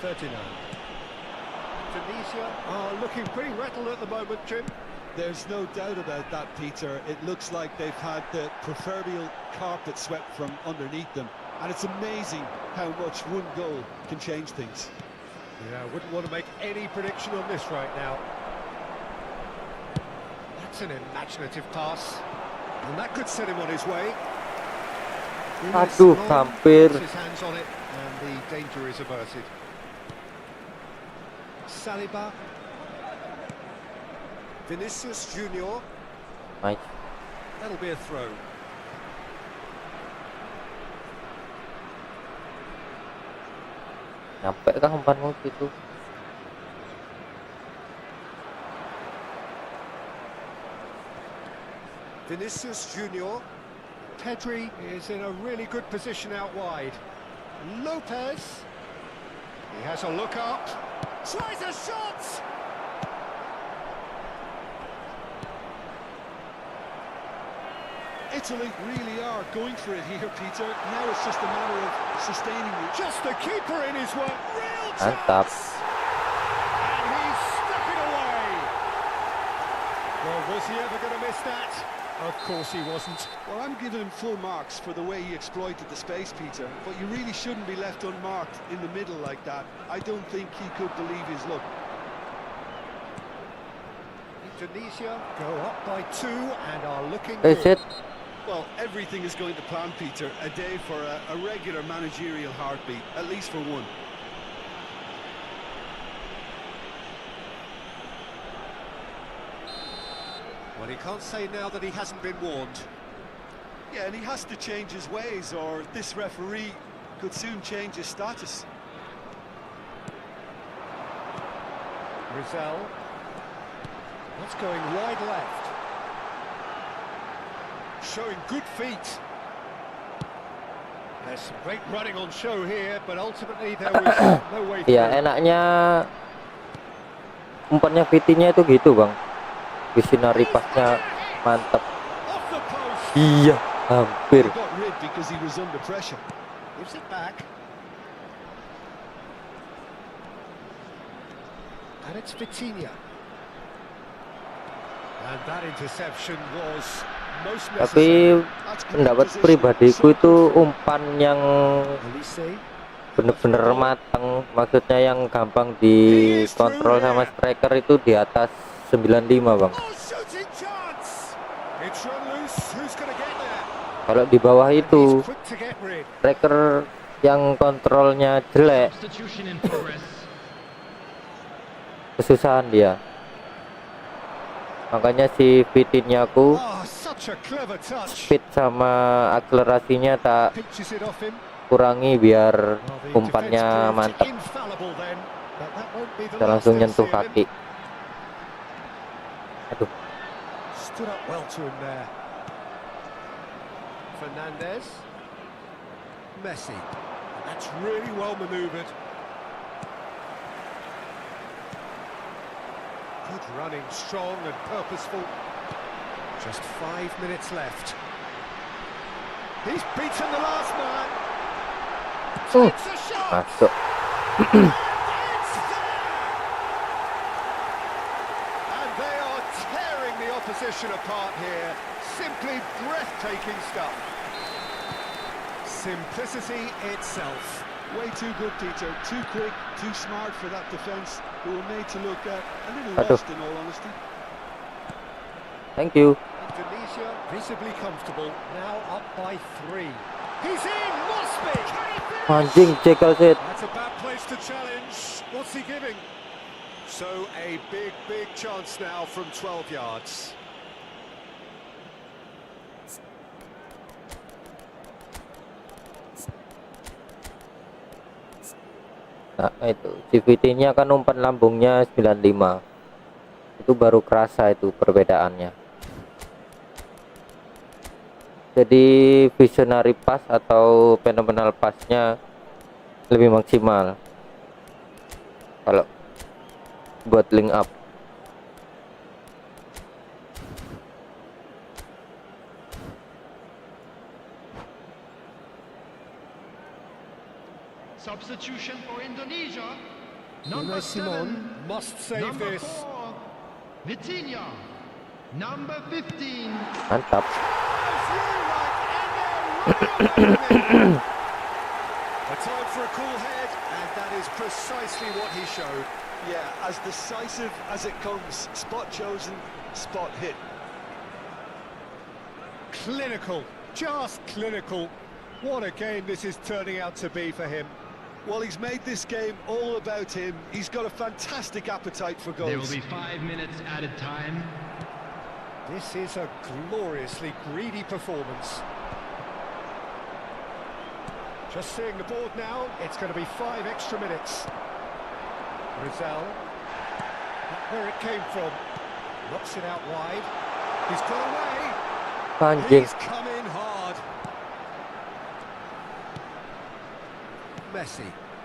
39. Indonesia are looking pretty rattled at the moment, Jim. There's no doubt about that, Peter. It looks like they've had the proverbial carpet swept from underneath them. And it's amazing how much one goal can change things. Yeah, I wouldn't want to make any prediction on this right now. That's an imaginative pass. And that could set him on his way. Aduh, Long, hampir. puts his hands on it, and the danger is averted. Saliba. Vinicius Junior. Nice. That'll be a throw. Nyampe kah umpanmu gitu? Vinicius Junior. Pedri is in a really good position out wide. Lopez. He has a look up. Tries a shot! Italy really are going for it here, Peter. Now it's just a matter of sustaining it. Just the keeper in his work. Real Mantap. chance! And he stuck it away. Well, was he ever going to miss that? Of course he wasn't. Well, I'm giving him full marks for the way he exploited the space, Peter. But you really shouldn't be left unmarked in the middle like that. I don't think he could believe his luck. Indonesia go up by 2 and are looking Is good. it? Well, everything is going to plan, Peter. A day for a regular managerial heartbeat, at least for one. Well, he can't say now that he hasn't been warned. Yeah, and he has to change his ways, or this referee could soon change his status. Rizal. That's going wide left. Showing good feet. There's some great running on show here, but ultimately there was no way through. Ya enaknya umpannya Vitinha itu gitu bang, visionary pasnya mantap. Off the post. Iya, hampir. He got rid because he was under pressure. Gives it back. And it's Vitinha. And that interception was most necessary. Tapi pendapat pribadiku itu umpan yang Elise. bener-bener matang, maksudnya yang gampang dikontrol sama striker itu di atas 95 bang. Oh, shooting chance! It's run loose. Who's going to get there? Kalau di bawah And he's itu quick to get rid. tracker yang kontrolnya jelek, Substitution in progress. kesusahan dia. Makanya si fitinnya aku Oh, such a clever touch. speed sama akselerasinya tak Pinches it off him. kurangi biar Well, the defense umpannya proved mantap. infallible then, but that won't be the Kita last langsung they'll nyentuh see of him. kaki. Aduh, Stood up well to him there. Fernandez. Messi. That's really well manoeuvred. Good running, strong and purposeful. Just 5 minutes left. He's beaten the last man. Takes a shot. masuk. It's there. And they are tearing the opposition apart here. Simply breathtaking stuff. Simplicity itself. Way too good, Peter. Too quick, too smart for that defence. They were made to look a little Aduh. lost, in all honesty. Thank you. Indonesia visibly comfortable, now up by 3. He's in, must be! Can he finish? Anjing, cekel set. That's a bad place to challenge. What's he giving? So a big chance now from 12 yards. Nah, itu CVT-nya kan umpan lambungnya 95. Itu baru kerasa itu perbedaannya. Jadi visionary pass atau phenomenal passnya lebih maksimal kalau buat link up. Substitution for Indonesia. Number Simon 7. must save Number this. 4. Vitinha. Number 15. Mantap. A time for a cool head, and that is precisely what he showed. Yeah, as decisive as it comes. Spot chosen, spot hit. Clinical, just clinical. What a game this is turning out to be for him. Well, he's made this game all about him. He's got a fantastic appetite for There will goals. be 5 minutes added time. This is a gloriously greedy performance. Just seeing the board now, it's going to be 5 extra minutes. Rizal, where it came from, knocks it out wide. He's got away. Anjing. He's come in hard. Messi,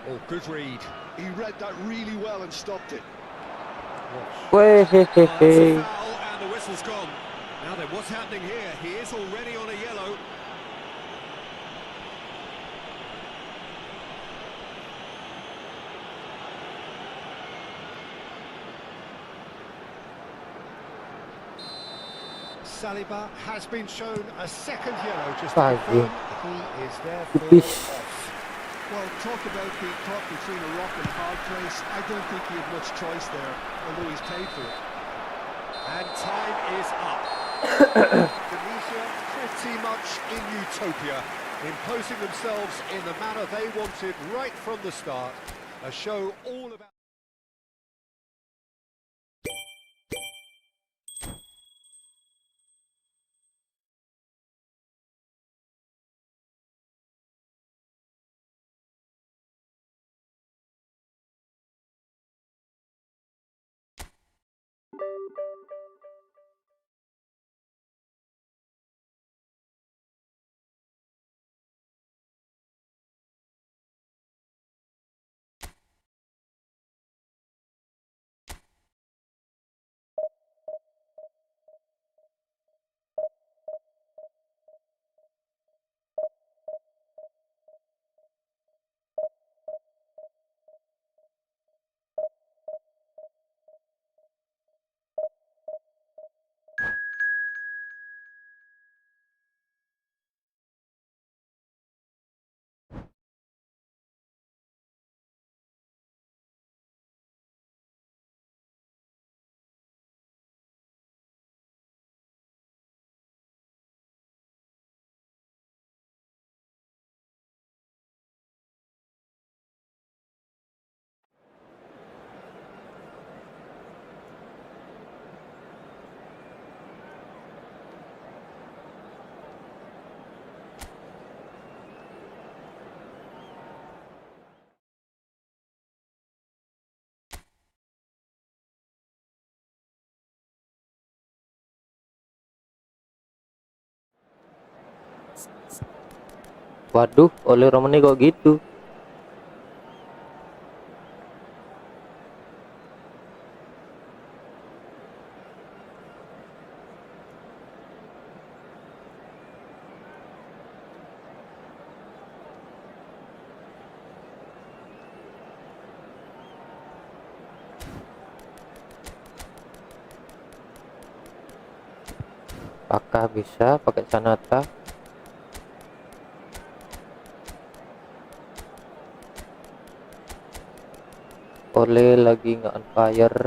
oh, good read. He read that really well and stopped it. Weh, That's a foul and the whistle's gone. Now then, what's happening here? He is already on a yellow. Saliba has been shown a second yellow just to Anjing. confirm he is therefore Tipis. off. Well, talk about being caught between a rock and a hard place. I don't think he had much choice there, although he's paid for it. And time is up. Indonesia pretty much in utopia, imposing themselves in the manner they wanted right from the start. A show all about... Waduh, oleh Romani kok gitu. Apakah bisa pakai Sanata? Oleh lagi nggak on fire.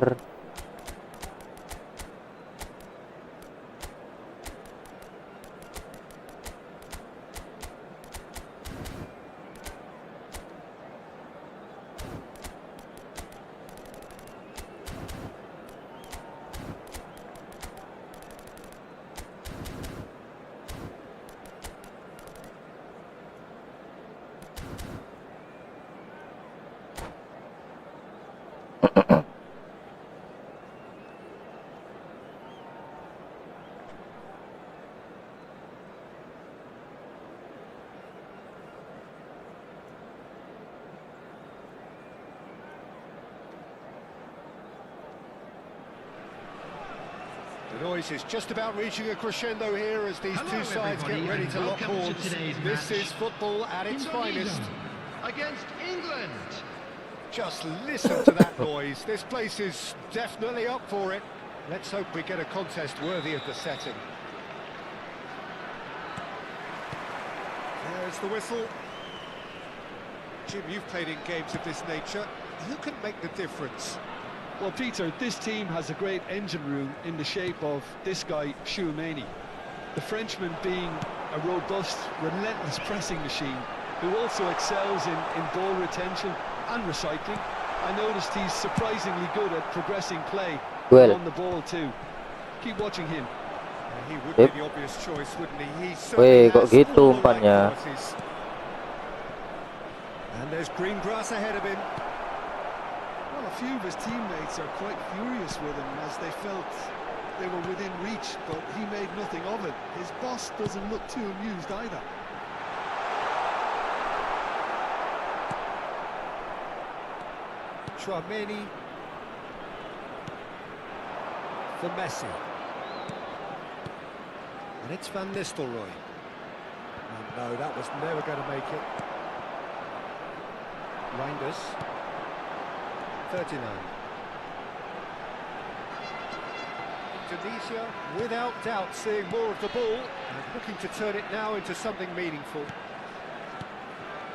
The noise is just about reaching a crescendo here as these two sides get ready to lock horns. This is football at its finest. Against England. Just listen to that noise. This place is definitely up for it. Let's hope we get a contest worthy of the setting. There's the whistle. Jim, you've played in games of this nature. Who can make the difference? Well, Peter, this team has a great engine room in the shape of this guy, Chouameni. The Frenchman being a robust, relentless pressing machine who also excels in ball retention and recycling. I noticed he's surprisingly good at progressing play on the ball too. Keep watching him. He would be the obvious choice, wouldn't he? He certainly kok has gitu all the right umpannya. qualities. And there's green grass ahead of him. Well, a few of his teammates are quite furious with him as they felt they were within reach, but he made nothing of it. His boss doesn't look too amused either. Chouameni for Messi. And it's Van Nistelrooy. And no, that was never going to make it. Reinders. 39. Indonesia, without doubt, seeing more of the ball and looking to turn it now into something meaningful.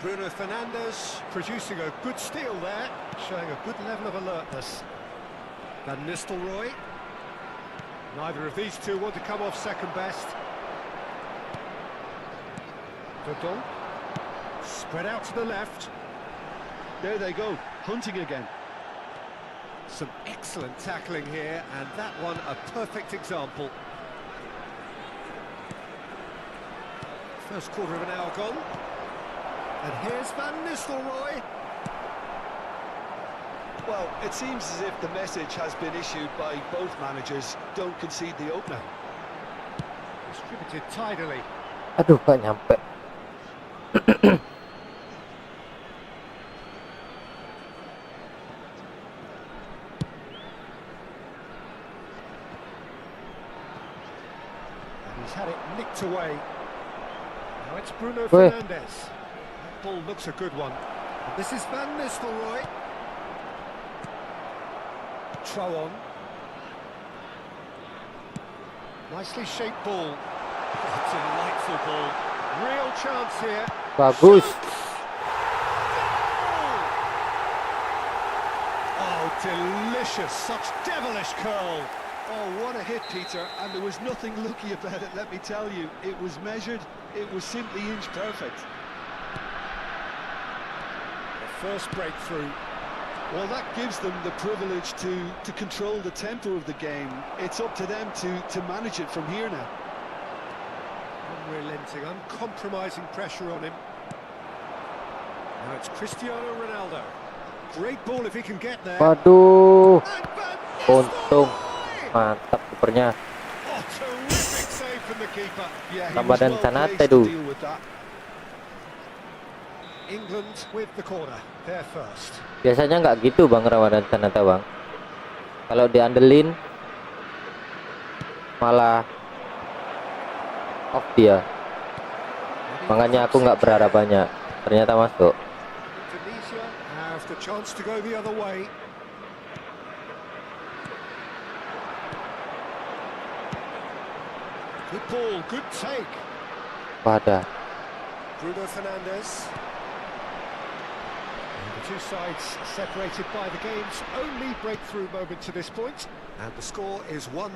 Bruno Fernandes producing a good steal there, showing a good level of alertness. Van Nistelrooy. Neither of these two want to come off second best. Vultron. Spread out to the left. There they go, hunting again. Some excellent tackling here, and that one a perfect example. First quarter of an hour gone. And here's Van Nistelrooy. Well, it seems as if the message has been issued by both managers, don't concede the opener. Distributed tidily. Aduh, gak nyampe. He's had it nicked away. Now it's Bruno Fernandes. That ball looks a good one. And this is Van Nistelrooy. Troon. Nicely shaped ball. Oh, delightful ball. Real chance here. Bagus. Oh, delicious. Such devilish curl. Oh, what a hit, Peter, and there was nothing lucky about it, let me tell you. It was measured, it was simply inch perfect. The first breakthrough. Well, that gives them the privilege to control the tempo of the game. It's up to them to manage it from here now. Unrelenting, uncompromising pressure on him. Now it's Cristiano Ronaldo. Great ball if he can get there. Waduh, And Van untung Nistelrooy! mantap kipernya. Oh, terrific save from the keeper. Yeah, he Tambah was dan well Sanate placed to tuh. deal with that. England with the corner. They're first. Biasanya nggak gitu Bang Ramadan ternyata Bang. Kalau diandelin malah off dia. Makanya aku nggak berharap banyak. Ternyata masuk. Indonesia have the chance to go the other way. Good ball, good take. Pada. Bruno Fernandes. And the two sides separated by the game's only breakthrough moment to this point. And the score is 1-0.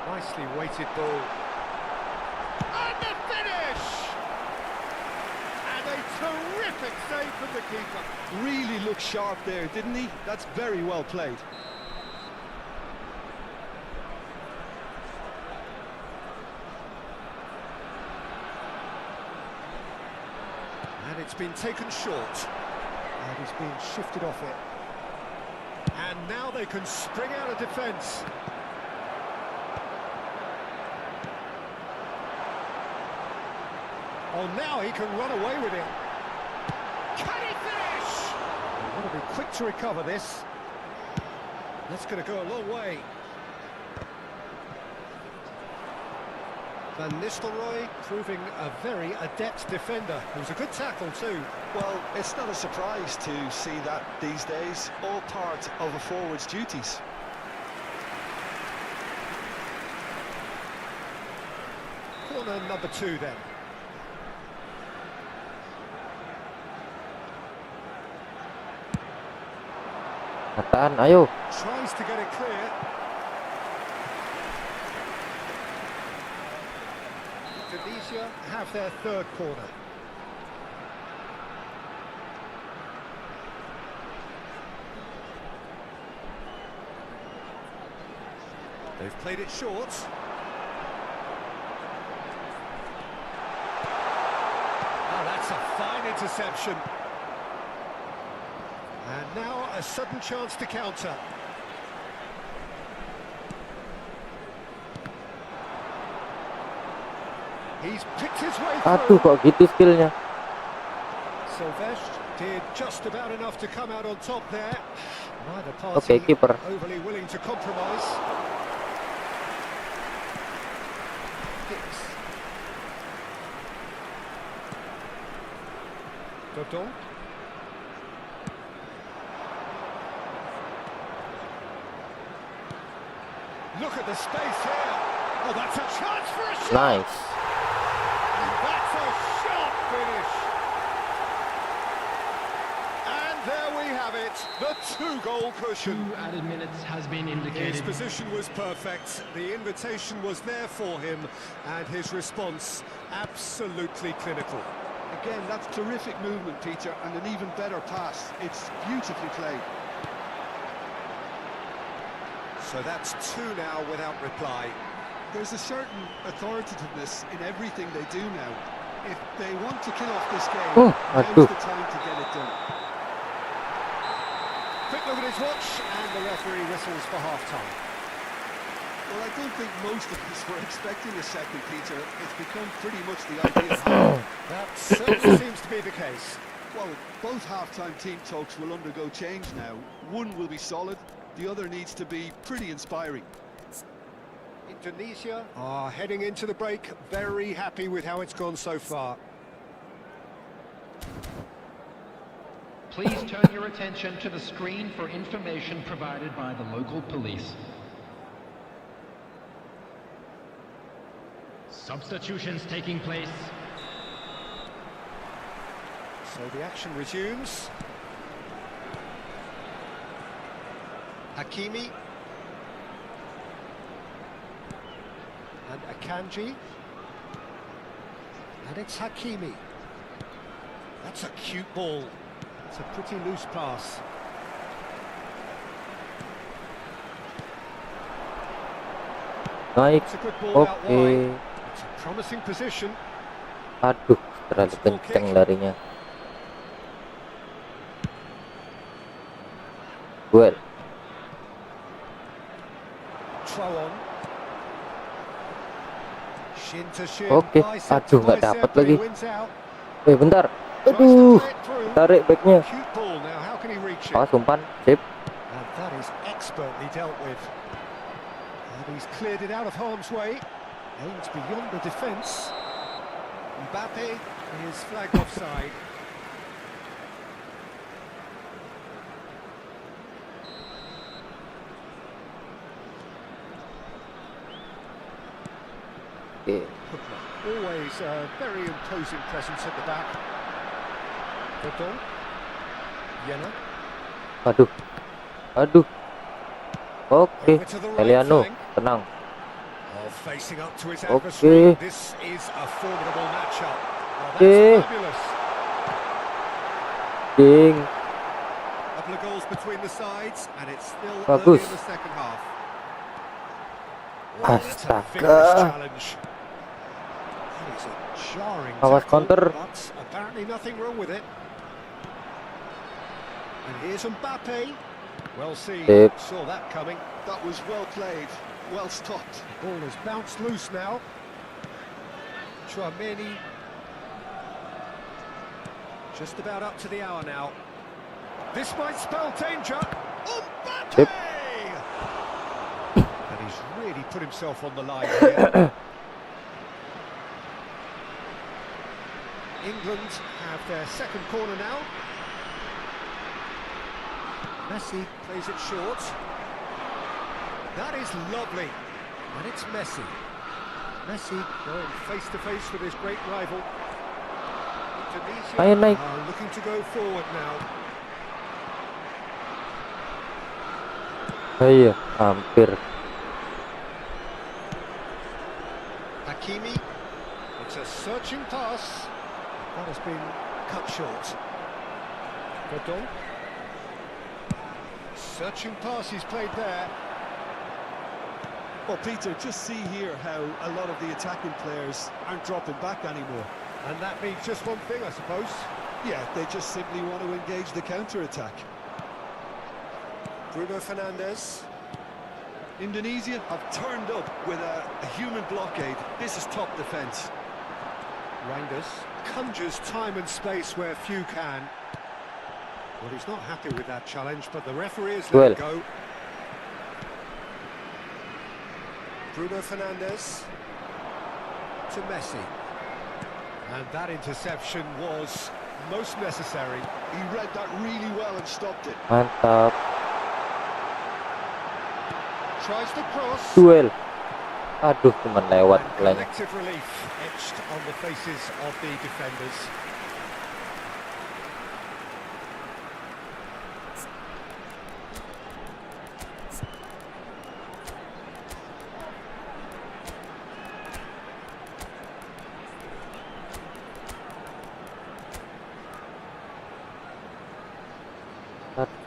Nicely weighted ball. And the finish! And a terrific save from the keeper. Really looked sharp there, didn't he? That's very well played. And it's been taken short. And he's been shifted off it. And now they can spring out of defence. Oh, now he can run away with it. Can he finish? They've got to be quick to recover this. That's going to go a long way. Van Nistelrooy proving a very adept defender. It was a good tackle too. Well, it's not a surprise to see that these days, all part of a forward's duties. Corner number 2 then. Kataan, ayo. Tries to get it clear. Indonesia have their third corner. They've played it short. Oh, that's a fine interception. And now a sudden chance to counter. He's picked his way Aduh, through. kok gitu skillnya. Silvestre did just about enough to come out on top there. Neither Okay, party keeper. overly willing to compromise. Hicks. Dodon. Look at the space here. Oh, that's a chance for a shot. Nice. And that's a sharp finish. And there we have it, the 2-goal cushion. 2 added minutes has been His indicated. position was perfect, the invitation was there for him, and his response absolutely clinical. Again, that's terrific movement, Peter, and an even better pass. It's beautifully played. So that's 2 now without reply. There's a certain authoritativeness in everything they do now. If they want to kill off this game, now's aduh. the time to get it done. Quick look at his watch, and the referee whistles for half-time. Well, I don't think most of us were expecting a second, Peter. It's become pretty much the ideal half. That certainly seems to be the case. Well, both half-time team talks will undergo change now. One will be solid, the other needs to be pretty inspiring. Indonesia are heading into the break, very happy with how it's gone so far. Please turn your attention to the screen for information provided by the local police. Substitutions taking place. So the action resumes. Hakimi. And Akanji. And it's Hakimi. That's a cute ball. It's a pretty loose pass. Naik. It's a good ball out Oke. wide. It's a promising position. Aduh, terlalu kenceng larinya. Well, Trawon. Shin to shin, Oke, bicep aduh to nggak bicep, dapat and he lagi. wins out. Bentar. Tries to Aduh, play it through. tarik backnya. Cute ball now, how can he reach it? Awas umpan, sip. And that is expertly dealt with. And he's cleared it out of harm's way. Aims beyond the defence. Mbappe is flagged offside. Oke. Always a very imposing presence at the back. Vultron. Jena. Aduh. Aduh. Oke, Over to the right Eliano, flank. tenang. Oh, facing up to his Okay. adversary. This is a formidable matchup. Oh, Okay. that's fabulous. Ding. Couple of goals between the sides, and it's still Bagus. early in the second half. Oh, that's a Astaga. vigorous challenge. That is a jarring Awas tackle, counter. but apparently nothing wrong with it. And here's Mbappe. Well seen. Sip. Saw that coming. That was well played, well stopped. Ball has bounced loose now. Chouameni. Just about up to the hour now. This might spell danger. Mbappe! Sip. And he's really put himself on the line here. England have their second corner now. Messi plays it short. That is lovely. And it's Messi. Messi going face to face with his great rival. Ayo naik. Indonesia are looking to go forward now. Iya, hampir. Hakimi. It's a searching pass. That has been cut short. Vultron. Searching pass he's played there. Well, Peter, just see here how a lot of the attacking players aren't dropping back anymore. And that means just one thing, I suppose. Yeah, they just simply want to engage the counter-attack. Bruno Fernandes. Indonesia have turned up with a human blockade. This is top defence. Reinders conjures time and space where few can. Well, he's not happy with that challenge, but the referee has let it go. Bruno Fernandes to Messi. And that interception was most necessary. He read that really well and stopped it. Mantap. Tries to cross. Duel. Aduh, cuman lewat And bolanya. collective relief etched on the faces of the defenders.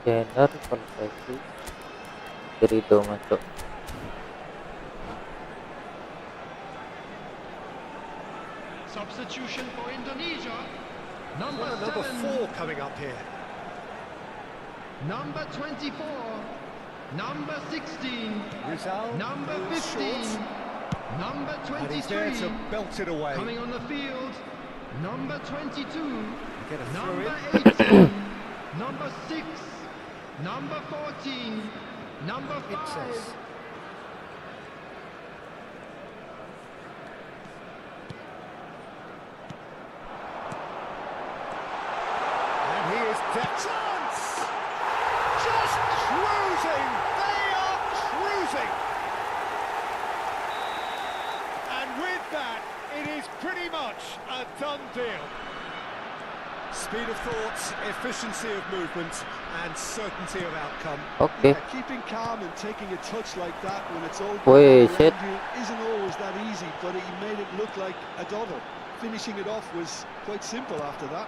Scanner konversi Gerido masuk. Substitution for Indonesia. Number Well, number 7. 4 coming up here. Number 24. Number 16. Rizal Number moves 15. short, Number and he's there 23. to belt it away. Coming on the field. Number 22. Get a throw Number in. 18. Number 6. Number 14. Number 5. Says. And he is dead. Chance! Just cruising! They are cruising! And with that, it is pretty much a done deal. Speed of thought, efficiency of movement, and certainty of outcome. Oke. Yeah, keeping calm and taking a touch like that when it's all Wait, going shit. around you isn't always that easy, but he made it look like a dawdle. Finishing it off was quite simple after that.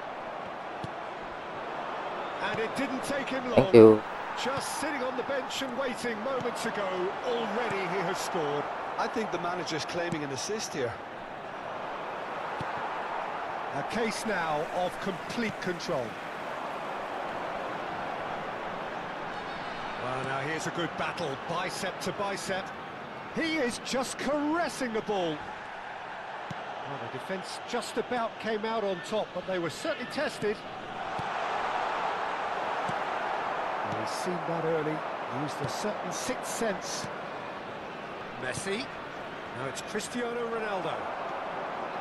And it didn't take him long. Thank you. Just sitting on the bench and waiting moments ago, already he has scored. I think the manager's claiming an assist here. A case now of complete control. Well, now here's a good battle, bicep to bicep. He is just caressing the ball. Well, the defence just about came out on top, but they were certainly tested. Well, he's seen that early, used a certain sixth sense. Messi. Now it's Cristiano Ronaldo.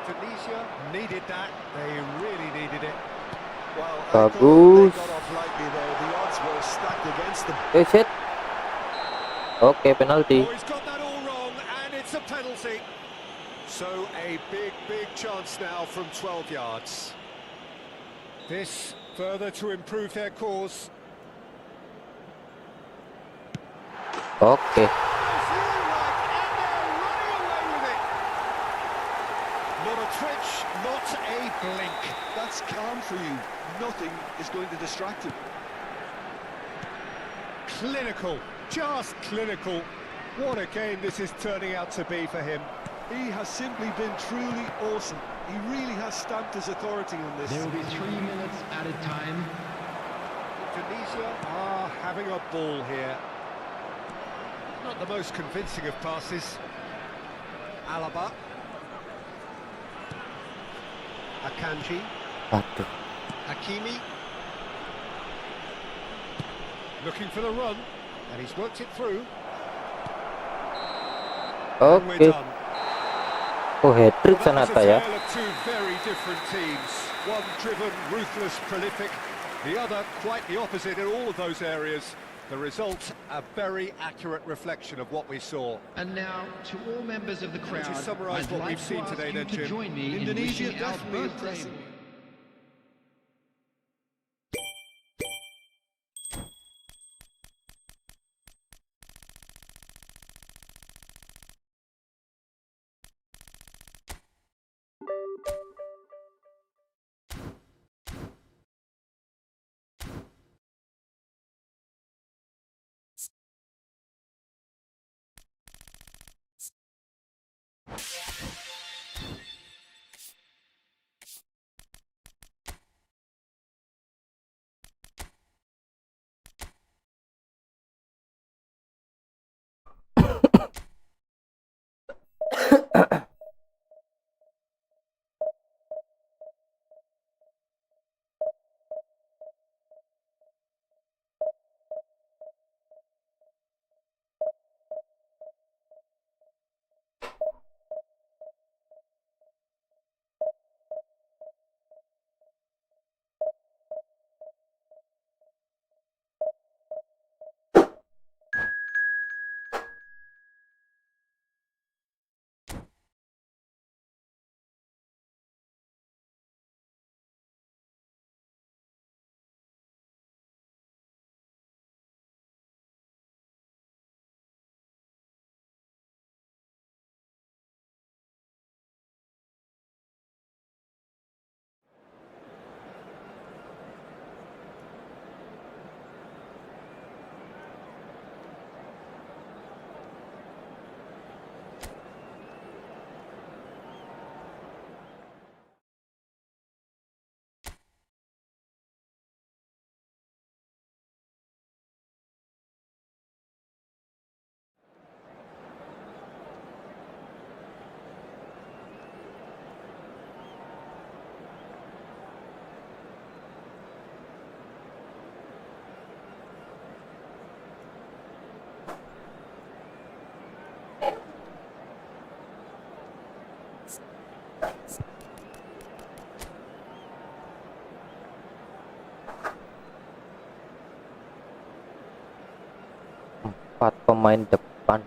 Indonesia needed that. They really needed it. Well, I thought they Bagus. got off lightly there. The odds were stacked against them. Shit. Oke, penalti. Oh, he's got that all wrong, and it's a penalty. So a big chance now from 12 yards. This further to improve their cause. Oke. Not a twitch, not a blink. That's calm for you. Nothing is going to distract him. Clinical, just clinical. What a game this is turning out to be for him. He has simply been truly awesome. He really has stamped his authority on this. There will be 3 minutes added time. Indonesia are having a ball here. Not the most convincing of passes. Alaba. Akanji. Aduh. Hakimi. Looking for the run, and he's worked it through. And we're Oke. done. Oh, hat-trick Well, that was Sanata a ya. tale of two very different teams. One driven, ruthless, prolific. The other quite the opposite in all of those areas. The result, a very accurate reflection of what we saw. And now, to all members of the crowd, Would you summarise I'd what like we've to seen ask today you then, to Jim? join me in Indonesia wishing our definitely birthday. impressive. Empat pemain depan.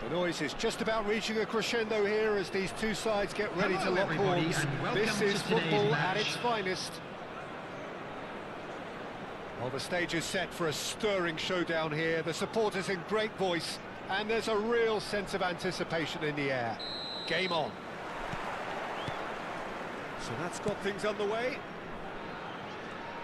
The noise is just about reaching a crescendo here as these two sides get ready to lock horns. This is football at its finest. Well, the stage is set for a stirring showdown here. The supporters in great voice, and there's a real sense of anticipation in the air. Game on. So that's got things underway.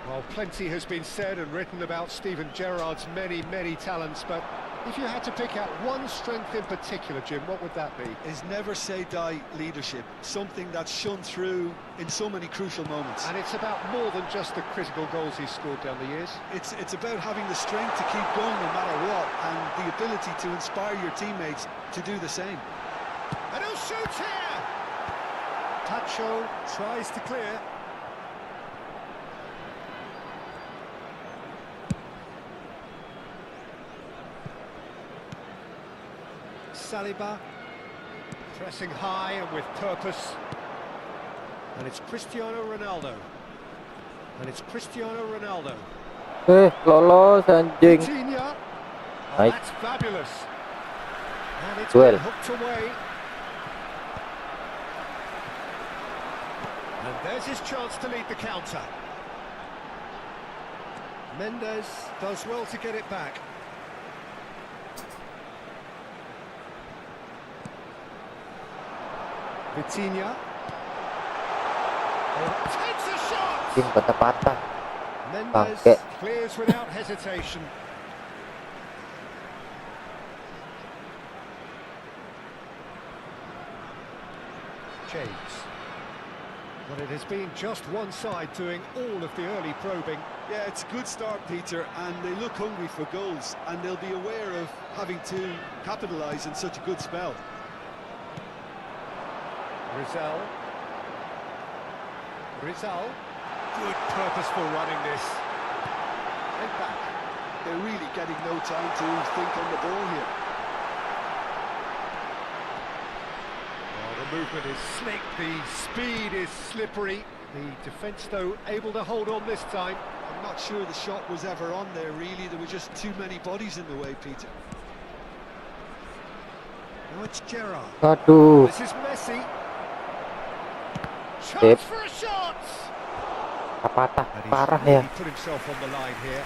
Well, plenty has been said and written about Steven Gerrard's many, many talents, but if you had to pick out one strength in particular, Jim, what would that be? His never-say-die leadership, something that's shone through in so many crucial moments. And it's about more than just the critical goals he's scored down the years. It's about having the strength to keep going no matter what, and the ability to inspire your teammates to do the same. And he'll shoot here! Thankyou tries to clear. Saliba pressing high and with purpose, and it's Cristiano Ronaldo, Lolos anjing. Coutinho. Oh, Nice. that's fabulous, and it's Well. been hooked away, and there's his chance to lead the counter. Mendes does well to get it back. Vitinha. Oh, takes a shot! Anjing patah-patah. Mendes Bangke. clears without hesitation. James. But it has been just one side doing all of the early probing. Yeah, it's a good start, Peter, and they look hungry for goals, and they'll be aware of having to capitalise in such a good spell. Rizal. Good purposeful running this. Head back. They're really getting no time to think on the ball here. Well, the movement is slick, the speed is slippery. The defence, though, able to hold on this time. I'm not sure the shot was ever on there, really. There were just too many bodies in the way, Peter. Now it's Gerrard. Aduh. This is Messi. Sip. Chance for a shot! Patah And he's parah really ya. put himself on the line here.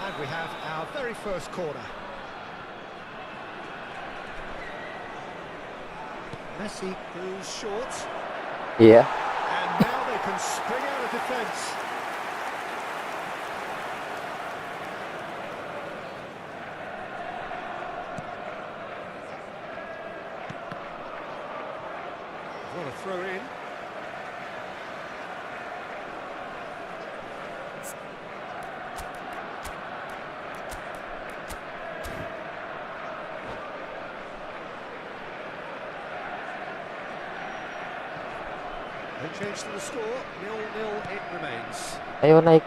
And we have our very first corner. Messi goes short, Iya. and now they can spring out of defence. What a throw in. No change to the score, 0-0 it remains. Ayo naik.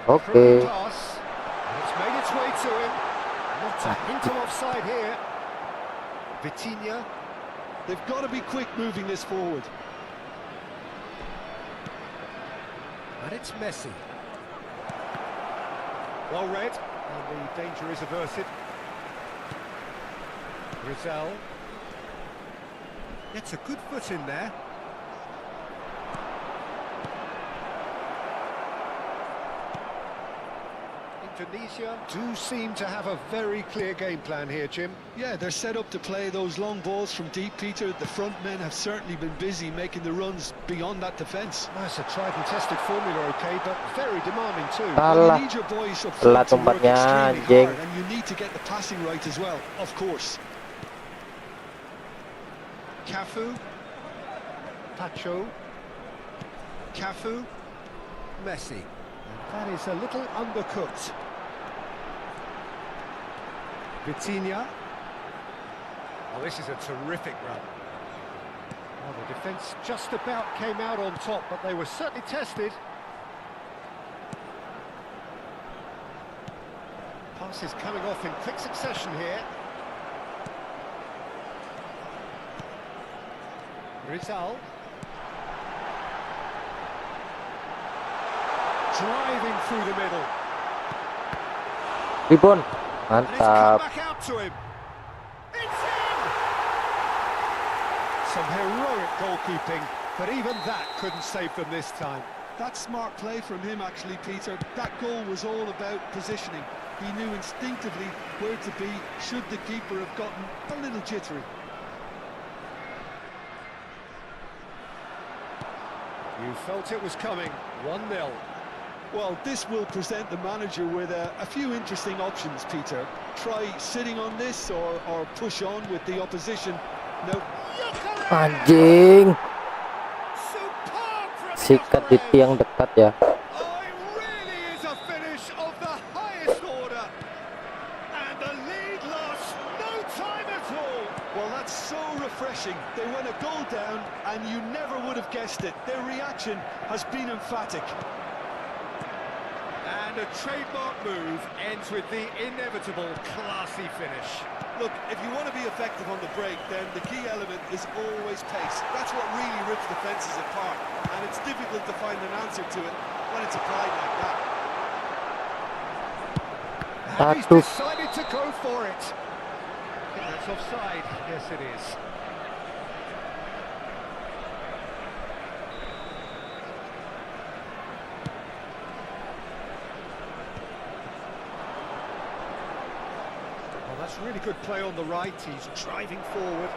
Oke. Through pass, and it's made its way to him. Not a hint of offside here. Vitinha. They've got to be quick moving this forward. And it's Messi. Well read, and the danger is averted. Rizal gets a good foot in there. Indonesia do seem to have a very clear game plan here, Jim. Yeah, they're set up to play those long balls from deep, Peter. The front men have certainly been busy making the runs beyond that defence. That's a tried and tested formula, okay, but very demanding too. Well, Salah. you need your boys up Telat front to work umpatnya, extremely anjing. hard, and you need to get the passing right as well, of course. Cafu. Pacho. Cafu. Messi. And that is a little undercooked. Vitinha. Oh, this is a terrific run. Well, the defence just about came out on top, but they were certainly tested. Passes coming off in quick succession here. Rizal. Driving through the middle. Rebound. And it's come Mantap. back out to him. It's in! Some heroic goalkeeping, but even that couldn't save them this time. That's smart play from him, actually, Peter. That goal was all about positioning. He knew instinctively where to be should the keeper have gotten a little jittery. You felt it was coming. 1-0. Well, this will present the manager with a few interesting options, Peter. Try sitting on this or push on with the opposition. No. Anjing. Superb from Sikat di tiang dekat ya. Oh, it really is a finish of the highest order. And the lead lost no time at all. Well, that's so refreshing. They went a goal down and you never would have guessed it. Their reaction has been emphatic. And a trademark move ends with the inevitable classy finish. Look, if you want to be effective on the break, then the key element is always pace. That's what really rips defences apart, and it's difficult to find an answer to it when it's applied like that. And he's decided to go for it. I think that's offside. Yes, it is. That's really good play on the right. He's driving forward.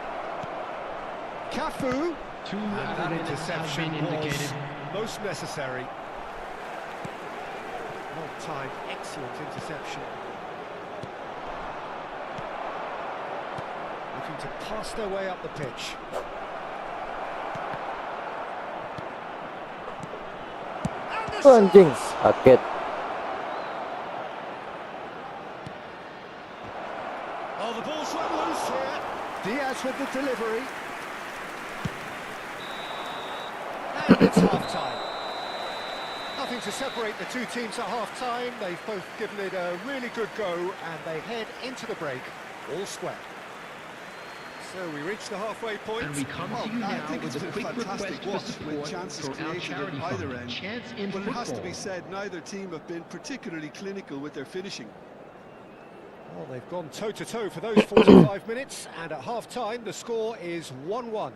Cafu. And that interception was most necessary. Well timed, excellent interception. Looking to pass their way up the pitch. And the Anjing, shot! kaget. Oh, the ball's run loose here. Diaz with the delivery. And it's half-time. Nothing to separate the two teams at half-time. They've both given it a really good go, and they head into the break all square. So we reach the halfway point. And we come to you I now think it's with a been quick fantastic request watch for with support chances for our created charity at either fund, end. Chance in But it has to Football. be said, neither team have been particularly clinical with their finishing. Well, they've gone toe-to-toe for those 45 minutes, and at half-time the score is 1-1.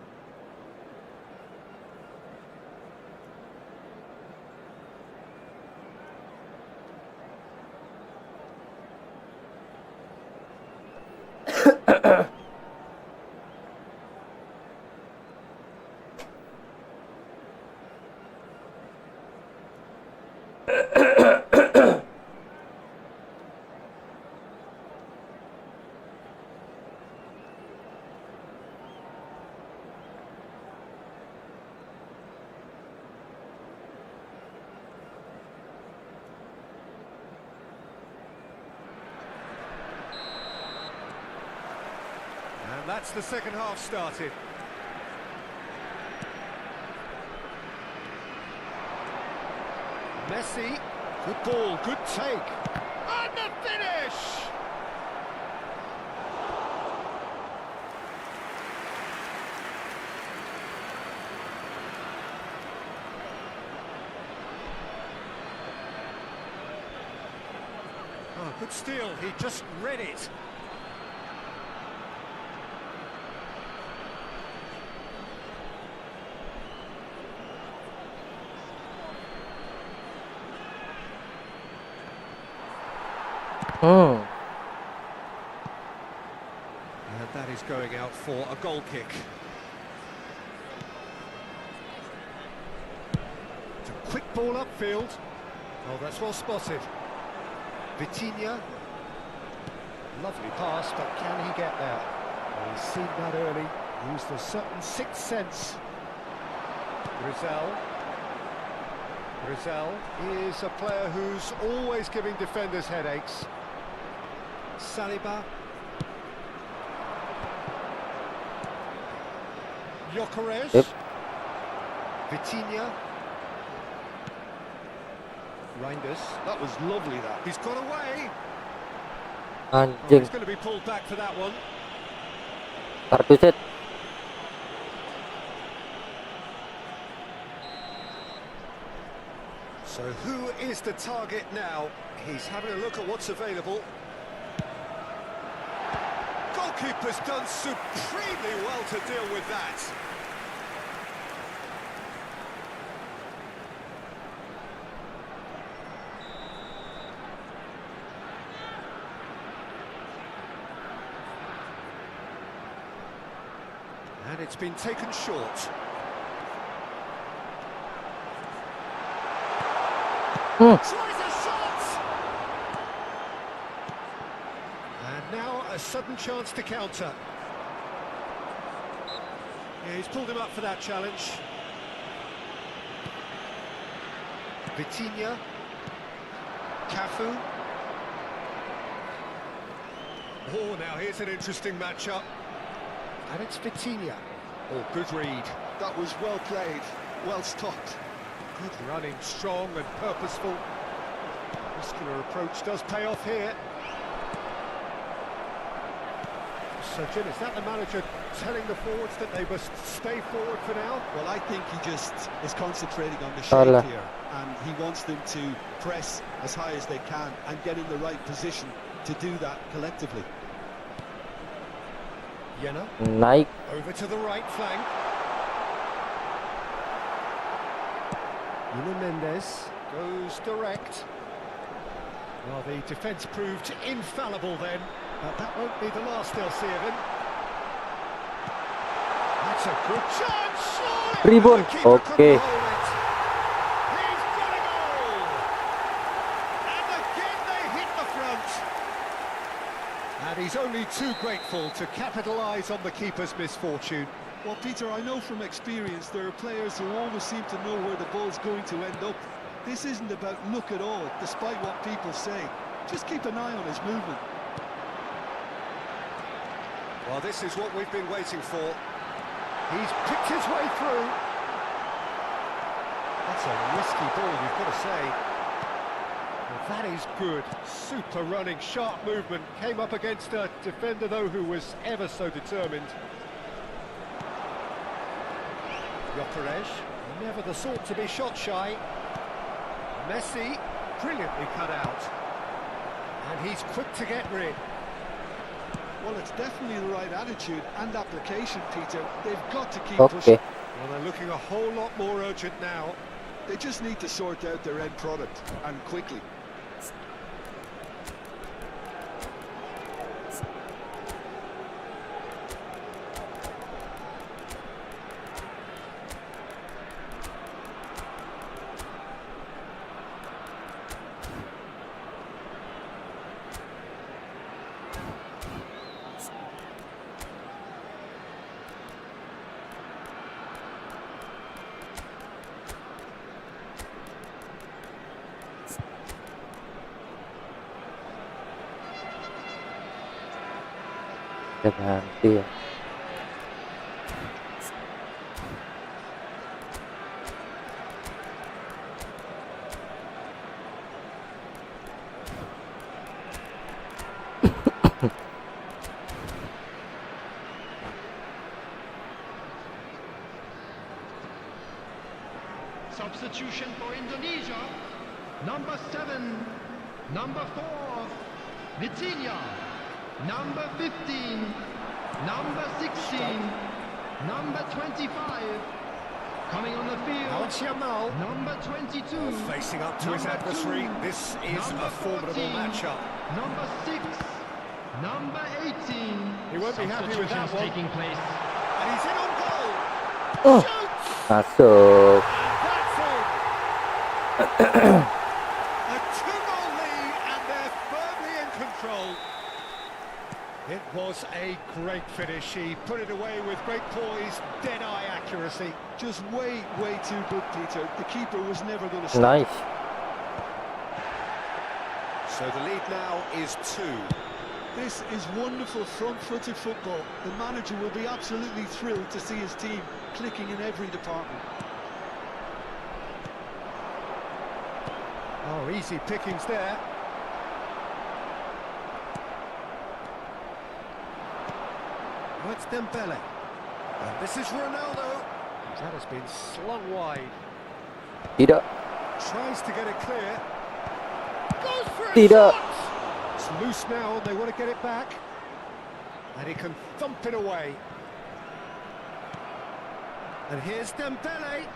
And that's the second half started. Messi, good ball, good take. And the finish! Oh, good steal, he just read it. And that is going out for a goal kick. It's a quick ball upfield. Oh, that's well spotted. Vitinha. Lovely pass, but can he get there? Well, he's seen that early. Used a certain sixth sense. Rizal is a player who's always giving defenders headaches. Saliba. Gyökeres. Yep. Vitinha. Reinders. That was lovely, that. He's got away. Oh, Anjing. he's going to be pulled back for that one. Kartu set. So who is the target now? He's having a look at what's available. goalkeeper's done supremely well to deal with that. And it's been taken short. Tries a shot! And now a sudden chance to counter. Yeah, he's pulled him up for that challenge. Vitinha. Cafu. Oh, now here's an interesting matchup. And it's Vitinha. Oh, good read. That was well played, well stopped. Good running, strong and purposeful. Muscular approach does pay off here. So, Jim, is that the manager telling the forwards that they must stay forward for now? Well, I think he just is concentrating on the shape here, and he wants them to press as high as they can and get in the right position to do that collectively. Jena. Naik. Over to the right flank. Nuno Mendes goes direct. Well, the defence proved infallible then, but that won't be the last they'll see of him. That's a good chance! Ribon. Okay. He's got a goal! And again they hit the front. And he's only too grateful to capitalise on the keeper's misfortune. Well, Peter, I know from experience there are players who always seem to know where the ball's going to end up. This isn't about luck at all, despite what people say. Just keep an eye on his movement. Well, this is what we've been waiting for. He's picked his way through. That's a risky ball, you've got to say. Well, that is good. Super running, sharp movement. Came up against a defender, though, who was ever so determined. Gyökeres, never the sort to be shot shy. Messi, brilliantly cut out. And he's quick to get rid. Well, it's definitely the right attitude and application, Peter. They've got to keep Okay. pushing. Well, they're looking a whole lot more urgent now. They just need to sort out their end product, and quickly. Ganti ya. Substitution for Indonesia. Number 7, number 4, Vitinha. Number 15, number 16, number 25. Coming on the field, Now it's Yamal. number 22. Facing up to his number adversary. 2, This is number a formidable 14, matchup. Number 6, number 18. He won't be happy with that one. Taking place. And he's in on goal. Oh, Shoots! masuk. And that's it. A 2-goal lead, and they're firmly in control. It was a great finish. He put it away with great poise, dead-eye accuracy. Just way too good, Peter. The keeper was never going to stop. Nice. So the lead now is 2. This is wonderful front-footed football. The manager will be absolutely thrilled to see his team clicking in every department. Oh, easy pickings there. Oh, it's Dembele. And this is Ronaldo. That has been slung wide. Tidak. Tries to get it clear. Goes for a Tidak. shot! It's loose now, and they want to get it back. And he can thump it away. And here's Dembele.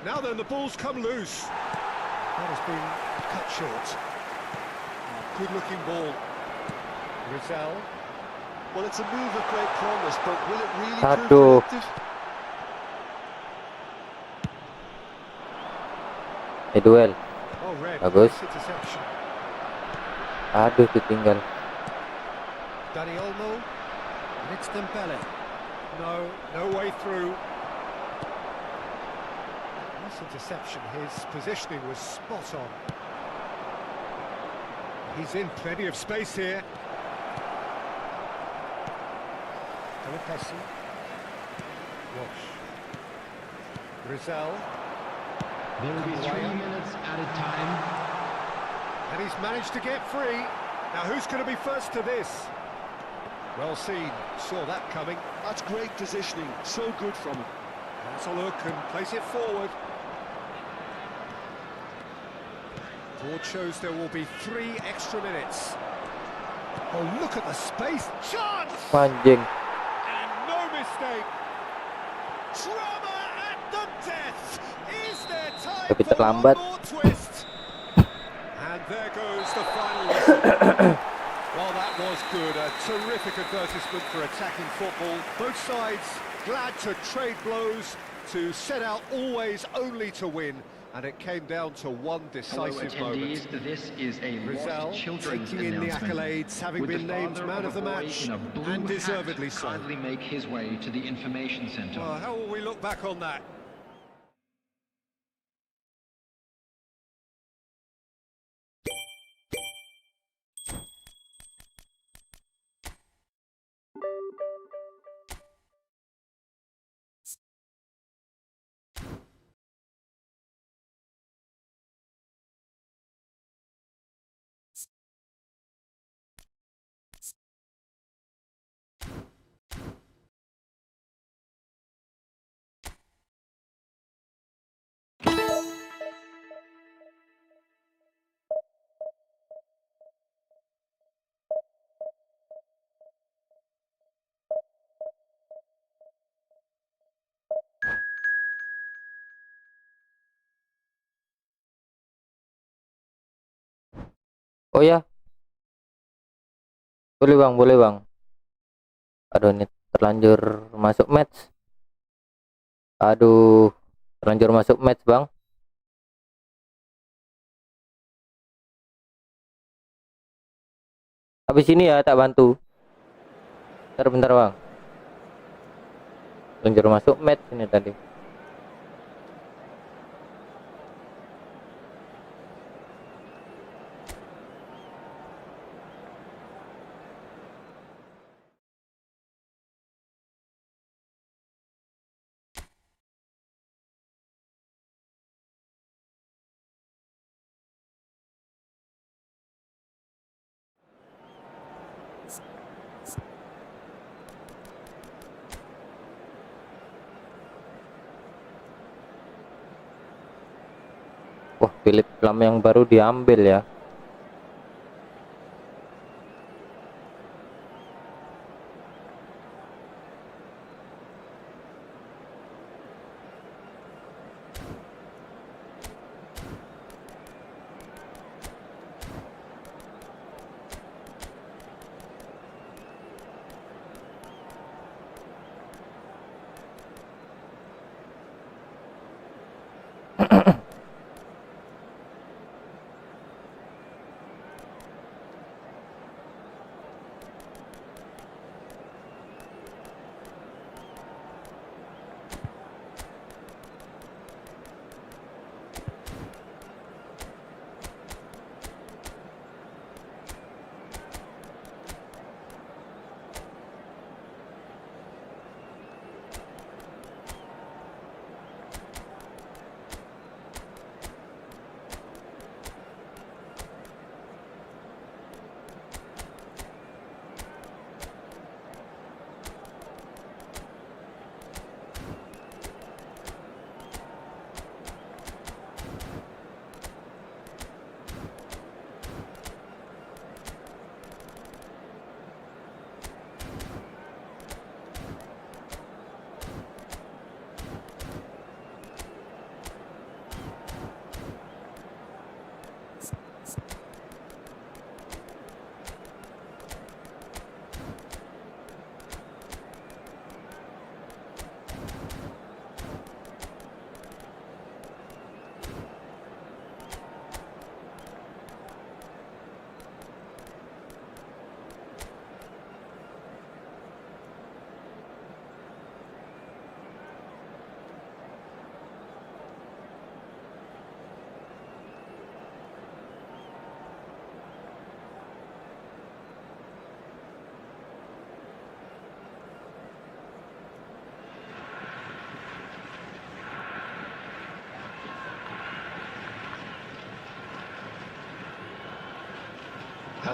Now then, the ball's come loose. That has been cut short. Good-looking ball. Rizal. Well, it's a move of great promise, but will it really Aduh. prove productive? Duel. Oh, red. Bagus. Nice interception. Aduh, ditinggal. Dani Olmo. And it's Dembele. No way through. Nice interception. His positioning was spot on. He's in plenty of space here. Messi. Watch. Rizal. There will be 3 minutes added time. And he's managed to get free. Now who's going to be first to this? Well seen. Saw that coming. That's great positioning. So good from him. Has a look and plays it forward. Board shows there will be 3 extra minutes. Oh, look at the space. Chance! Anjing. And no mistake. Drama at the death. Is there time Tapi for terlambat. one more twist? And there goes the final whistle. Well, that was good. A terrific advertisement for attacking football. Both sides glad to trade blows, to set out always only to win. And it came down to one decisive moment. This is a Rizal children's taking in the accolades, having Would been the named father man of the a boy match, in a blue and hat deservedly so. kindly make his way to the information center. Well, how will we look back on that? Oh ya, boleh bang, boleh bang. Aduh, ini terlanjur masuk match. Aduh, terlanjur masuk match bang. Habis ini ya tak bantu. Bentar bang. Terlanjur masuk match ini tadi. Wah, Philip Lam yang baru diambil ya.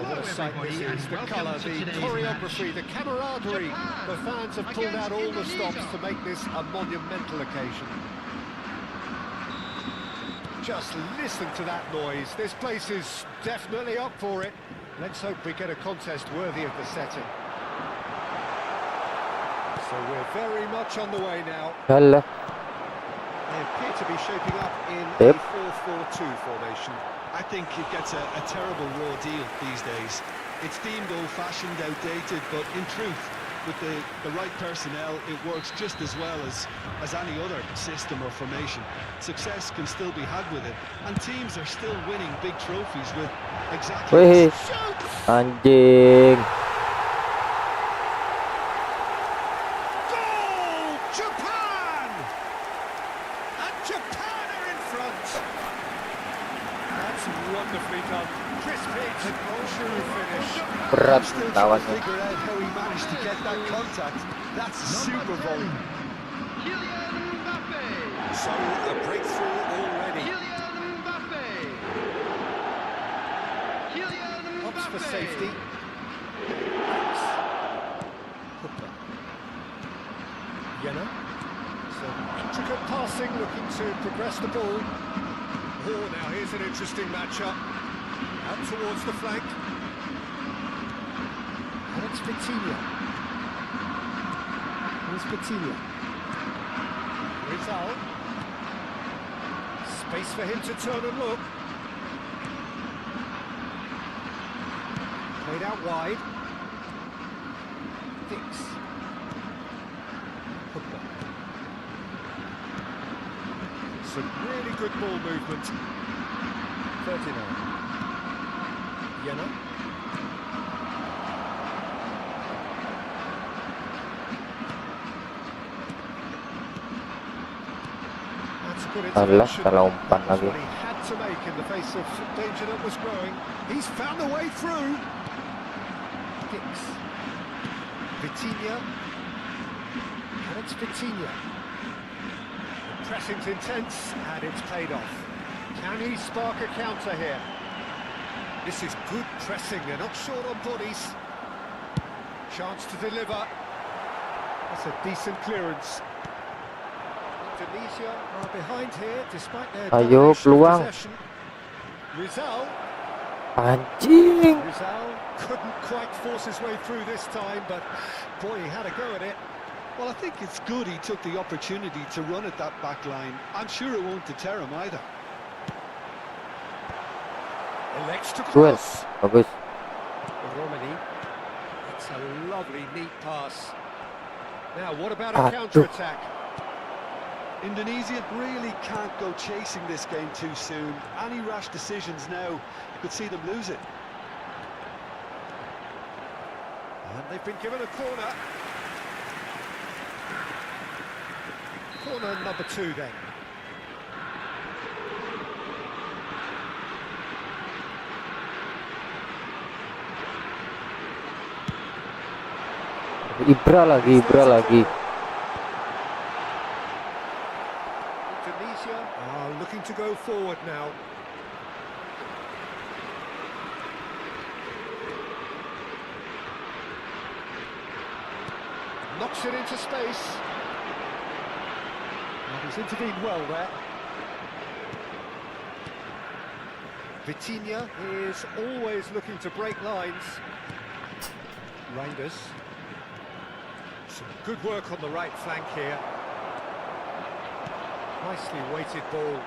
what a sight this is. The colour, the choreography, the camaraderie. The fans have pulled out all the stops to make this a monumental occasion. Just listen to that noise. This place is definitely up for it. Let's hope we get a contest worthy of the setting. So we're very much on the way now. Alah. They appear to be shaping up in a 4-4-2 formation. I think it gets a terrible raw deal these days. It's deemed old-fashioned, outdated, but in truth, with the right personnel, it works just as well as any other system or formation. Success can still be had with it, and teams are still winning big trophies with exactly Wih, this. anjing. Goal! Japan! And Japan are in front. That's wonderfully done. Crispy, true finish. Berat I'm still trying to lawannya. figure out how he managed to get that contact. That's a super volley. So a breakthrough already. Opts for safety. Yenna. So intricate passing, looking to progress the ball. Oh, now here's an interesting matchup. Out towards the flank. And it's Vitinha. Here's Vitinha. Rizal. Space for him to turn and look. Played out wide. Dix. Hooker. Some really good ball movement. 39. Yenna. That's a good Alah, intervention. salah umpan That's lagi. what he had to make in the face of danger that was growing. He's found a way through. Dix. Vitinha. And it's Vitinha. The pressing's intense and it's paid off. Can he spark a counter here? This is good pressing, they're not short on bodies. Chance to deliver. That's a decent clearance. Indonesia are behind here despite their Ayo, domination of peluang. possession. Rizal. Anjing. Rizal couldn't quite force his way through this time, but boy, he had a go at it. Well, I think it's good he took the opportunity to run at that back line. I'm sure it won't deter him either. Elects to Duel. cross. Bagus. Romani. That's a lovely, neat pass. Now, what about a Aduh. counter-attack? Indonesia really can't go chasing this game too soon. Any rash decisions now, you could see them lose it. And they've been given a corner. Corner number 2 then. Ibra lagi. Indonesia are looking to go forward now. Knocks it into space. And he's intervened well there. Vitinha is always looking to break lines. Reinders. Some good work on the right flank here. Nicely weighted ball.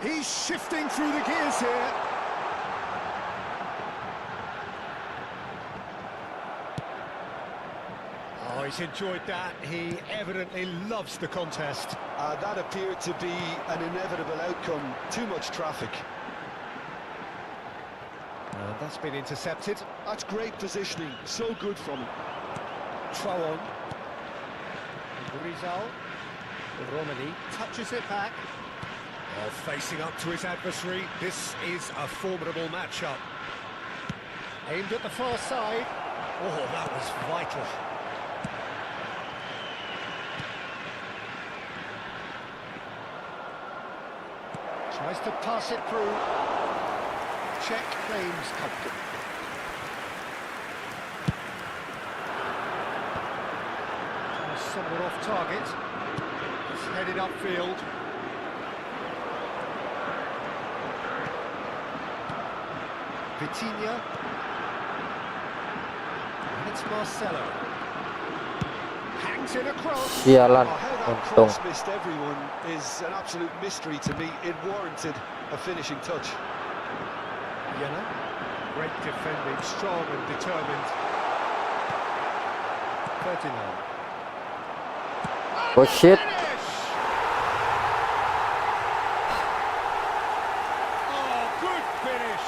He's shifting through the gears here. Oh, he's enjoyed that. He evidently loves the contest. That appeared to be an inevitable outcome. Too much traffic. And that's been intercepted. That's great positioning. So good from him. Troon. Rizal. Romani touches it back. Oh, facing up to his adversary. This is a formidable matchup. Aimed at the far side. Oh, that was vital. Tries to pass it through. check claims comfortable. Somewhat off target. It's headed upfield. Vitinha. And it's Marcelo. Hangs in across. Sialan, How that untung. cross missed everyone is an absolute mystery to me. It warranted a finishing touch. Jena. Great defending, strong and determined. Ferdinand. Oh shit. Oh, good finish.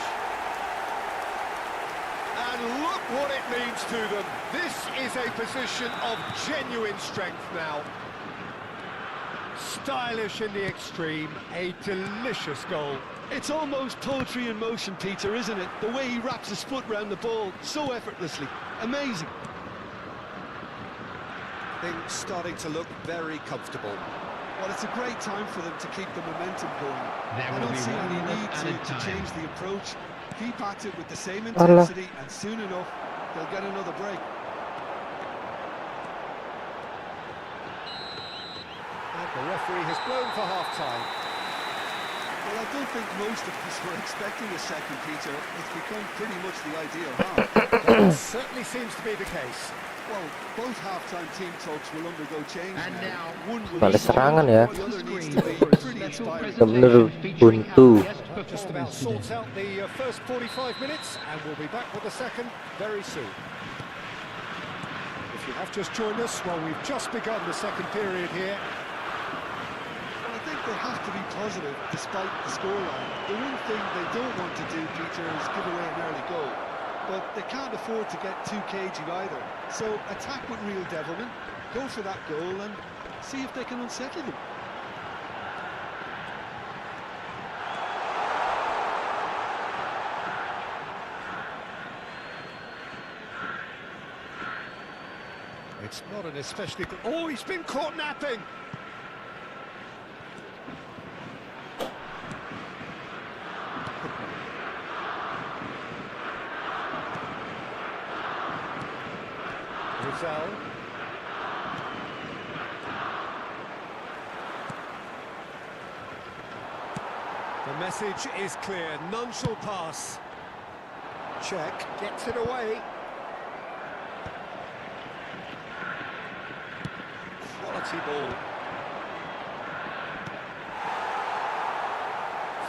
And look what it means to them. This is a position of genuine strength now. Stylish in the extreme, a delicious goal. It's almost poetry in motion, Peter, isn't it? The way he wraps his foot round the ball so effortlessly. Amazing. Things starting to look very comfortable. Well, it's a great time for them to keep the momentum going. There I will don't be see 1 any minute need added to time. change the approach. Keep at it with the same Allah. intensity, and soon enough, they'll get another break. And the referee has blown for half-time. Well, I don't think most of us were expecting a second, Peter. It's become pretty much the ideal half. That certainly seems to be the case. Well, both half-time team talks will undergo change And now. now, One will Balas be serangan ya. the other needs to be pretty inspiring. Bener buntu. Just about sorts out the first 45 minutes, and we'll be back with the second very soon. If you have just joined us, well, we've just begun the second period here. Well, I think they have to be positive despite the scoreline. The one thing they don't want to do, Peter, is give away an early goal. But they can't afford to get too cagey either. So attack with real devilment, go for that goal and see if they can unsettle them. It's not an especially good... Oh, he's been caught napping! Rizal. The message is clear, none shall pass. Check, gets it away. Quality ball.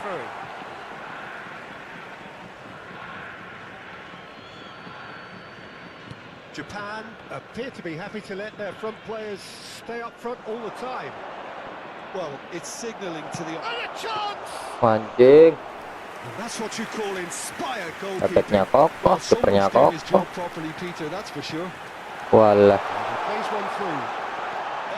Through. Japan appear to be happy to let their front players stay up front all the time. Well, it's signalling to the... And a chance! Anjing. And that's what you call inspired Efeknya goalkeeping. kokoh, kipernya someone's doing his kokoh. job properly, Peter, that's for sure. Walah, He plays one through.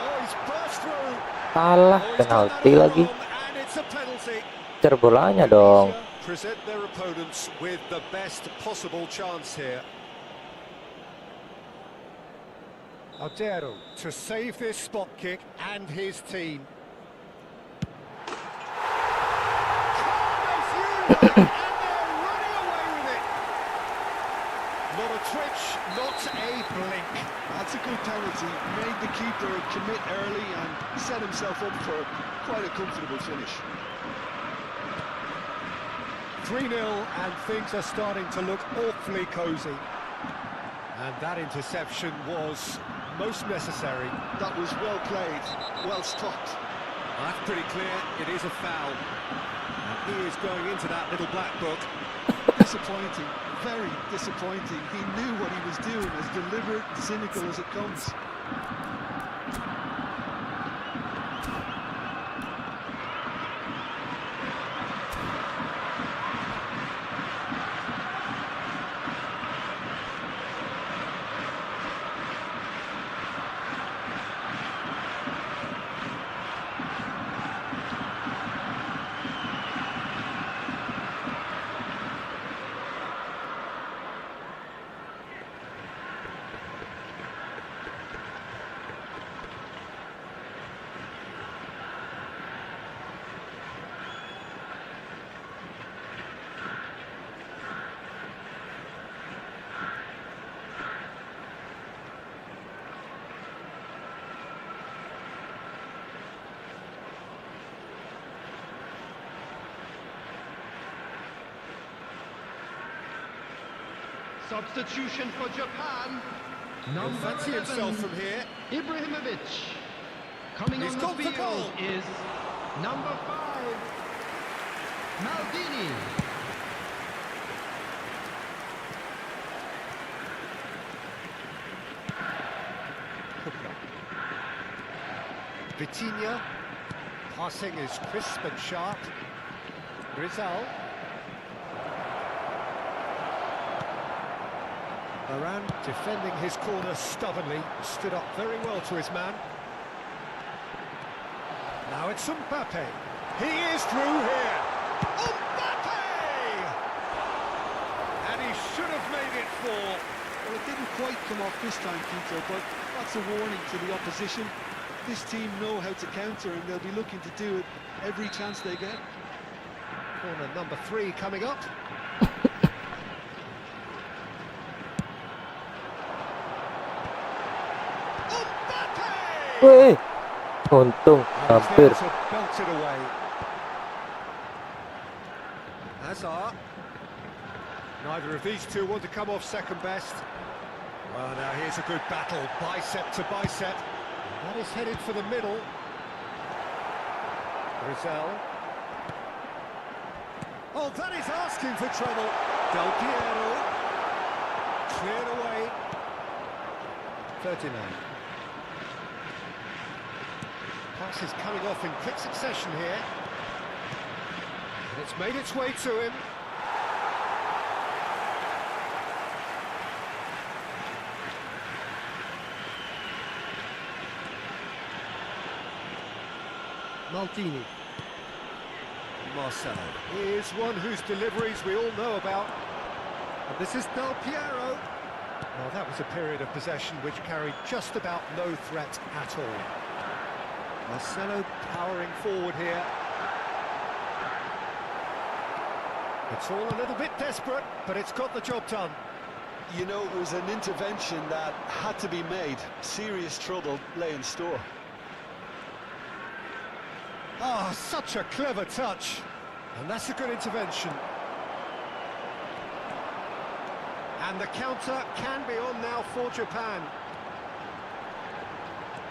Oh, he's burst through. kalah Oh, he's done that penalti all lagi. wrong, and it's a penalty. Cer bolanya dong. Indonesia present their opponents with the best possible chance here. Adero to save this spot kick and his team. And they're running away with it. Not a twitch, not a blink. That's a good penalty. Made the keeper commit early and set himself up for quite a comfortable finish. 3-0 and things are starting to look awfully cosy. And that interception was most necessary. That was well played, well stopped. That's pretty clear, it is a foul. And he is going into that little black book. Disappointing, very disappointing. He knew what he was doing, as deliberate and cynical as it comes. Substitution for Japan. He'll Number fancy 11, himself from here. Ibrahimovic. Coming He's on got the the field goal. is number 5, Maldini. Vitinha. Passing is crisp and sharp. Rizal. Moran defending his corner stubbornly, stood up very well to his man. Now it's Mbappe. He is through here. Mbappe! And he should have made it fall. Well, it didn't quite come off this time, Peter, but that's a warning to the opposition. This team know how to counter, and they'll be looking to do it every chance they get. Corner number 3 coming up. Wih, untung hampir. To belt it away. Hazard. Neither of these two want to come off second best. Well, now here's a good battle, bicep to bicep. That is headed for the middle. Rizal. Oh, that is asking for trouble. Del Piero. Cleared away. 39. Pass is coming off in quick succession here. And it's made its way to him. Maldini. Marcelo is one whose deliveries we all know about. And this is Del Piero. Well, that was a period of possession which carried just about no threat at all. Marcelo powering forward here. It's all a little bit desperate, but it's got the job done. You know, it was an intervention that had to be made. Serious trouble lay in store. Ah, such a clever touch. And that's a good intervention. And the counter can be on now for Japan.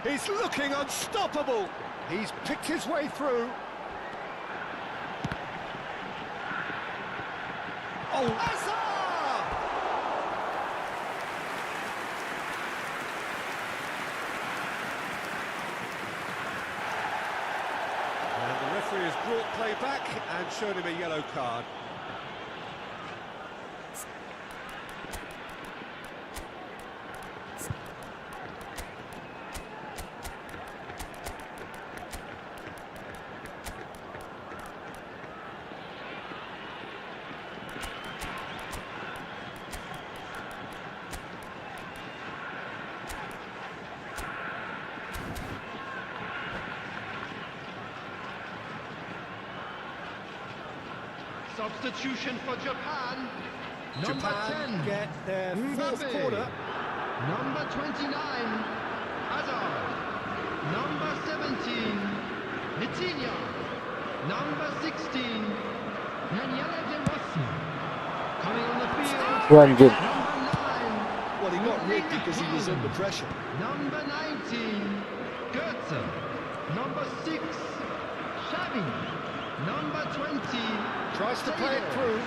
He's looking unstoppable. He's picked his way through. Oh, Hazard! And the referee has brought play back and shown him a yellow card. Substitution for Japan. Number Japan 10, get their fourth Mbappe. quarter. Number 29, Hazard. Number 17, Vitinha. Number 16, Daniele De Rossi. Coming on the field, Anjing. number 9, Well, he got rigged because he was under pressure. number 19, Goetze. Number 6, Xavi. Number 20, Tries to play it through.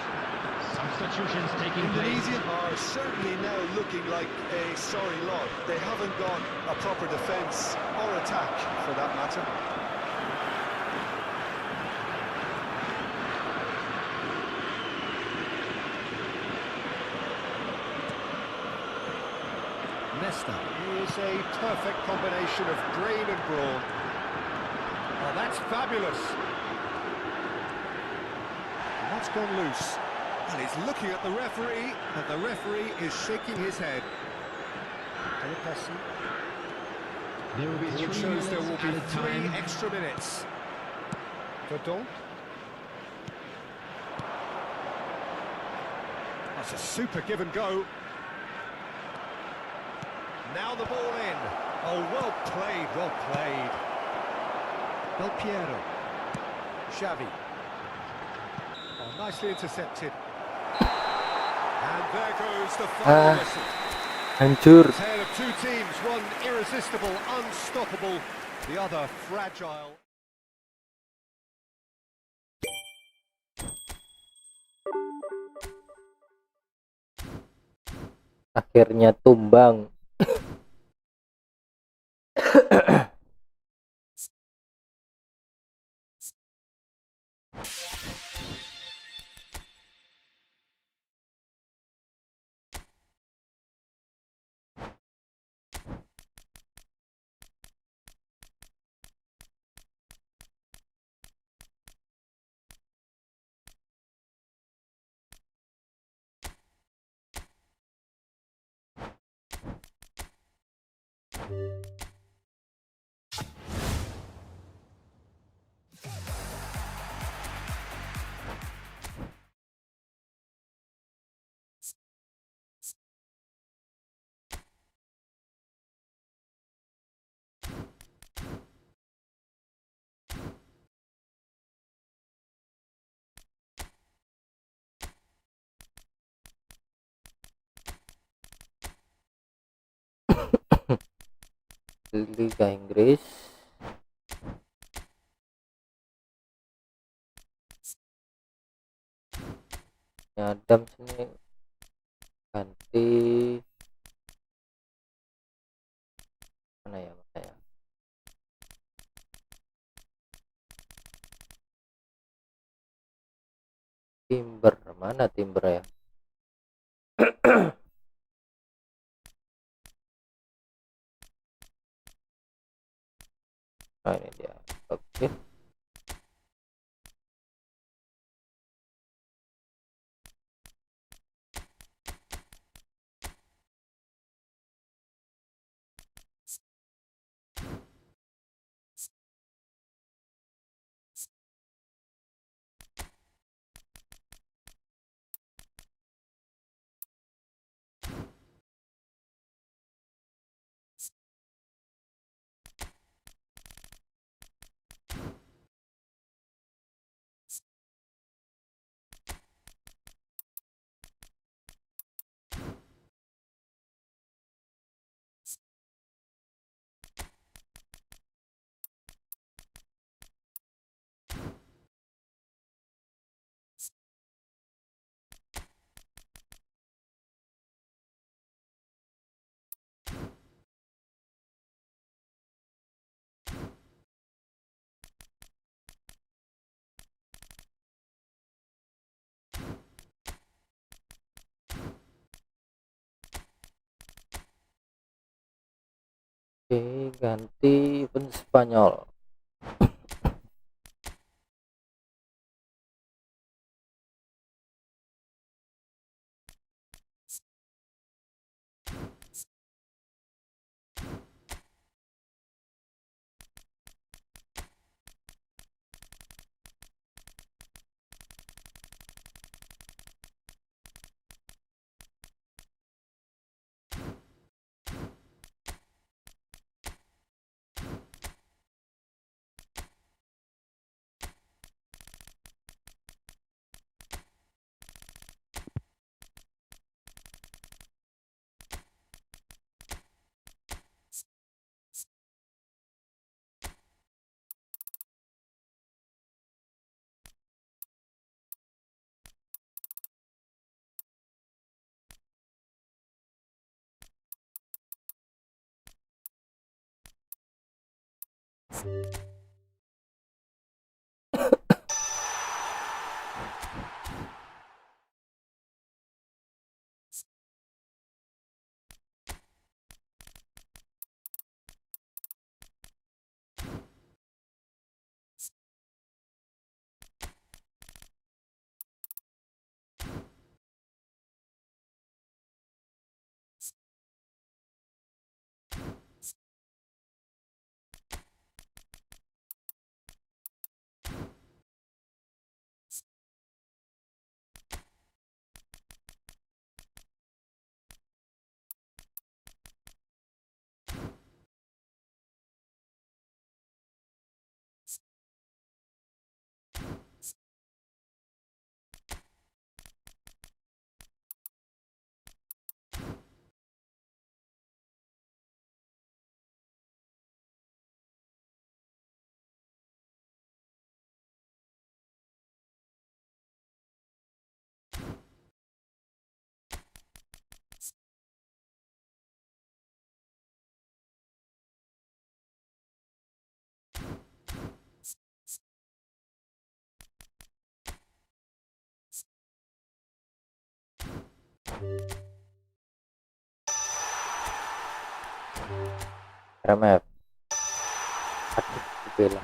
substitutions taking place. Indonesia are certainly now looking like a sorry lot. They haven't got a proper defence or attack, for that matter. Nesta is a perfect combination of brain and brawn. Oh, that's fabulous. And that's gone loose. And he's looking at the referee, and the referee is shaking his head. There will be It 3 shows minutes there will be added 3 time. extra minutes. Verdon. That's a super give and go. Now the ball in. Oh, well played, well played. Del Piero. Xavi. Oh, nicely intercepted. And there goes the final whistle. Hancur. Tale of two teams, one irresistible, unstoppable, the other fragile. Akhirnya tumbang. Liga Inggris. Adam sini ganti mana ya, Timber, mana Timber ya? Nah, ini dia. Oke. Oke, ganti pun Spanyol. RMF. Aduh, dibilang.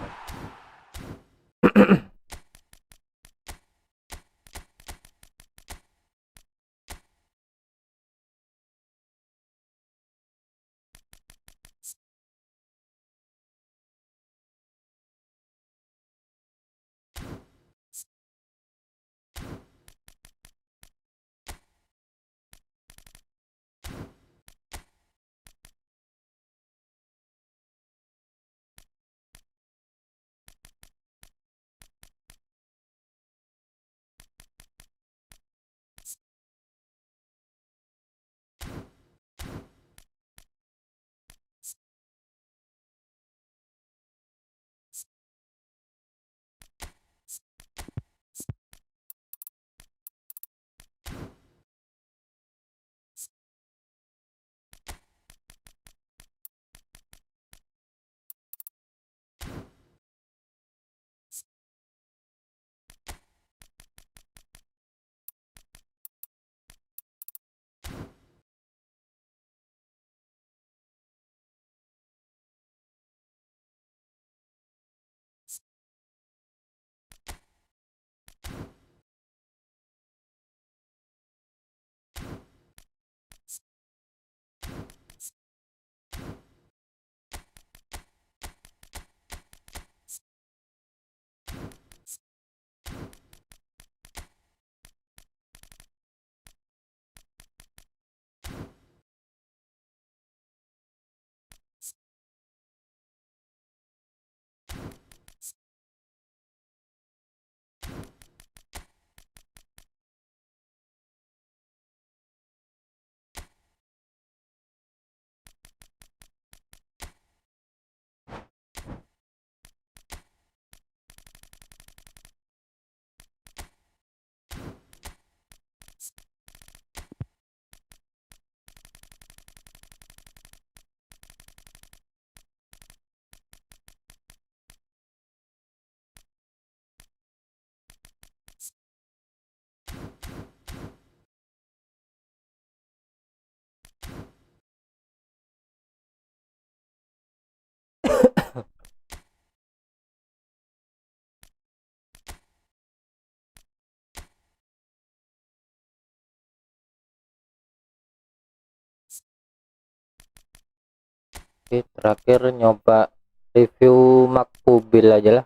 Oke, terakhir nyoba review Motherboard aja lah.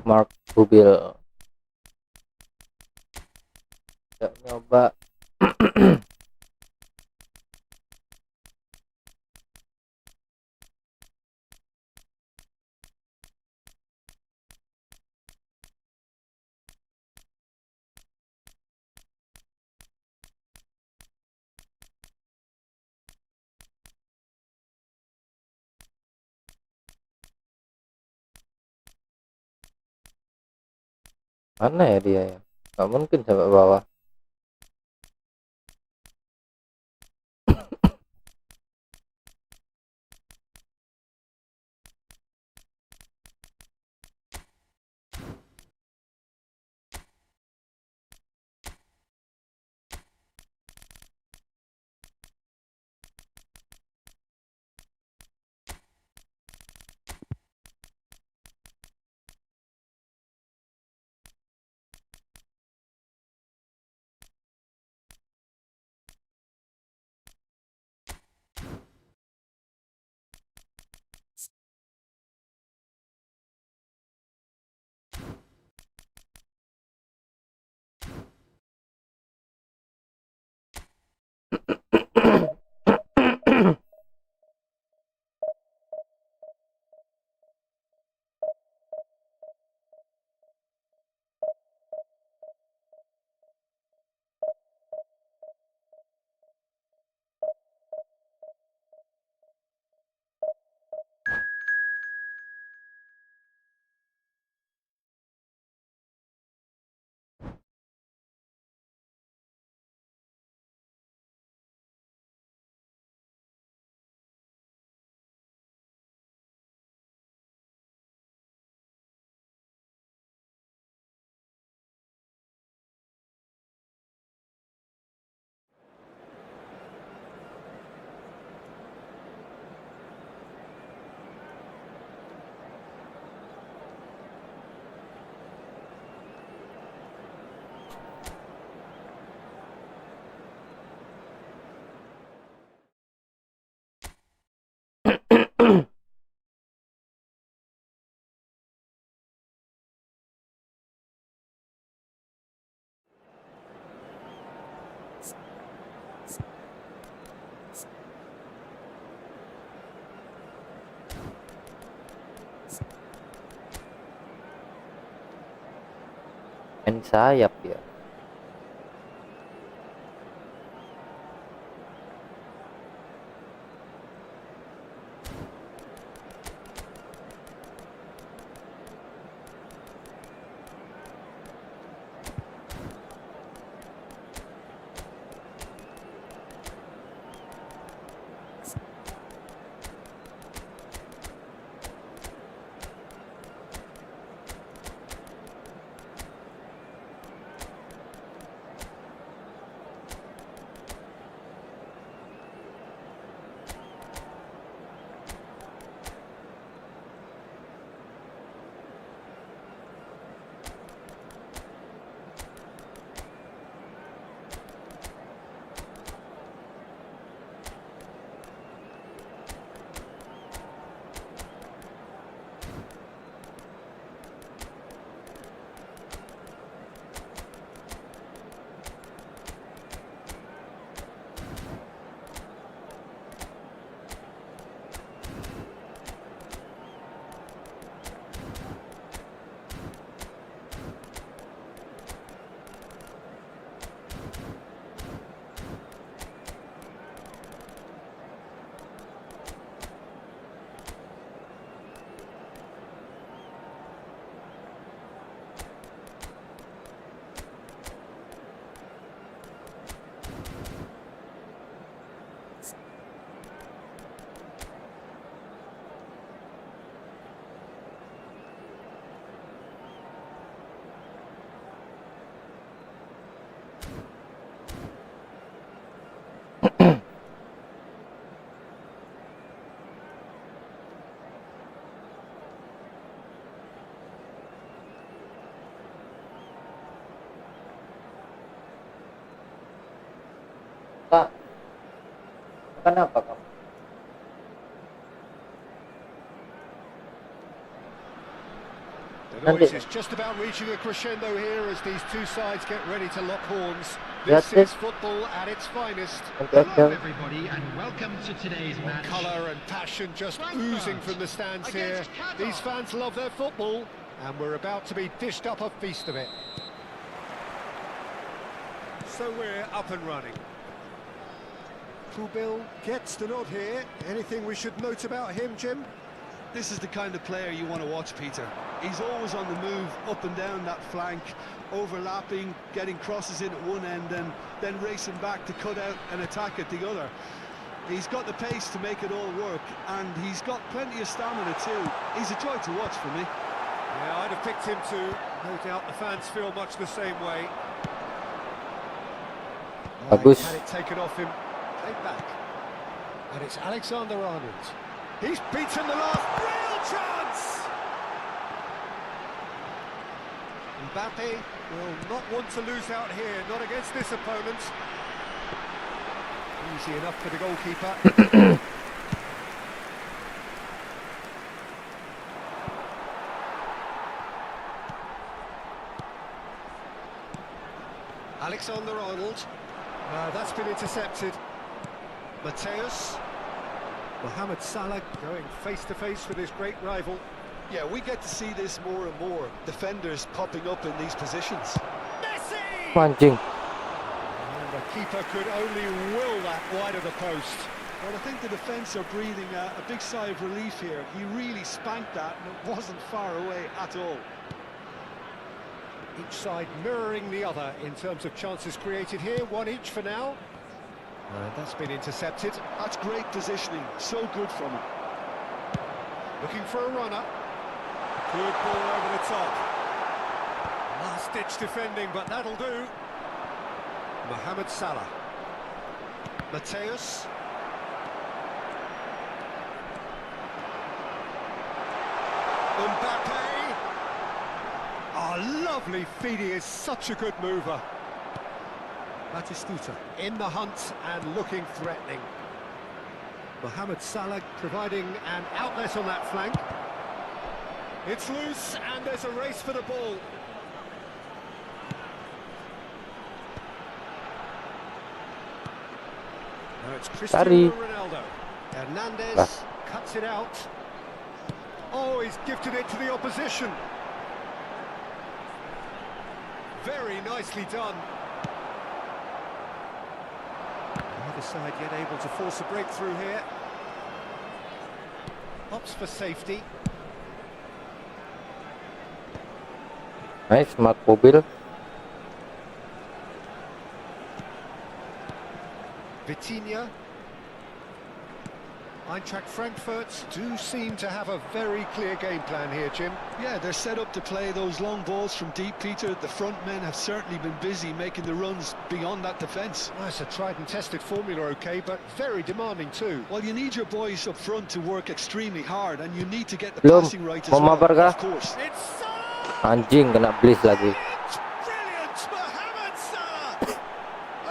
Motherboard nyoba. Mana ya dia ya? Nggak mungkin sampai bawah. main sayap ya. Kak, makan apa kamu? The noise is just about reaching a crescendo here as these two sides get ready to lock horns. This is football at its finest. Hello everybody and welcome to today's match. Colour and passion just oozing from the stands here. These fans love their football and we're about to be dished up a feast of it. So we're up and running. Bill gets the nod here. Anything we should note about him, Jim? This is the kind of player you want to watch, Peter. He's always on the move, up and down that flank, overlapping, getting crosses in at one end and then racing back to cut out an attack at the other. He's got the pace to make it all work, and he's got plenty of stamina too. He's a joy to watch for me. Yeah, I'd have picked him too. No doubt the fans feel much the same way. Bagus. Had it taken off him. Played back. And it's Alexander-Arnold. He's beaten the last real chance! Mbappe will not want to lose out here, not against this opponent. Easy enough for the goalkeeper. Alexander-Arnold. That's been intercepted. Mateus. Mohamed Salah going face-to-face with his great rival. Yeah, we get to see this more and more. Defenders popping up in these positions. Messi! Mancing. And the keeper could only will that wide of the post. Well, I think the defence are breathing a big sigh of relief here. He really spanked that and it wasn't far away at all. Each side mirroring the other in terms of chances created here, one each for now. That's been intercepted. That's great positioning, so good from him. Looking for a runner. Good ball over the top. Last-ditch defending, but that'll do. Mohamed Salah. Mateus. Mbappe. Oh, lovely feed. He is such a good mover. Batistuta in the hunt and looking threatening. Mohamed Salah providing an outlet on that flank. It's loose and there's a race for the ball. Now it's Cristiano Ronaldo. Hernandez cuts it out. Oh, he's gifted it to the opposition. Very nicely done. Neither side yet able to force a breakthrough here. Opts for safety. Nice, Motherboard. Vitinha. Eintracht Frankfurt do seem to have a very clear game plan here, Jim. Yeah, they're set up to play those long balls from deep, Peter. The front men have certainly been busy making the runs beyond that defence. Well, it's a tried and tested formula, okay, but very demanding too. Well, you need your boys up front to work extremely hard, and you need to get the Belum. passing right as Mau well, mabar kah? of course. It's Salah! Anjing, kena blitz lagi. Brilliant, Mohamed Salah!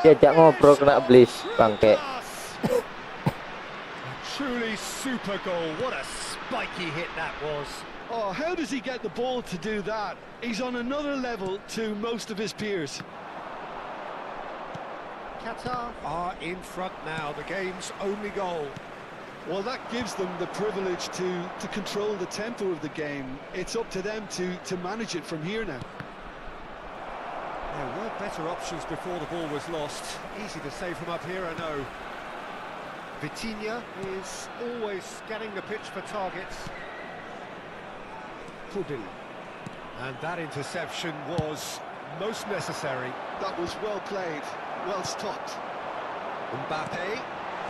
Diajak ngobrol kena blitz, bangke. Truly super goal. What a spiky hit that was. Oh, how does he get the ball to do that? He's on another level to most of his peers. Qatar are in front now, the game's only goal. Well, that gives them the privilege to control the tempo of the game. It's up to them to manage it from here now. There were better options before the ball was lost. Easy to save from up here, I know. Vitinha is always scanning the pitch for targets. Pubil. And that interception was most necessary. That was well played, well stopped. Mbappe.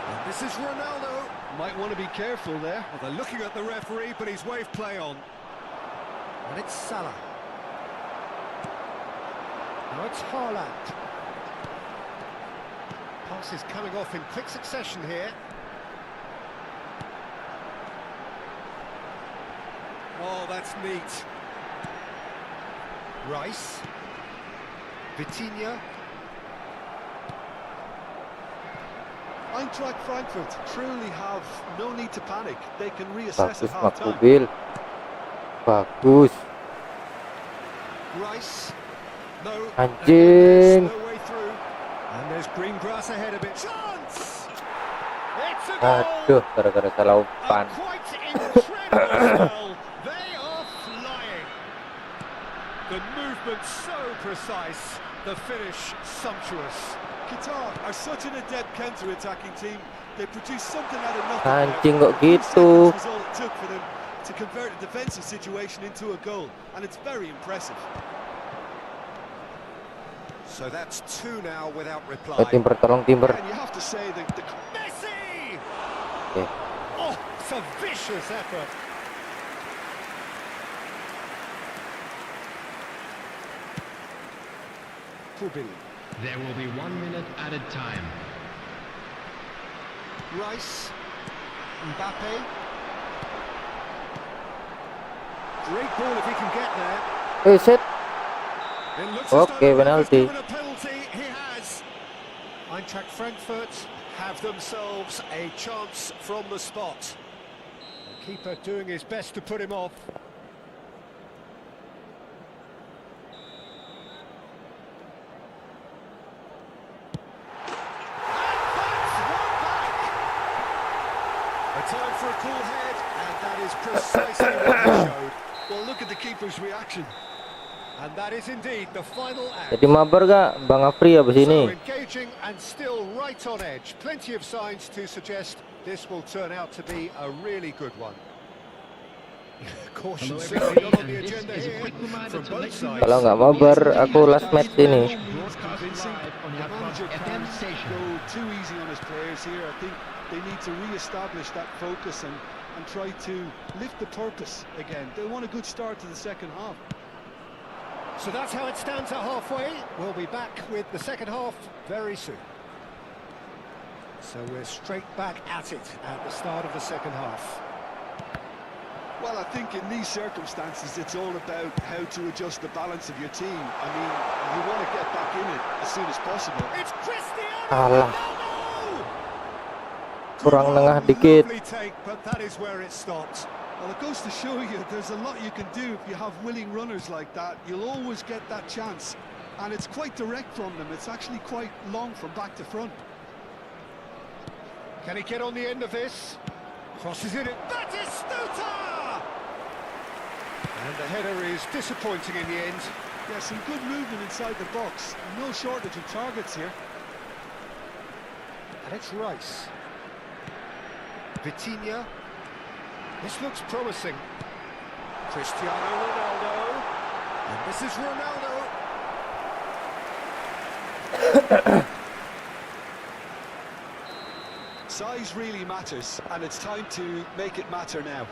And this is Ronaldo. Might want to be careful there. Well, they're looking at the referee, but he's waved play on. And it's Salah. Now it's Haaland. Pass is coming off in quick succession here. Oh, that's neat. Rice. Vitinha. Eintracht Frankfurt truly have no need to panic. They can reassess Bagus, at half-time. Motherboard. Bagus. Rice. No. Anjing. No way through. And there's green grass ahead of it. Chance! It's a goal! Aduh, gara-gara salah umpan. A quite incredible spell. They are flying. The movement so precise. The finish sumptuous. Qatar are such an adept counter-attacking team. They produce something out of nothing. Anjing kok 2 gitu. seconds was all it took for them to convert a defensive situation into a goal, and it's very impressive. So that's 2 now without reply. Timber, tolong Timber. And you have to say that the Messi! Okay. Oh, it's a vicious effort. Pubil. There will be 1 minute added time. Rice. Mbappe. Great ball if he can get there. Set. It looks as Okay, though penalty. given a penalty. He has. Eintracht Frankfurt have themselves a chance from the spot. The keeper doing his best to put him off. A time for a cool head, and that is precisely what he showed. well, look at the keeper's reaction. And that is indeed the final act. Jadi mabar gak Bang Afri abis So ini? engaging and still right on edge. Plenty of signs to suggest this will turn out to be a really good one. Caution Hello certainly everybody, not on the and this agenda is a here quick reminder from to both let you know sides. Kalau nggak mabar, aku last match ini. Broadcast live on your The manager FM can't station. go too easy on his players here. I think they need to re-establish that focus and try to lift the purpose again. They want a good start to the second half. So that's how it stands at halfway. We'll be back with the second half very soon. So we're straight back at it at the start of the second half. Well, I think in these circumstances, it's all about how to adjust the balance of your team. I mean, you want to get back in it as soon as possible. It's Cristiano Alah, Ronaldo! kurang Good nengah one, dikit. lovely take, but that is where it stopped. Well, it goes to show you there's a lot you can do if you have willing runners like that. You'll always get that chance. And it's quite direct from them. It's actually quite long from back to front. Can he get on the end of this? Crosses in it. Batistuta! And the header is disappointing in the end. Yeah, some good movement inside the box. No shortage of targets here. And it's Rice. Vitinha. This looks promising. Cristiano Ronaldo. And this is Ronaldo. Size really matters, and it's time to make it matter now.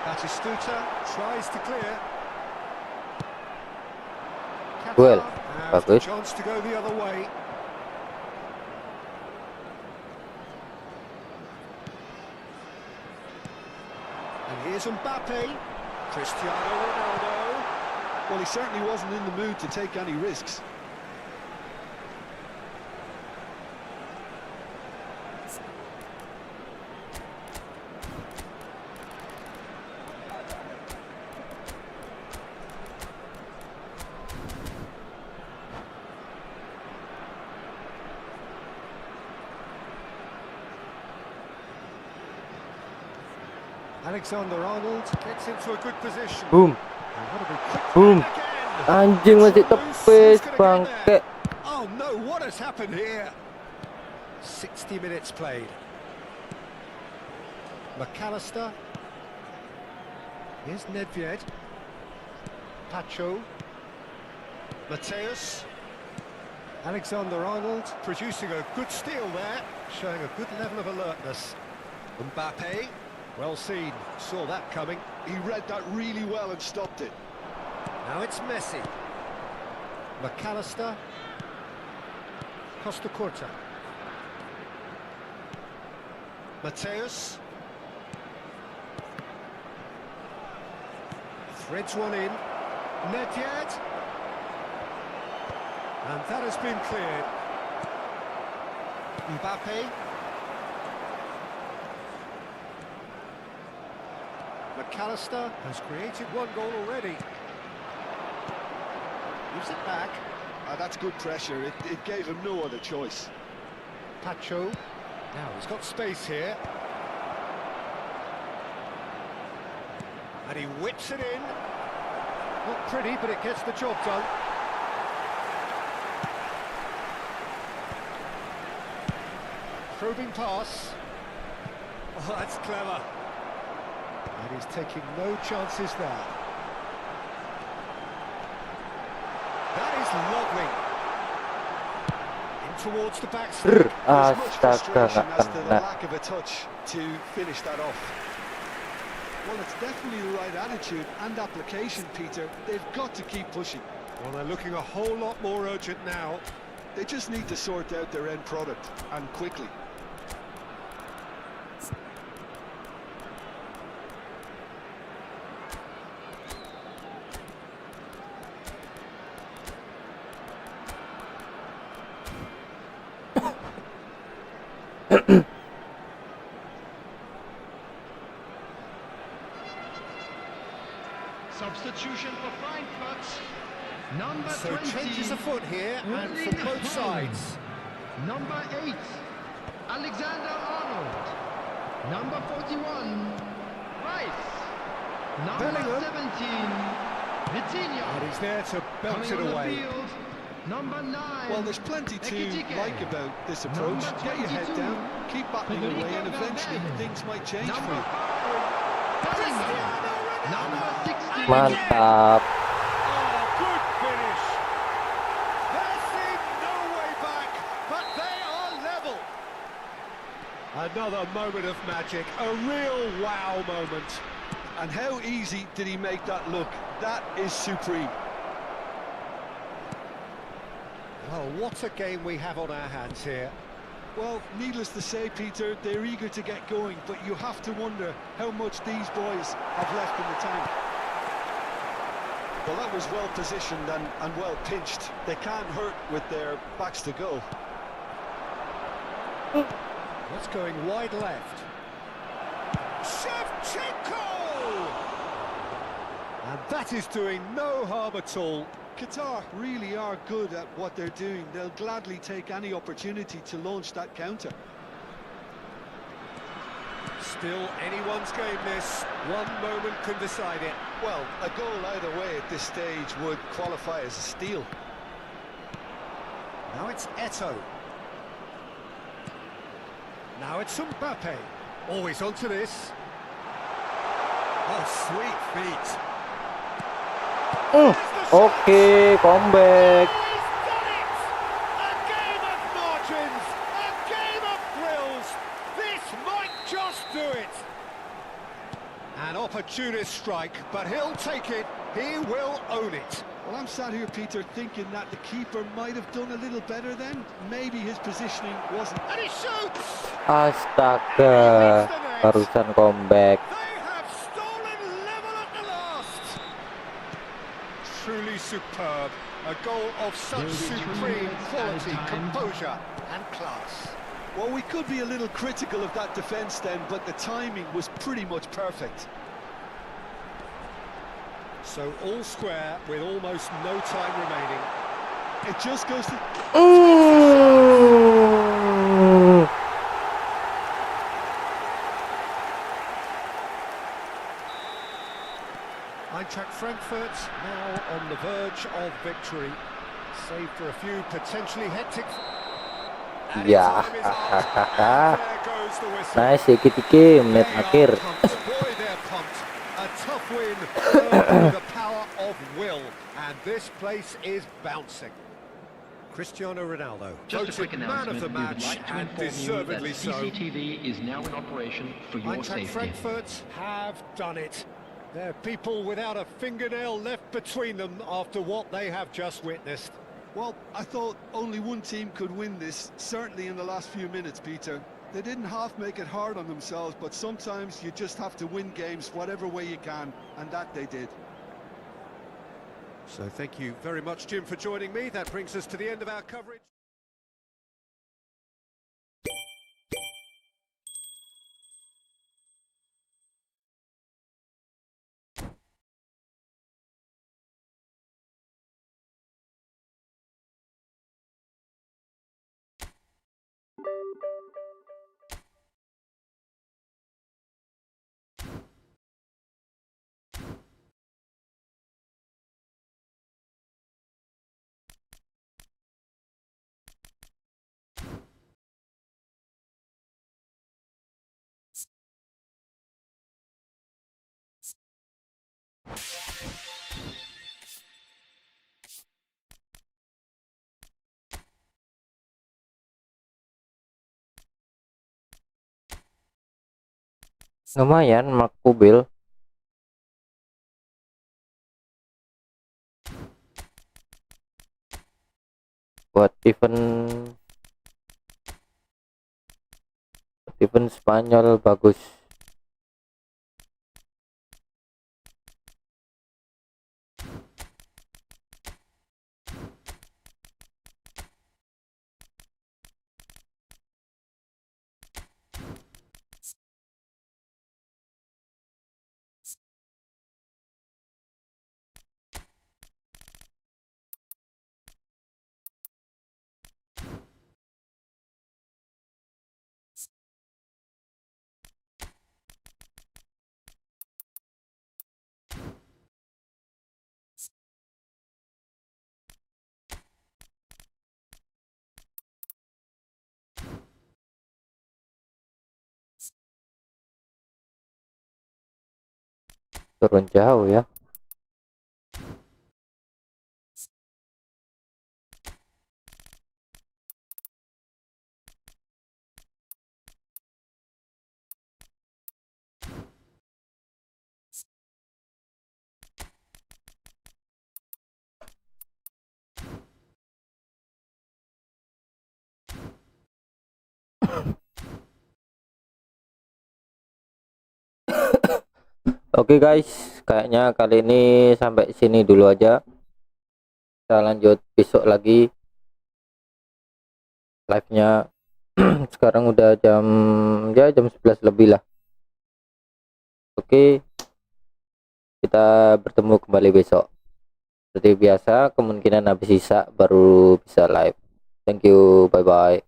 Batistuta tries to clear. Well, has the bagus. chance to go the other way. And here's Mbappe. Cristiano Ronaldo. Well, he certainly wasn't in the mood to take any risks. Alexander-Arnold gets into a good position. Boom. And what a big quick Boom. again. Anjing masih Loose. tepis Who's gonna get bangke. there? Oh no, what has happened here? 60 minutes played. McAllister. Here's Nedved. Pacho. Mateus. Alexander-Arnold producing a good steal there, showing a good level of alertness. Mbappe. Well seen, saw that coming. He read that really well and stopped it. Now it's Messi. McAllister. Costa Curta. Mateus. Threads one in. Nedved. And that has been cleared. Mbappe. McAllister has created one goal already. Gives it back. That's good pressure. It gave him no other choice. Pacho. Now he's got space here. And he whips it in. Not pretty, but it gets the job done. Probing pass. Oh, that's clever. And he's taking no chances there. That is lovely. In towards the backstop. There's much Astaga, frustration nggak as to the kena. lack of a touch to finish that off. Well, it's definitely the right attitude and application, Peter. They've got to keep pushing. Well, they're looking a whole lot more urgent now. They just need to sort out their end product, and quickly. Substitution for Frankfurt. Number So 20. changes afoot here, and from both sides. Number 8, Alexander-Arnold. Number 41, Rice. Number Bellingham. 17, Vitinha. And he's there to belt Coming it on the away. field, number 9. Well, there's plenty to Ekitike. like about this approach. Number Get your head 22. down, keep battling away, and Federico eventually Valverde. things might change for Number you. 5, Bellingham. Number 16. Mantap. Oh, good finish. There seemed no way back, but they are level. Another moment of magic, a real wow moment. And how easy did he make that look? That is supreme. Well, what a game we have on our hands here. Well, needless to say, Peter, they're eager to get going, but you have to wonder how much these boys have left in the tank. Well, that was well positioned and well pinched. They can't hurt with their backs to go. That's going wide left. Shevchenko! And that is doing no harm at all. Qatar really are good at what they're doing. They'll gladly take any opportunity to launch that counter. Still anyone's game this. One moment can decide it. Well, a goal either way at this stage would qualify as a steal. Now it's Eto'o. Now it's Mbappe. Always onto this. Oh, sweet feet. Oke, comeback. He's done it! A game of margins, a game of thrills. This might just do it. An opportunist strike, but he'll take it. He will own it. Well, I'm sat here, Peter, thinking that the keeper might have done a little better then. Maybe his positioning wasn't. And he shoots! Astaga, barusan comeback. They have stolen level at the last. Truly superb. A goal of such supreme quality, composure and class. Well, we could be a little critical of that defence then, but the timing was pretty much perfect. So all square with almost no time remaining. It just goes to... Eintracht Frankfurt now on the verge of victory. Save for a few potentially hectic... Ya, hahaha. Nice, dikit-dikit menit akhir. Boy, they're pumped. A tough win with the power of will, and this place is bouncing. Cristiano Ronaldo, Just a quick voted man of announcement. the We would match, like to and inform you that deservedly so. CCTV is now in operation for your Eintracht safety. Frankfurt have done it. They're people without a fingernail left between them after what they have just witnessed. Well, I thought only one team could win this, certainly in the last few minutes, Peter. They didn't half make it hard on themselves, but sometimes you just have to win games whatever way you can, and that they did. So thank you very much, Jim, for joining me. That brings us to the end of our coverage. Lumayan, Mark Kubil. Buat event Spanyol bagus. Turun jauh ya. Oke guys, kayaknya kali ini sampai sini dulu aja. Kita lanjut besok lagi live-nya. Sekarang udah jam 11 lebih lah. Oke, kita kita bertemu kembali besok. Seperti biasa, kemungkinan habis sisa baru bisa live. Thank you, bye bye.